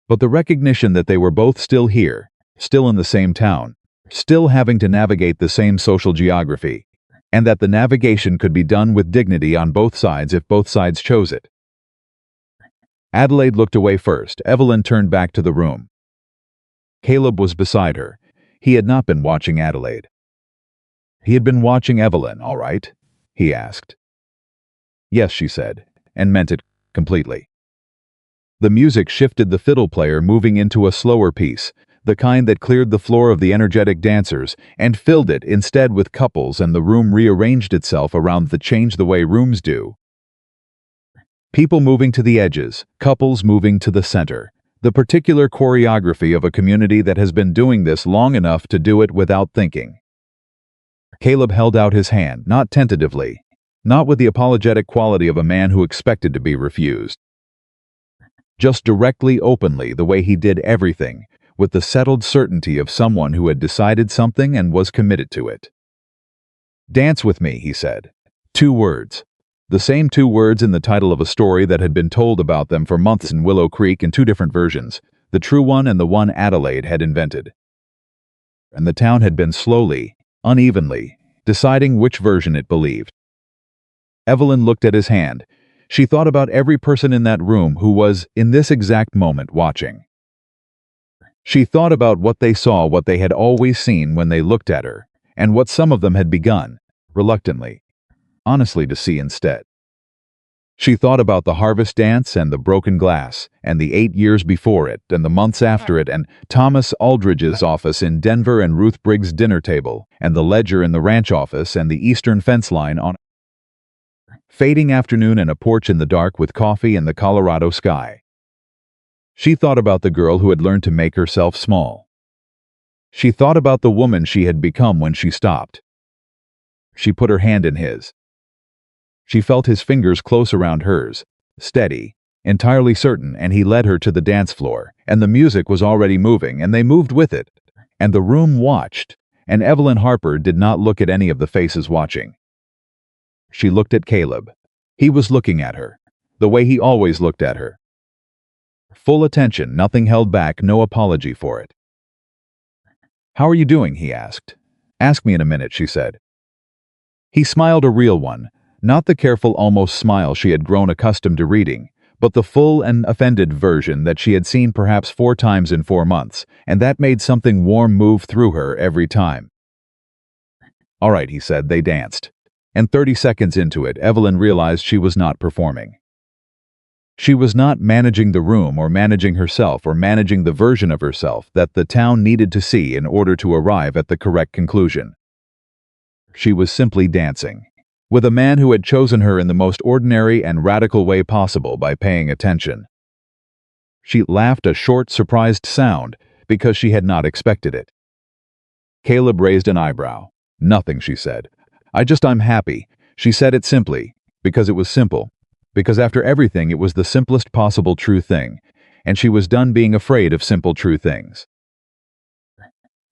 But the recognition that they were both still here, still in the same town, still having to navigate the same social geography, and that the navigation could be done with dignity on both sides if both sides chose it. Adelaide looked away first. Evelyn turned back to the room. Caleb was beside her. He had not been watching Adelaide. He had been watching Evelyn, all right? He asked. Yes, she said, and meant it completely. The music shifted, the fiddle player moving into a slower piece, the kind that cleared the floor of the energetic dancers and filled it instead with couples, and the room rearranged itself around the change the way rooms do. People moving to the edges, couples moving to the center. The particular choreography of a community that has been doing this long enough to do it without thinking. Caleb held out his hand, not tentatively, not with the apologetic quality of a man who expected to be refused. Just directly, openly, the way he did everything, with the settled certainty of someone who had decided something and was committed to it. "Dance with me," he said. 2 words. The same 2 words in the title of a story that had been told about them for months in Willow Creek in 2 different versions, the true one and the one Adelaide had invented. And the town had been slowly, unevenly, deciding which version it believed. Evelyn looked at his hand. She thought about every person in that room who was, in this exact moment, watching. She thought about what they saw, what they had always seen when they looked at her, and what some of them had begun, reluctantly, honestly, to see instead. She thought about the harvest dance and the broken glass, and the 8 years before it, and the months after it, and Thomas Aldridge's office in Denver, and Ruth Briggs' dinner table, and the ledger in the ranch office, and the eastern fence line on fading afternoon, and a porch in the dark with coffee and the Colorado sky. She thought about the girl who had learned to make herself small. She thought about the woman she had become when she stopped. She put her hand in his. She felt his fingers close around hers, steady, entirely certain, and he led her to the dance floor, and the music was already moving, and they moved with it, and the room watched, and Evelyn Harper did not look at any of the faces watching. She looked at Caleb. He was looking at her, the way he always looked at her. Full attention, nothing held back, no apology for it. "How are you doing?" he asked. "Ask me in a minute," she said. He smiled, a real one, not the careful, almost smile she had grown accustomed to reading, but the full and offended version that she had seen perhaps 4 times in 4 months, and that made something warm move through her every time. "All right," he said. They danced. And 30 seconds into it, Evelyn realized she was not performing. She was not managing the room or managing herself or managing the version of herself that the town needed to see in order to arrive at the correct conclusion. She was simply dancing, with a man who had chosen her in the most ordinary and radical way possible by paying attention. She laughed, a short, surprised sound, because she had not expected it. Caleb raised an eyebrow. "Nothing," she said. I'm happy." She said it simply, because it was simple, because after everything it was the simplest possible true thing, and she was done being afraid of simple true things.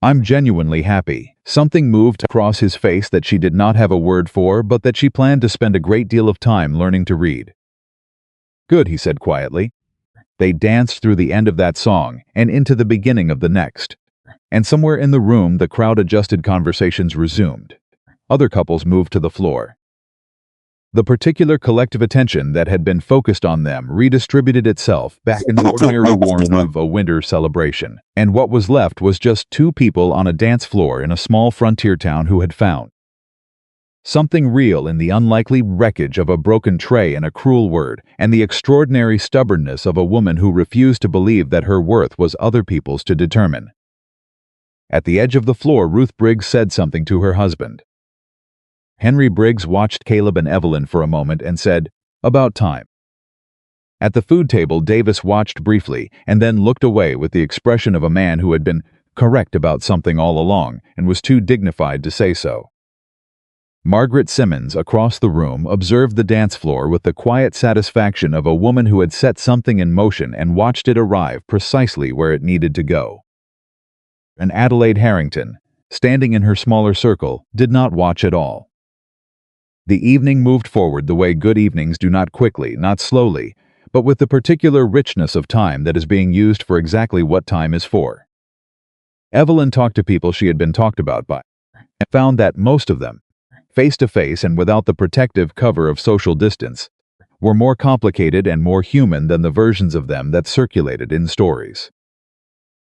"I'm genuinely happy." Something moved across his face that she did not have a word for, but that she planned to spend a great deal of time learning to read. "Good," he said quietly. They danced through the end of that song and into the beginning of the next, and somewhere in the room the crowd-adjusted conversations resumed. Other couples moved to the floor. The particular collective attention that had been focused on them redistributed itself back into the ordinary warmth of a winter celebration, and what was left was just 2 people on a dance floor in a small frontier town who had found something real in the unlikely wreckage of a broken tray and a cruel word, and the extraordinary stubbornness of a woman who refused to believe that her worth was other people's to determine. At the edge of the floor, Ruth Briggs said something to her husband. Henry Briggs watched Caleb and Evelyn for a moment and said, "About time." At the food table, Davis watched briefly and then looked away with the expression of a man who had been correct about something all along and was too dignified to say so. Margaret Simmons, across the room, observed the dance floor with the quiet satisfaction of a woman who had set something in motion and watched it arrive precisely where it needed to go. And Adelaide Harrington, standing in her smaller circle, did not watch at all. The evening moved forward the way good evenings do, not quickly, not slowly, but with the particular richness of time that is being used for exactly what time is for. Evelyn talked to people she had been talked about by, and found that most of them, face to face and without the protective cover of social distance, were more complicated and more human than the versions of them that circulated in stories.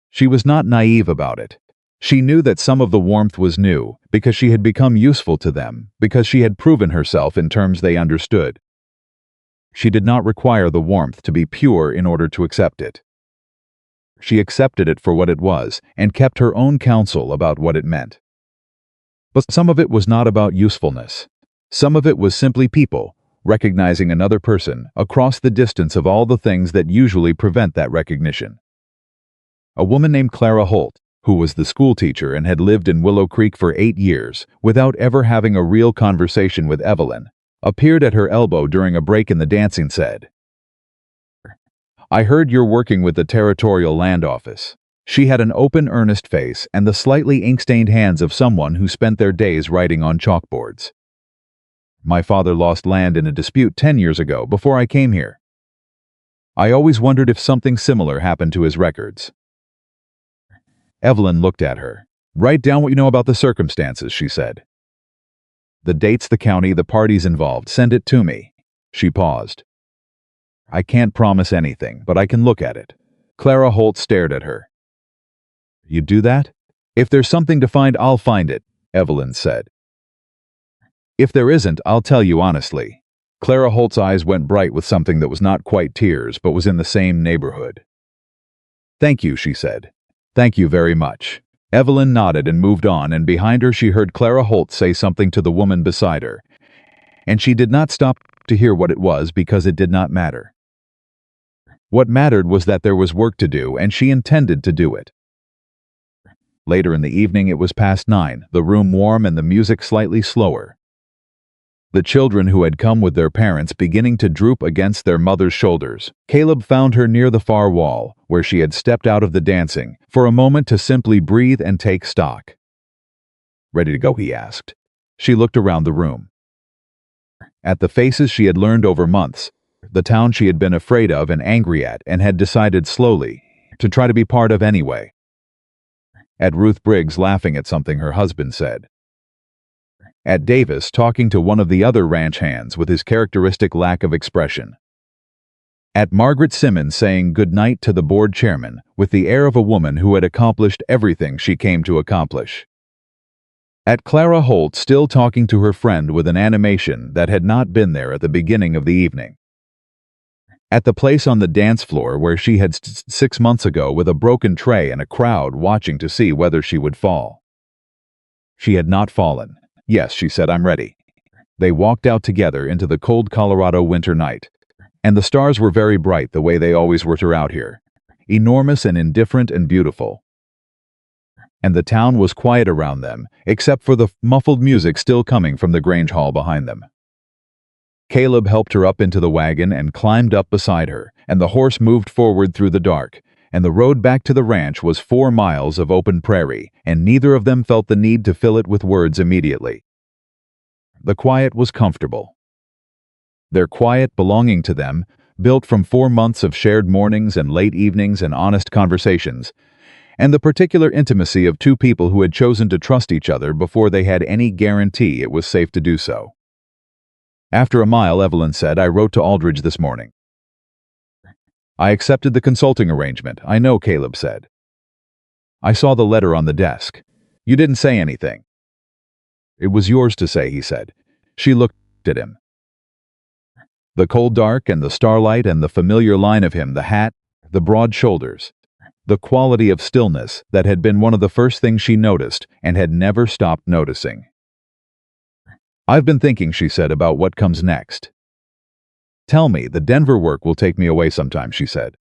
She was not naive about it. She knew that some of the warmth was new, because she had become useful to them, because she had proven herself in terms they understood. She did not require the warmth to be pure in order to accept it. She accepted it for what it was, and kept her own counsel about what it meant. But some of it was not about usefulness. Some of it was simply people, recognizing another person, across the distance of all the things that usually prevent that recognition. A woman named Clara Holt, who was the schoolteacher and had lived in Willow Creek for 8 years, without ever having a real conversation with Evelyn, appeared at her elbow during a break in the dancing, said, "I heard you're working with the Territorial Land Office." She had an open, earnest face and the slightly ink-stained hands of someone who spent their days writing on chalkboards. "My father lost land in a dispute 10 years ago, before I came here. I always wondered if something similar happened to his records." Evelyn looked at her. "Write down what you know about the circumstances," she said. "The dates, the county, the parties involved. Send it to me." She paused. "I can't promise anything, but I can look at it." Clara Holt stared at her. "You do that?" "If there's something to find, I'll find it," Evelyn said. "If there isn't, I'll tell you honestly." Clara Holt's eyes went bright with something that was not quite tears, but was in the same neighborhood. "Thank you," she said. "Thank you very much." Evelyn nodded and moved on, and behind her she heard Clara Holt say something to the woman beside her, and she did not stop to hear what it was because it did not matter. What mattered was that there was work to do, and she intended to do it. Later in the evening, it was past 9, the room warm and the music slightly slower. the children who had come with their parents beginning to droop against their mother's shoulders. Caleb found her near the far wall, where she had stepped out of the dancing, for a moment to simply breathe and take stock. "Ready to go?" he asked. She looked around the room. At the faces she had learned over months, the town she had been afraid of and angry at and had decided slowly to try to be part of anyway. At Ruth Briggs laughing at something her husband said. At Davis talking to one of the other ranch hands with his characteristic lack of expression. At Margaret Simmons saying good night to the board chairman with the air of a woman who had accomplished everything she came to accomplish. At Clara Holt still talking to her friend with an animation that had not been there at the beginning of the evening. At the place on the dance floor where she had 6 months ago with a broken tray and a crowd watching to see whether she would fall. She had not fallen. "Yes," she said, "I'm ready." They walked out together into the cold Colorado winter night, and the stars were very bright the way they always were out here, enormous and indifferent and beautiful. And the town was quiet around them, except for the muffled music still coming from the Grange Hall behind them. Caleb helped her up into the wagon and climbed up beside her, and the horse moved forward through the dark, and the road back to the ranch was 4 miles of open prairie, and neither of them felt the need to fill it with words immediately. The quiet was comfortable. Their quiet belonging to them, built from 4 months of shared mornings and late evenings and honest conversations, and the particular intimacy of 2 people who had chosen to trust each other before they had any guarantee it was safe to do so. After a mile, Evelyn said, "I wrote to Aldridge this morning." "I accepted the consulting arrangement, I know," Caleb said. "I saw the letter on the desk. You didn't say anything." "It was yours to say," he said. She looked at him. The cold dark and the starlight and the familiar line of him, the hat, the broad shoulders, the quality of stillness that had been one of the first things she noticed and had never stopped noticing. "I've been thinking," she said, "about what comes next." "Tell me, the Denver work will take me away sometime," she said.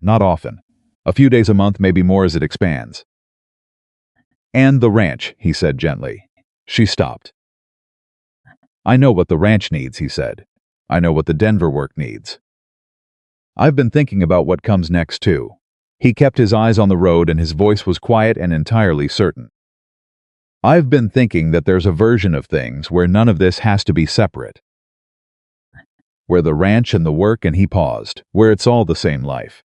"Not often. A few days a month, maybe more as it expands." "And the ranch," he said gently. She stopped. "I know what the ranch needs," he said. "I know what the Denver work needs. I've been thinking about what comes next, too." He kept his eyes on the road and his voice was quiet and entirely certain. "I've been thinking that there's a version of things where none of this has to be separate. Where the ranch and the work," and he paused, "where it's all the same life.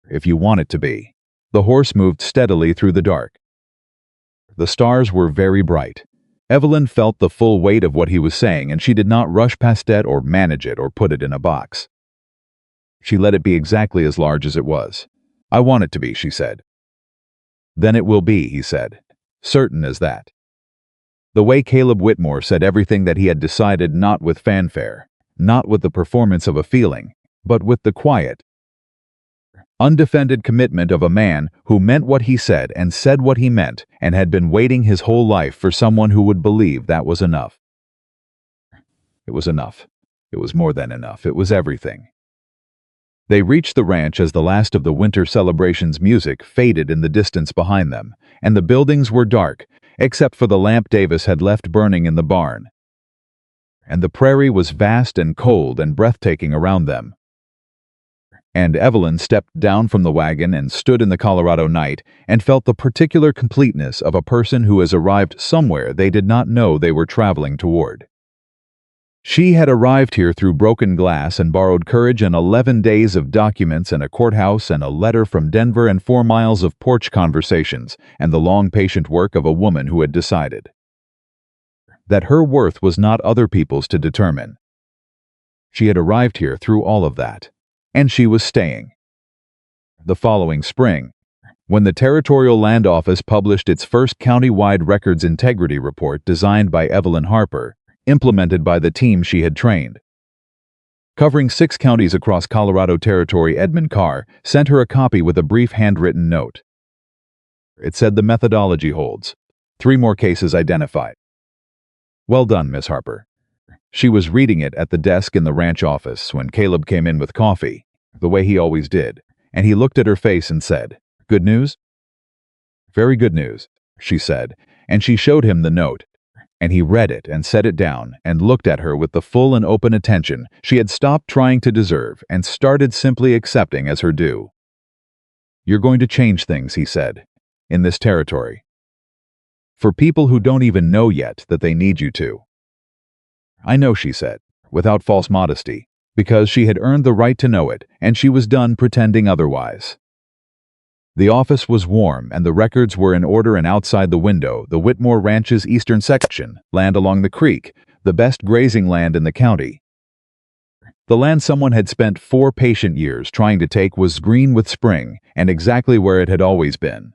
If you want it to be." The horse moved steadily through the dark. The stars were very bright. Evelyn felt the full weight of what he was saying, and she did not rush past it or manage it or put it in a box. She let it be exactly as large as it was. "I want it to be," she said. "Then it will be," he said. "Certain as that." The way Caleb Whitmore said everything that he had decided, not with fanfare, not with the performance of a feeling, but with the quiet, undefended commitment of a man who meant what he said and said what he meant and had been waiting his whole life for someone who would believe that was enough. It was enough. It was more than enough. It was everything. They reached the ranch as the last of the winter celebration's music faded in the distance behind them, and the buildings were dark, except for the lamp Davis had left burning in the barn. And the prairie was vast and cold and breathtaking around them. And Evelyn stepped down from the wagon and stood in the Colorado night and felt the particular completeness of a person who has arrived somewhere they did not know they were traveling toward. She had arrived here through broken glass and borrowed courage and 11 days of documents and a courthouse and a letter from Denver and 4 miles of porch conversations and the long patient work of a woman who had decided that her worth was not other people's to determine. She had arrived here through all of that, and she was staying. The following spring, when the Territorial Land Office published its first county-wide records integrity report designed by Evelyn Harper, implemented by the team she had trained. Covering 6 counties across Colorado Territory, Edmund Carr sent her a copy with a brief handwritten note. It said the methodology holds. 3 more cases identified. "Well done, Miss Harper." She was reading it at the desk in the ranch office when Caleb came in with coffee, the way he always did, and he looked at her face and said, "Good news?" "Very good news," she said, and she showed him the note, And he read it and set it down and looked at her with the full and open attention she had stopped trying to deserve and started simply accepting as her due. "You're going to change things," he said, "in this territory. For people who don't even know yet that they need you to." "I know," she said, without false modesty, because she had earned the right to know it and she was done pretending otherwise. The office was warm and the records were in order, and outside the window, the Whitmore Ranch's eastern section, land along the creek, the best grazing land in the county. The land someone had spent 4 patient years trying to take was green with spring and exactly where it had always been.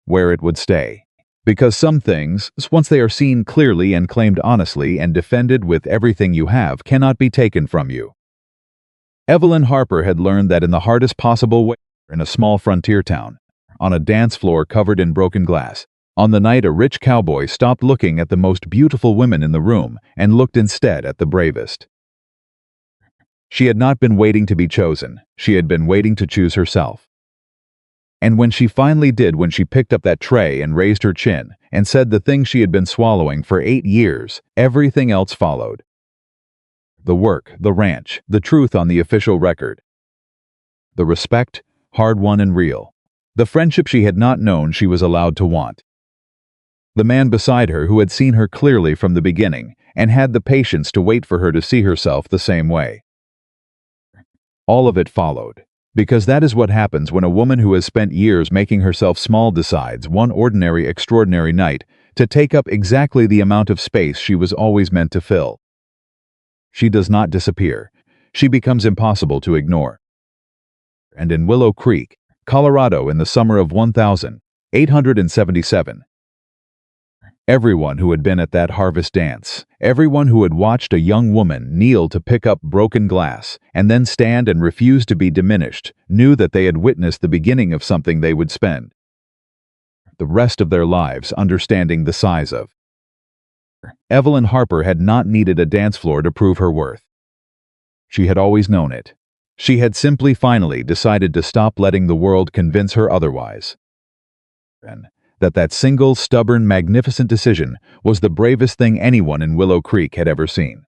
Where it would stay. Because some things, once they are seen clearly and claimed honestly and defended with everything you have, cannot be taken from you. Evelyn Harper had learned that in the hardest possible way, in a small frontier town, on a dance floor covered in broken glass, on the night a rich cowboy stopped looking at the most beautiful women in the room and looked instead at the bravest. She had not been waiting to be chosen, she had been waiting to choose herself. And when she finally did, when she picked up that tray and raised her chin and said the thing she had been swallowing for 8 years, everything else followed. The work, the ranch, the truth on the official record. The respect, hard-won and real. The friendship she had not known she was allowed to want. The man beside her who had seen her clearly from the beginning and had the patience to wait for her to see herself the same way. All of it followed, because that is what happens when a woman who has spent years making herself small decides one ordinary, extraordinary night to take up exactly the amount of space she was always meant to fill. She does not disappear. She becomes impossible to ignore. And in Willow Creek, Colorado, in the summer of 1877, everyone who had been at that harvest dance, everyone who had watched a young woman kneel to pick up broken glass and then stand and refuse to be diminished, knew that they had witnessed the beginning of something they would spend the rest of their lives understanding the size of. Evelyn Harper had not needed a dance floor to prove her worth. She had always known it. She had simply finally decided to stop letting the world convince her otherwise. And that single, stubborn, magnificent decision was the bravest thing anyone in Willow Creek had ever seen.